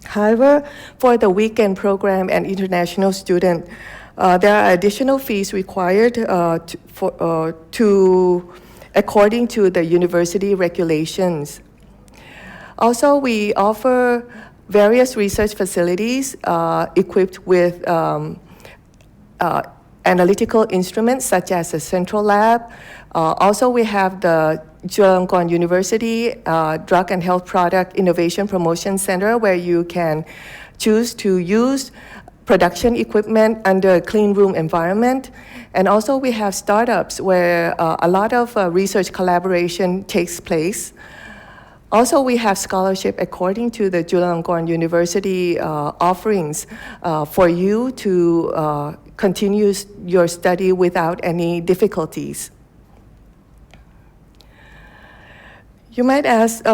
Q: However, for the weekend program and international student, there are additional fees required according to the university regulations. Also, we offer various research facilities equipped with analytical instruments such as a central lab. Also, we have the Chulalongkorn University Drug and Health Product Innovation Promotion Center, where you can choose to use production equipment under a clean room environment. And also we have startups where a lot of research collaboration takes place. Also, we have scholarship according to the Chulalongkorn University offerings for you to continue your study without any difficulties. You might ask,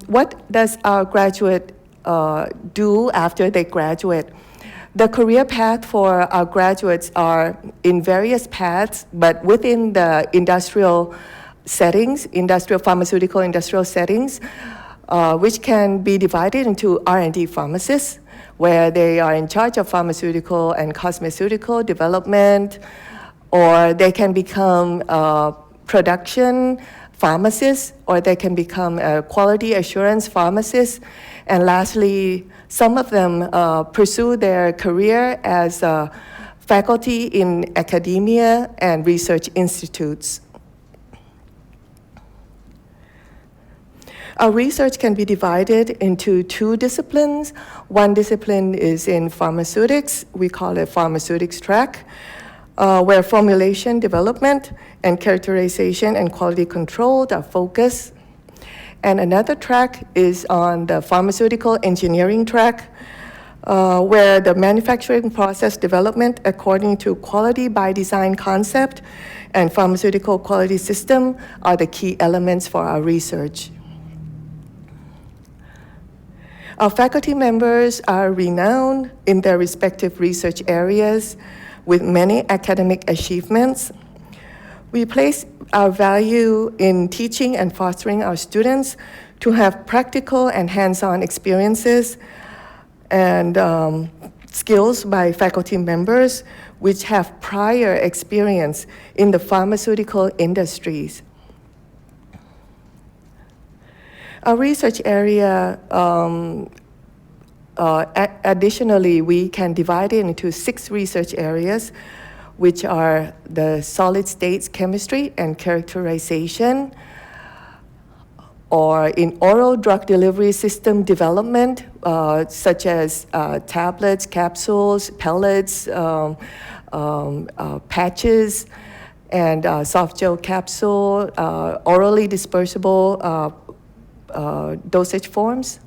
Q: what does our graduate do after they graduate. The career path for our graduates are in various paths, but within the industrial settings, industrial pharmaceutical industrial settings, which can be divided into R&D pharmacists, where they are in charge of pharmaceutical and cosmeceutical development, or they can become production pharmacists, or they can become a quality assurance pharmacist. And lastly, some of them pursue their career as faculty in academia and research institutes. Our research can be divided into two disciplines. One discipline is in pharmaceutics. We call it pharmaceutics track, where formulation development and characterization and quality control are focused. And another track is on the pharmaceutical engineering track, where the manufacturing process development according to quality by design concept and pharmaceutical quality system are the key elements for our research. Our faculty members are renowned in their respective research areas with many academic achievements. We place our value in teaching and fostering our students to have practical and hands-on experiences and skills by faculty members which have prior experience in the pharmaceutical industries. Our research area, additionally, we can divide it into 6 research areas, which are the solid states chemistry and characterization, or in oral drug delivery system development, such as tablets, capsules, pellets, patches, and soft gel capsule, orally dispersible dosage forms.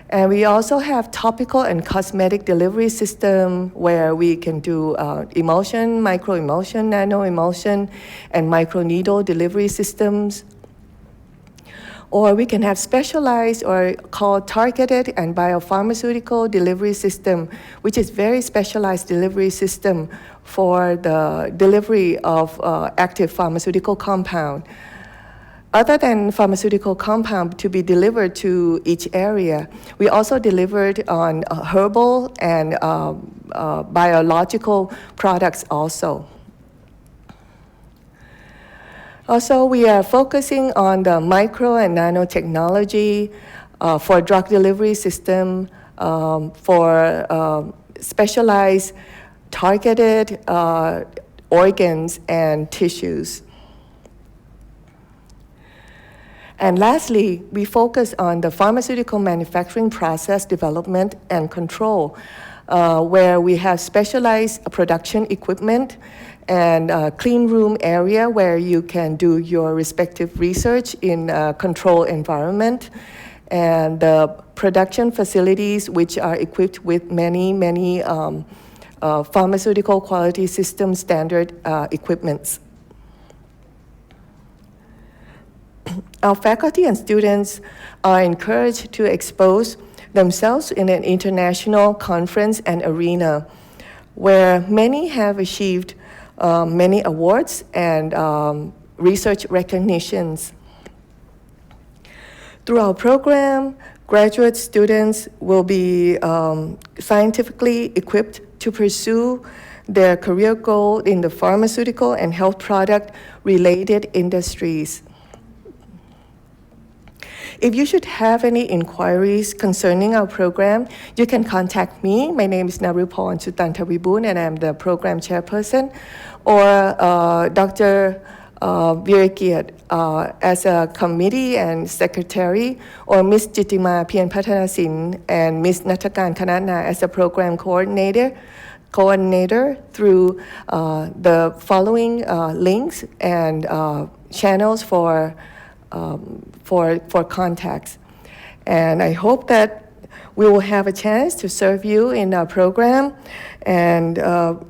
Q: And we also have topical and cosmetic delivery system where we can do emulsion, microemulsion, nanoemulsion, and microneedle delivery systems. Or we can have specialized or called targeted and biopharmaceutical delivery system, which is very specialized delivery system for the delivery of active pharmaceutical compound. Other than pharmaceutical compound to be delivered to each area, we also delivered on herbal and biological products also. Also, we are focusing on the micro and nanotechnology for drug delivery system, for specialized targeted organs and tissues. And lastly, we focus on the pharmaceutical manufacturing process development and control, where we have specialized production equipment and a clean room area where you can do your respective research in a controlled environment, and the production facilities which are equipped with many pharmaceutical quality system standard equipments. Our faculty and students are encouraged to expose themselves in an international conference and arena where many have achieved many awards and research recognitions. Through our program, graduate students will be scientifically equipped to pursue their career goal in the pharmaceutical and health product related industries. If you should have any inquiries concerning our program, you can contact me. My name is Narupon Sutantawibun, and I'm the program chairperson, or Dr. Virakiat as a committee and secretary, or Ms. Jitima Pian Patanasin and Ms. Natakan Kanana as a program coordinator through the following links and channels for contacts. And I hope that we will have a chance to serve you in our program and have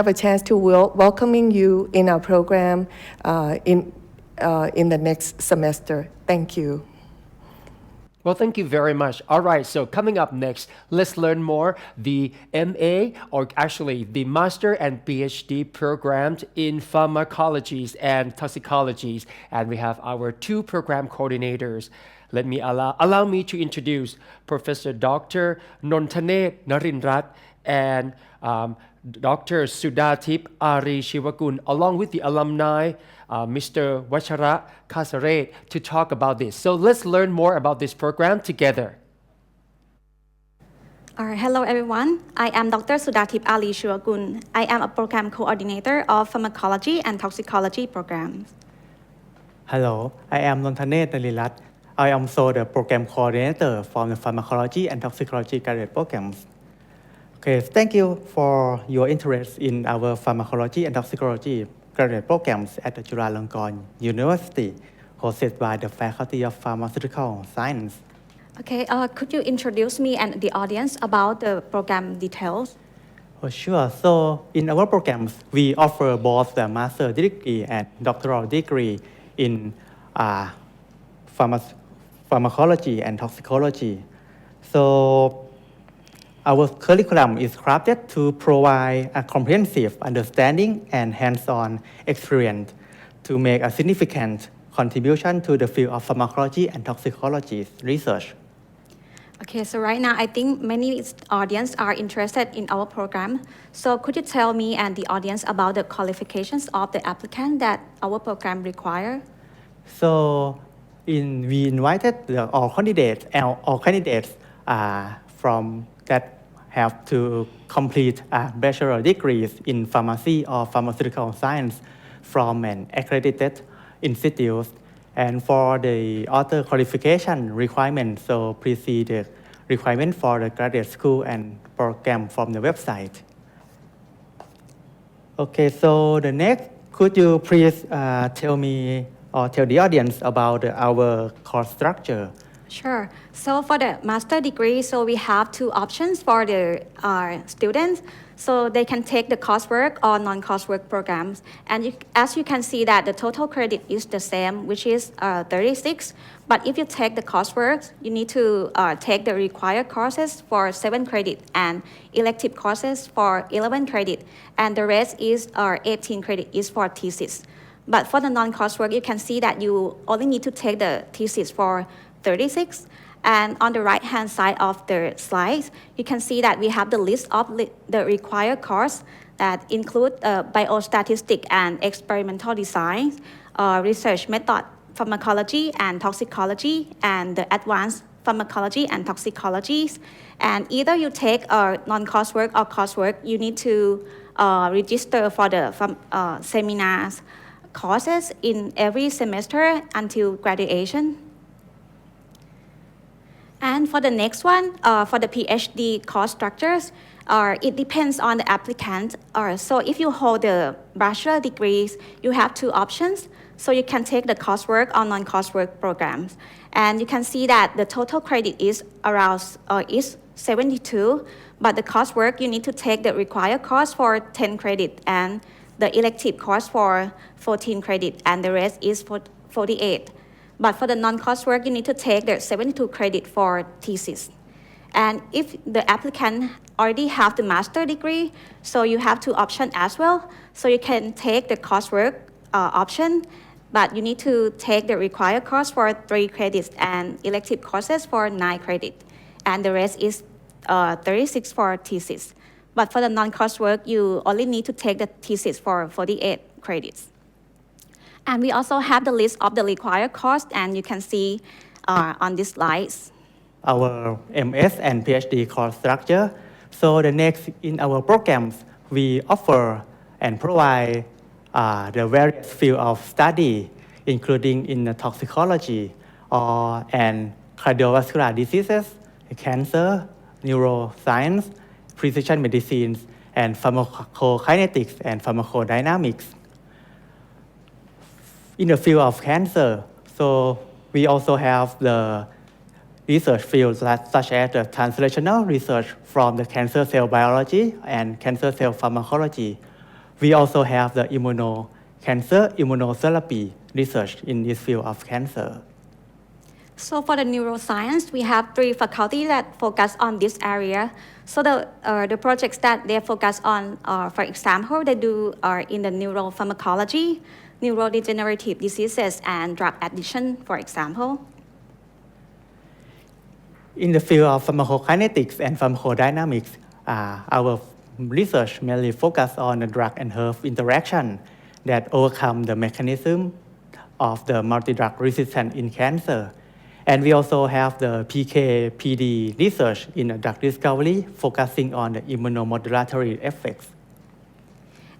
Q: a chance to welcoming you in our program in the next semester. Thank you.
N: Well, thank you very much. All right, so coming up next, let's learn more the MA, or actually the Master and PhD programs in pharmacologies and toxicologies. And we have our two program coordinators. Let me allow me to introduce Professor Dr. Nontanet Narinrat and Dr. Sudatip Ari Shivakun, along with the alumni, Mr. Wachara Kasare, to talk about this. So let's learn more about this program together.
R: Hello everyone, I am Dr. Sudatip Ali Shivakun. I am a program coordinator of pharmacology and toxicology programs.
S: Hello, I am Nontanet Nalilat. I am also the program coordinator for the pharmacology and toxicology graduate programs. Okay, thank you for your interest in our pharmacology and toxicology graduate programs at the Chula University, hosted by the Faculty of Pharmaceutical Science.
R: Okay, could you introduce me and the audience about the program details?
S: Oh, sure. So in our programs, we offer both the master degree and doctoral degree in pharmacology and toxicology. So our curriculum is crafted to provide a comprehensive understanding and hands-on experience to make a significant contribution to the field of pharmacology and toxicology research.
R: Okay, so right now I think many audience are interested in our program. So could you tell me and the audience about the qualifications of the applicant that our program require?
S: So we invited all candidates from that have to complete a bachelor degrees in pharmacy or pharmaceutical science from an accredited institute. And for the other qualification requirements, so please see the requirement for the graduate school and program from the website. Okay, so the next, could you please tell me or tell the audience about our course structure?
R: Sure. So for the master degree, so we have two options for the students. So they can take the coursework or non-coursework programs. And as you can see that the total credit is the same, which is 36. But if you take the coursework, you need to take the required courses for 7 credit and elective courses for 11 credit. And the rest is 18 credit is for thesis. But for the non-coursework, you can see that you only need to take the thesis for 36. And on the right-hand side of the slides, you can see that we have the list of the required course that include biostatistics and experimental design, research method, pharmacology and toxicology, and the advanced pharmacology and toxicologies. And either you take non-coursework or coursework, you need to register for the seminars courses in every semester until graduation. And for the next one, for the PhD course structures, it depends on the applicant. So if you hold the bachelor degrees, you have two options. So you can take the coursework or non-coursework programs. And you can see that the total credit is around is 72, but the coursework, you need to take the required course for 10 credit and the elective course for 14 credit, and the rest is for 48. But for the non-coursework, you need to take the 72 credit for thesis. And if the applicant already have the master degree, so you have two options as well. So you can take the coursework option, but you need to take the required course for 3 credits and elective courses for 9 credit. And the rest is 36 for thesis. But for the non-coursework, you only need to take the thesis for 48 credits. And we also have the list of the required course, and you can see on these slides.
S: Our MS and PhD course structure. So the next in our programs, we offer and provide the various field of study, including in the toxicology and cardiovascular diseases, cancer, neuroscience, precision medicine, and pharmacokinetics and pharmacodynamics. In the field of cancer, so we also have the research fields such as the translational research from the cancer cell biology and cancer cell pharmacology. We also have the cancer immunotherapy research in this field of cancer.
R: So for the neuroscience, we have 3 faculty that focus on this area. So the projects that they focus on are, for example, they do are in the neuropharmacology, neurodegenerative diseases, and drug addiction, for example.
S: In the field of pharmacokinetics and pharmacodynamics, our research mainly focus on the drug and herb interaction that overcome the mechanism of the multi-drug resistance in cancer. And we also have the PK/PD research in drug discovery, focusing on the immunomodulatory effects.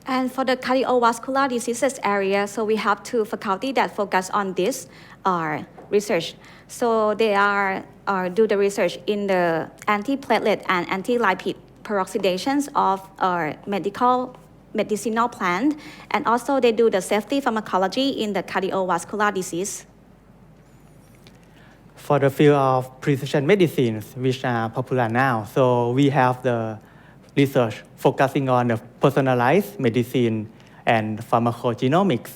R: And for the cardiovascular diseases area, so we have 2 faculty that focus on this research. So they do the research in the antiplatelet and anti-lipid peroxidations of medicinal plant, and also they do the safety pharmacology in the cardiovascular disease.
S: For the field of precision medicines, which are popular now, so we have the research focusing on the personalized medicine and pharmacogenomics.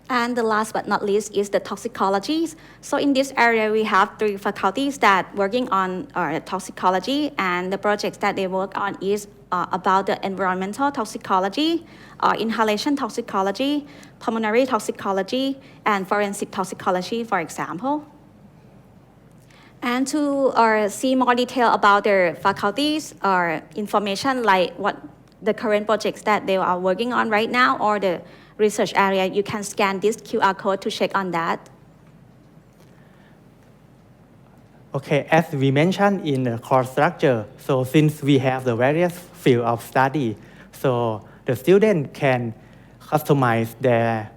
R: And the last but not least is the toxicology. So in this area, we have 3 faculties that working on toxicology, and the projects that they work on is about the environmental toxicology, inhalation toxicology, pulmonary toxicology, and forensic toxicology, for example. And to see more detail about their faculties or information like what the current projects that they are working on right now or the research area, you can scan this QR code to check on that.
S: Okay, as we mentioned in the course structure, so since we have the various field of study, so the student can customize their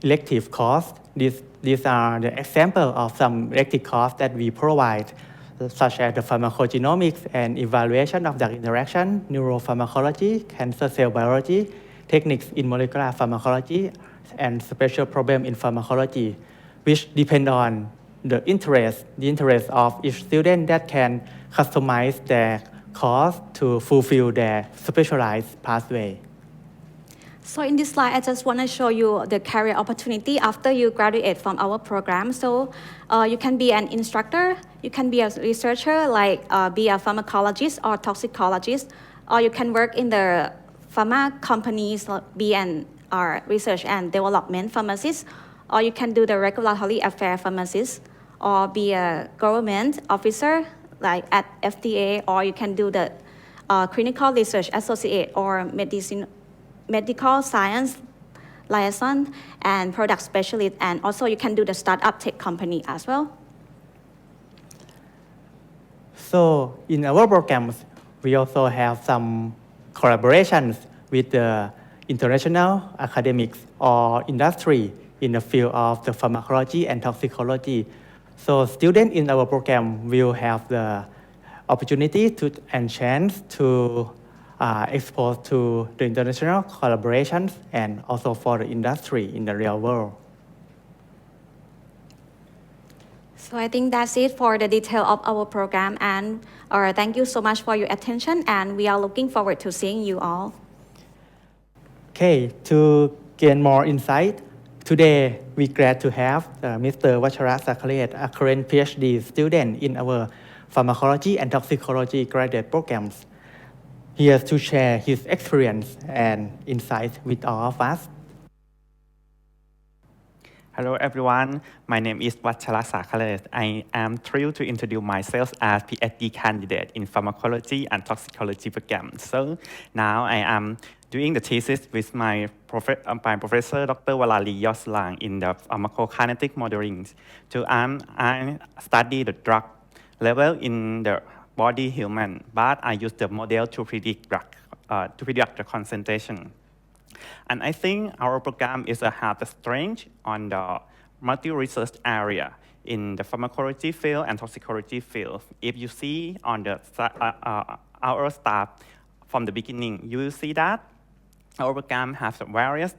S: elective course. These are the example of some elective course that we provide, such as the pharmacogenomics and evaluation of drug interaction, neuropharmacology, cancer cell biology, techniques in molecular pharmacology, and special problem in pharmacology, which depend on the interest of each student that can customize their course to fulfill their specialized pathway.
R: So in this slide, I just want to show you the career opportunity after you graduate from our program. So you can be an instructor, you can be a researcher, like be a pharmacologist or toxicologist, or you can work in the pharma companies, be an research and development pharmacist, or you can do the regulatory affair pharmacist, or be a government officer, like at FDA, or you can do the clinical research associate or medical science liaison and product specialist, and also you can do the startup tech company as well.
S: So in our programs, we also have some collaborations with the international academics or industry in the field of the pharmacology and toxicology. So students in our program will have the opportunity and chance to expose to the international collaborations and also for the industry in the real world.
R: So I think that's it for the detail of our program, and thank you so much for your attention, and we are looking forward to seeing you all.
S: Okay, to gain more insight, today we're glad to have Mr. Vachara Sakharet, a current PhD student in our pharmacology and toxicology graduate programs. He has to share his experience and insights with all of us.
T: Hello everyone, my name is Vachara Sakharet. I am thrilled to introduce myself as PhD candidate in pharmacology and toxicology program. So now I am doing the thesis with my professor Dr. Valali Yoslang in the pharmacokinetic modeling. So I study the drug level in the body human, but I use the model to predict the concentration. And I think our program is a have the strength on the multi-research area in the pharmacology field and toxicology field. If you see on the our staff from the beginning, you will see that our program has various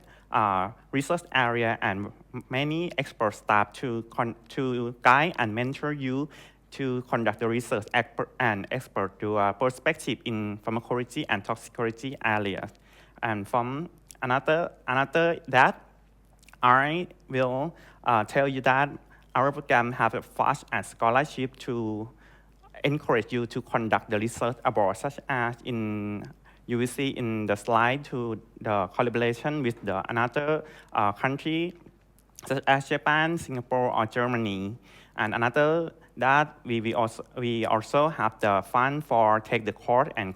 T: research area and many expert staff to guide and mentor you to conduct the research and expert to perspective in pharmacology and toxicology areas. And from another that I will tell you that our program have a fast and scholarship to encourage you to conduct the research abroad, such as you will see in the slide to the collaboration with another country, such as Japan, Singapore, or Germany. And another that we also have the fund for take the course and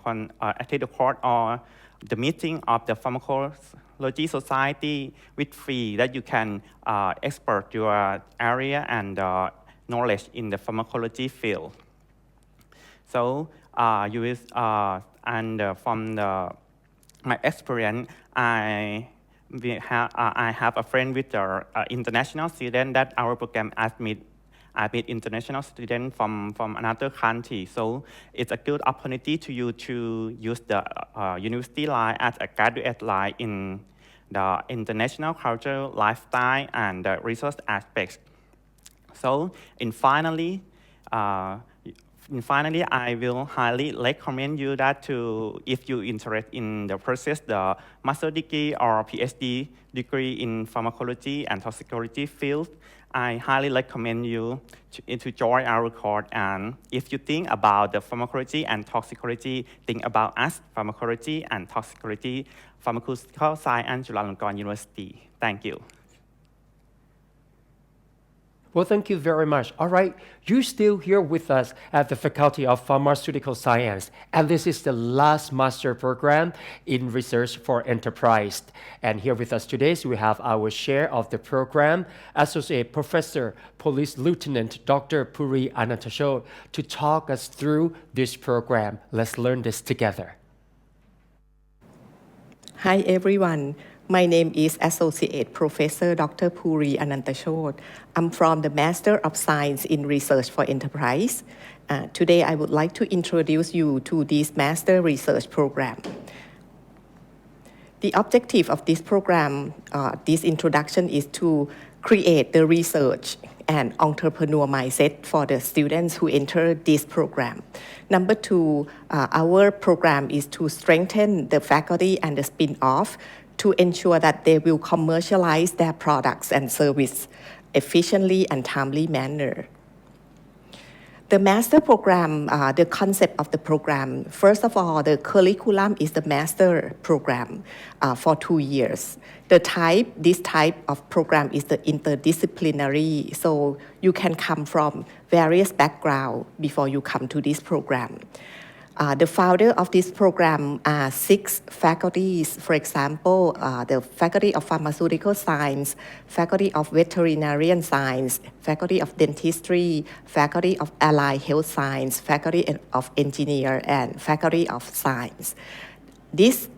T: take the course or the meeting of the Pharmacology Society with fee that you can expert your area and knowledge in the pharmacology field. So you will, from my experience, I have a friend with an international student that our program admit international students from another country. So it's a good opportunity to you to use the university life as a graduate life in the international culture, lifestyle, and the resource aspects. So, finally, I will highly recommend you that if you're interested in the process, the master degree or PhD degree in pharmacology and toxicology field, I highly recommend you to join our course. And if you think about the pharmacology and toxicology, think about us, pharmacology and toxicology, pharmaceutical science, Chula University. Thank you.
N: Well, thank you very much. All right, you're still here with us at the Faculty of Pharmaceutical Science, and this is the last master program in Research for Enterprise. And here with us today, so we have our chair of the program, Associate Professor, Police Lieutenant Dr. Puri Anantashod, to talk us through this program. Let's learn this together.
D: Hi, everyone. My name is Associate Professor Dr. Puri Anantashod. I'm from the Master of Science in Research for Enterprise. Today, I would like to introduce you to this Master Research Program. The objective of this program, this introduction, is to create the research and entrepreneur mindset for the students who enter this program. Number two, our program is to strengthen the faculty and the spin-off to ensure that they will commercialize their products and service efficiently and timely manner. The master program, the concept of the program, first of all, the curriculum is the master program for 2 years. This type of program is the interdisciplinary, so you can come from various backgrounds before you come to this program. The founder of this program are 6 faculties. For example, the Faculty of Pharmaceutical Science, Faculty of Veterinarian Science, Faculty of Dentistry, Faculty of Allied Health Science, Faculty of Engineer, and Faculty of Science. This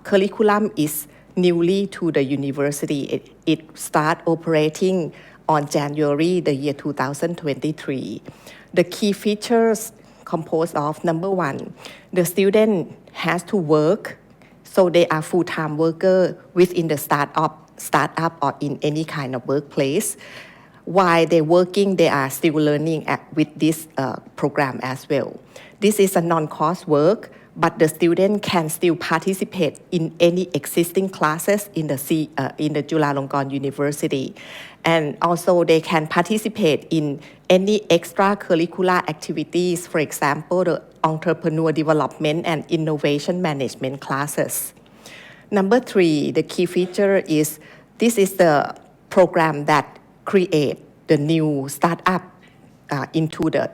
D: curriculum is newly to the university. It started operating on January the year 2023. The key features composed of, number one, the student has to work, so they are full-time worker within the startup or in any kind of workplace. While they're working, they are still learning with this program as well. This is a non-course work, but the student can still participate in any existing classes in the Chulalongkorn University. And also they can participate in any extracurricular activities, for example, the entrepreneur development and innovation management classes. Number 3, the key feature is this is the program that create the new startup into the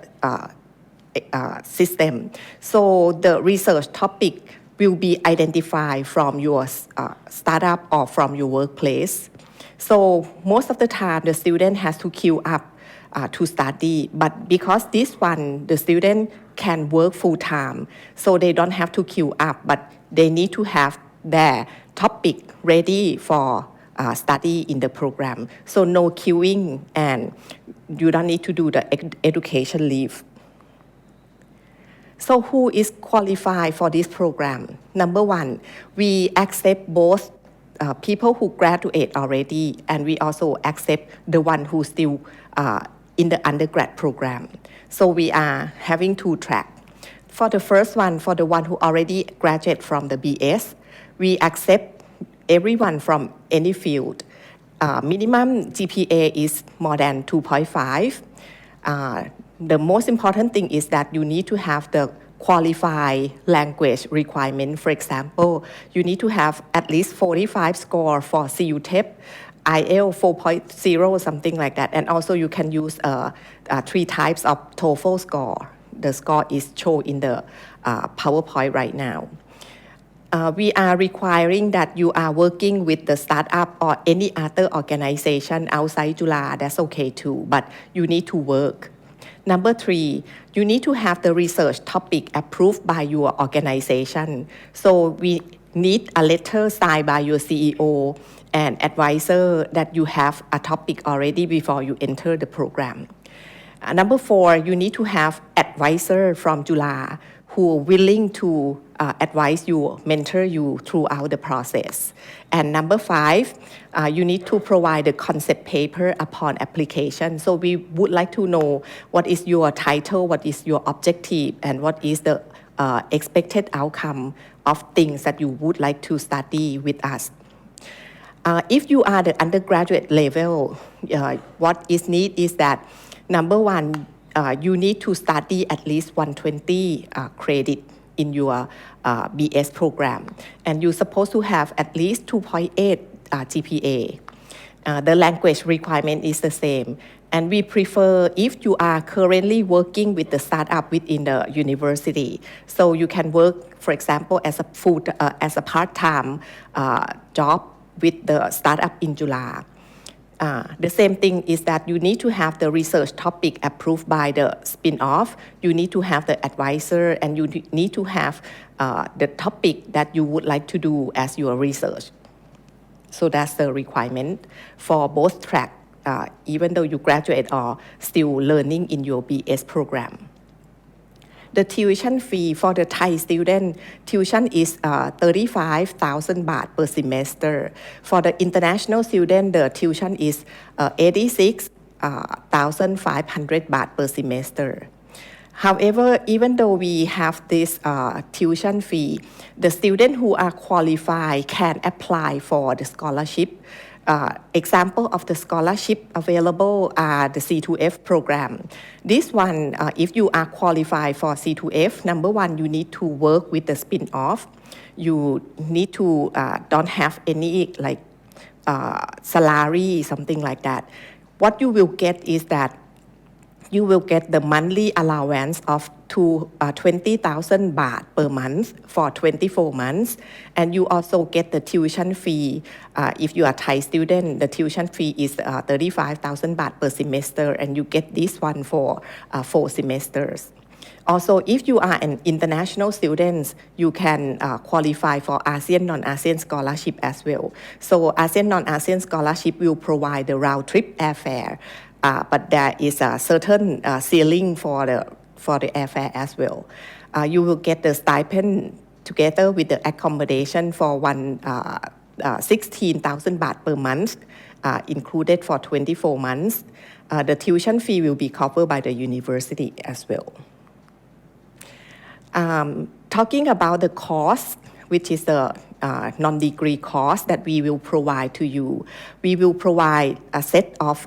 D: system. So the research topic will be identified from your startup or from your workplace. So most of the time, the student has to queue up to study, but because this one, the student can work full-time, so they don't have to queue up, but they need to have their topic ready for study in the program. So no queuing, and you don't need to do the education leave. So who is qualified for this program? Number 1, we accept both people who graduate already, and we also accept the one who still in the undergrad program. So we are having 2 tracks. For the first one, for the one who already graduate from the BS, we accept everyone from any field. minimum GPA is more than 2.5. The most important thing is that you need to have the qualified language requirement. For example, you need to have at least 45 score for CUTEP, IELTS 4.0, something like that. And also you can use 3 types of TOEFL score. The score is shown in the PowerPoint right now. We are requiring that you are working with the startup or any other organization outside Chula. That's okay too, but you need to work. Number 3, you need to have the research topic approved by your organization. So we need a letter signed by your CEO and advisor that you have a topic already before you enter the program. Number 4, you need to have advisor from Chula who are willing to advise you, mentor you throughout the process. And number 5, you need to provide the concept paper upon application. So we would like to know what is your title, what is your objective, and what is the expected outcome of things that you would like to study with us. If you are the undergraduate level, what is needed is that number 1, you need to study at least 120 credit in your BS program, and you're supposed to have at least 2.8 GPA. The language requirement is the same, and we prefer if you are currently working with the startup within the university, so you can work, for example, as a part-time job with the startup in Chula. The same thing is that you need to have the research topic approved by the spin-off. You need to have the advisor, and you need to have the topic that you would like to do as your research. So that's the requirement for both tracks, even though you graduate or still learning in your BS program. The tuition fee for the Thai student, tuition is 35,000 baht per semester. For the international student, the tuition is 86,500 baht per semester. However, even though we have this tuition fee, the students who are qualified can apply for the scholarship. Example of the scholarship available are the C2F program. This one, if you are qualified for C2F, number 1, you need to work with the spin-off. You need to don't have any salary, something like that. What you will get is that you will get the monthly allowance of 20,000 baht per month for 24 months. And you also get the tuition fee. If you are a Thai student, the tuition fee is 35,000 baht per semester, and you get this one for 4 semesters. Also, if you are an international student, you can qualify for ASEAN non-ASEAN scholarship as well. So ASEAN non-ASEAN scholarship will provide the round-trip airfare. But there is a certain ceiling for the airfare as well. You will get the stipend together with the accommodation for 16,000 baht per month, included for 24 months. The tuition fee will be covered by the university as well. Talking about the course, which is the non-degree course that we will provide to you, we will provide a set of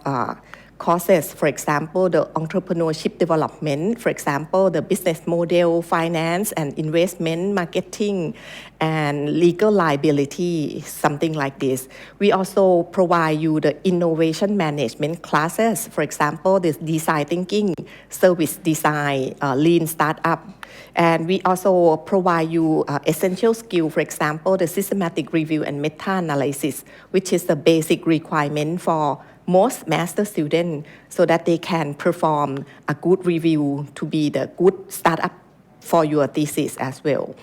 D: courses, for example, the entrepreneurship development, for example, the business model, finance and investment, marketing, and legal liability, something like this. We also provide you the innovation management classes, for example, the design thinking, service design, lean startup. And we also provide you essential skill, for example, the systematic review and meta-analysis, which is the basic requirement for most master students so that they can perform a good review to be the good startup for your thesis as well.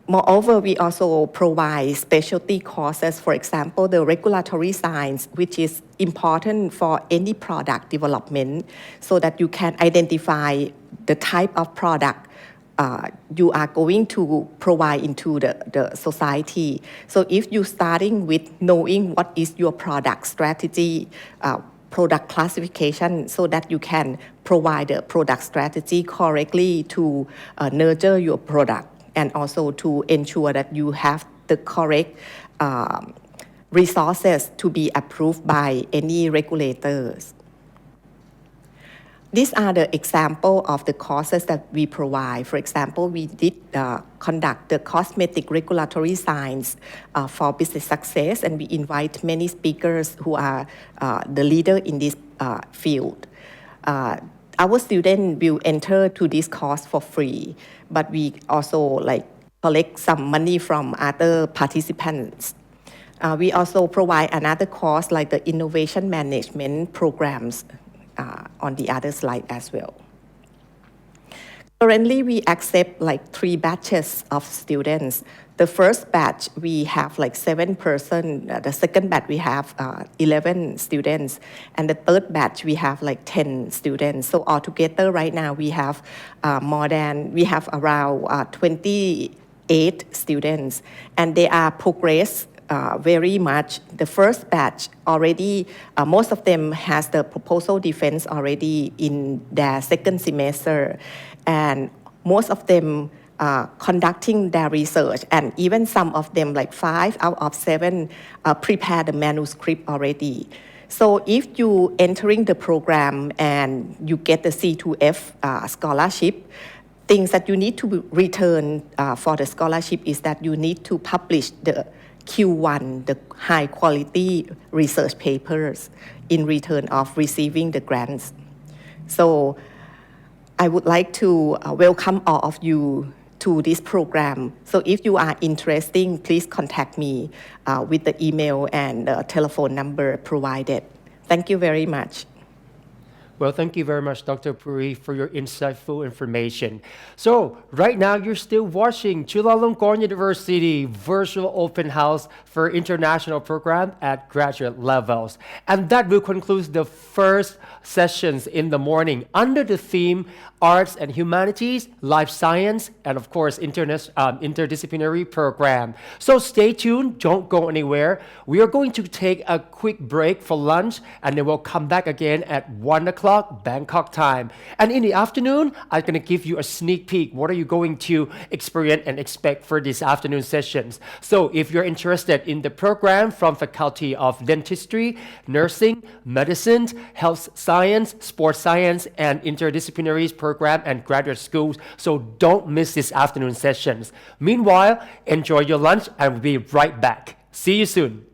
D: Moreover, we also provide specialty courses, for example, the regulatory science, which is important for any product development so that you can identify the type of product you are going to provide into the society. So if you're starting with knowing what is your product strategy, product classification, so that you can provide the product strategy correctly to nurture your product, and also to ensure that you have the correct resources to be approved by any regulators. These are the example of the courses that we provide. For example, we did conduct the cosmetic regulatory science for business success, and we invite many speakers who are the leader in this field. Our students will enter to this course for free, but we also collect some money from other participants. We also provide another course like the innovation management programs on the other slide as well. Currently, we accept 3 batches of students. The first batch, we have 7 persons. The second batch, we have 11 students. And the third batch, we have 10 students. So altogether, right now, we have around 28 students. And they are progressed very much. The first batch already, most of them has the proposal defense already in their second semester. And most of them conducting their research, and even some of them, 5 out of 7, prepare the manuscript already. So if you entering the program and you get the C2F scholarship, things that you need to return for the scholarship is that you need to publish the Q1, the high quality research papers in return of receiving the grants. So I would like to welcome all of you to this program. So if you are interested, please contact me with the email and telephone number provided. Thank you very much.
N: Well, thank you very much, Dr. Puri, for your insightful information. So, right now, you're still watching Chulalongkorn University Virtual Open House for International Program at graduate levels. And that will conclude the first sessions in the morning under the theme Arts and Humanities, Life Science, and of course, interdisciplinary program. So stay tuned, don't go anywhere. We are going to take a quick break for lunch, and then we'll come back again at 1 o'clock Bangkok time. And in the afternoon, I'm going to give you a sneak peek. What are you going to experience and expect for these afternoon sessions? So if you're interested in the program from Faculty of Dentistry, Nursing, Medicine, Health Science, Sports Science, and Interdisciplinary program and graduate schools, so don't miss this afternoon sessions. Meanwhile, enjoy your lunch and we'll be right back. See you soon.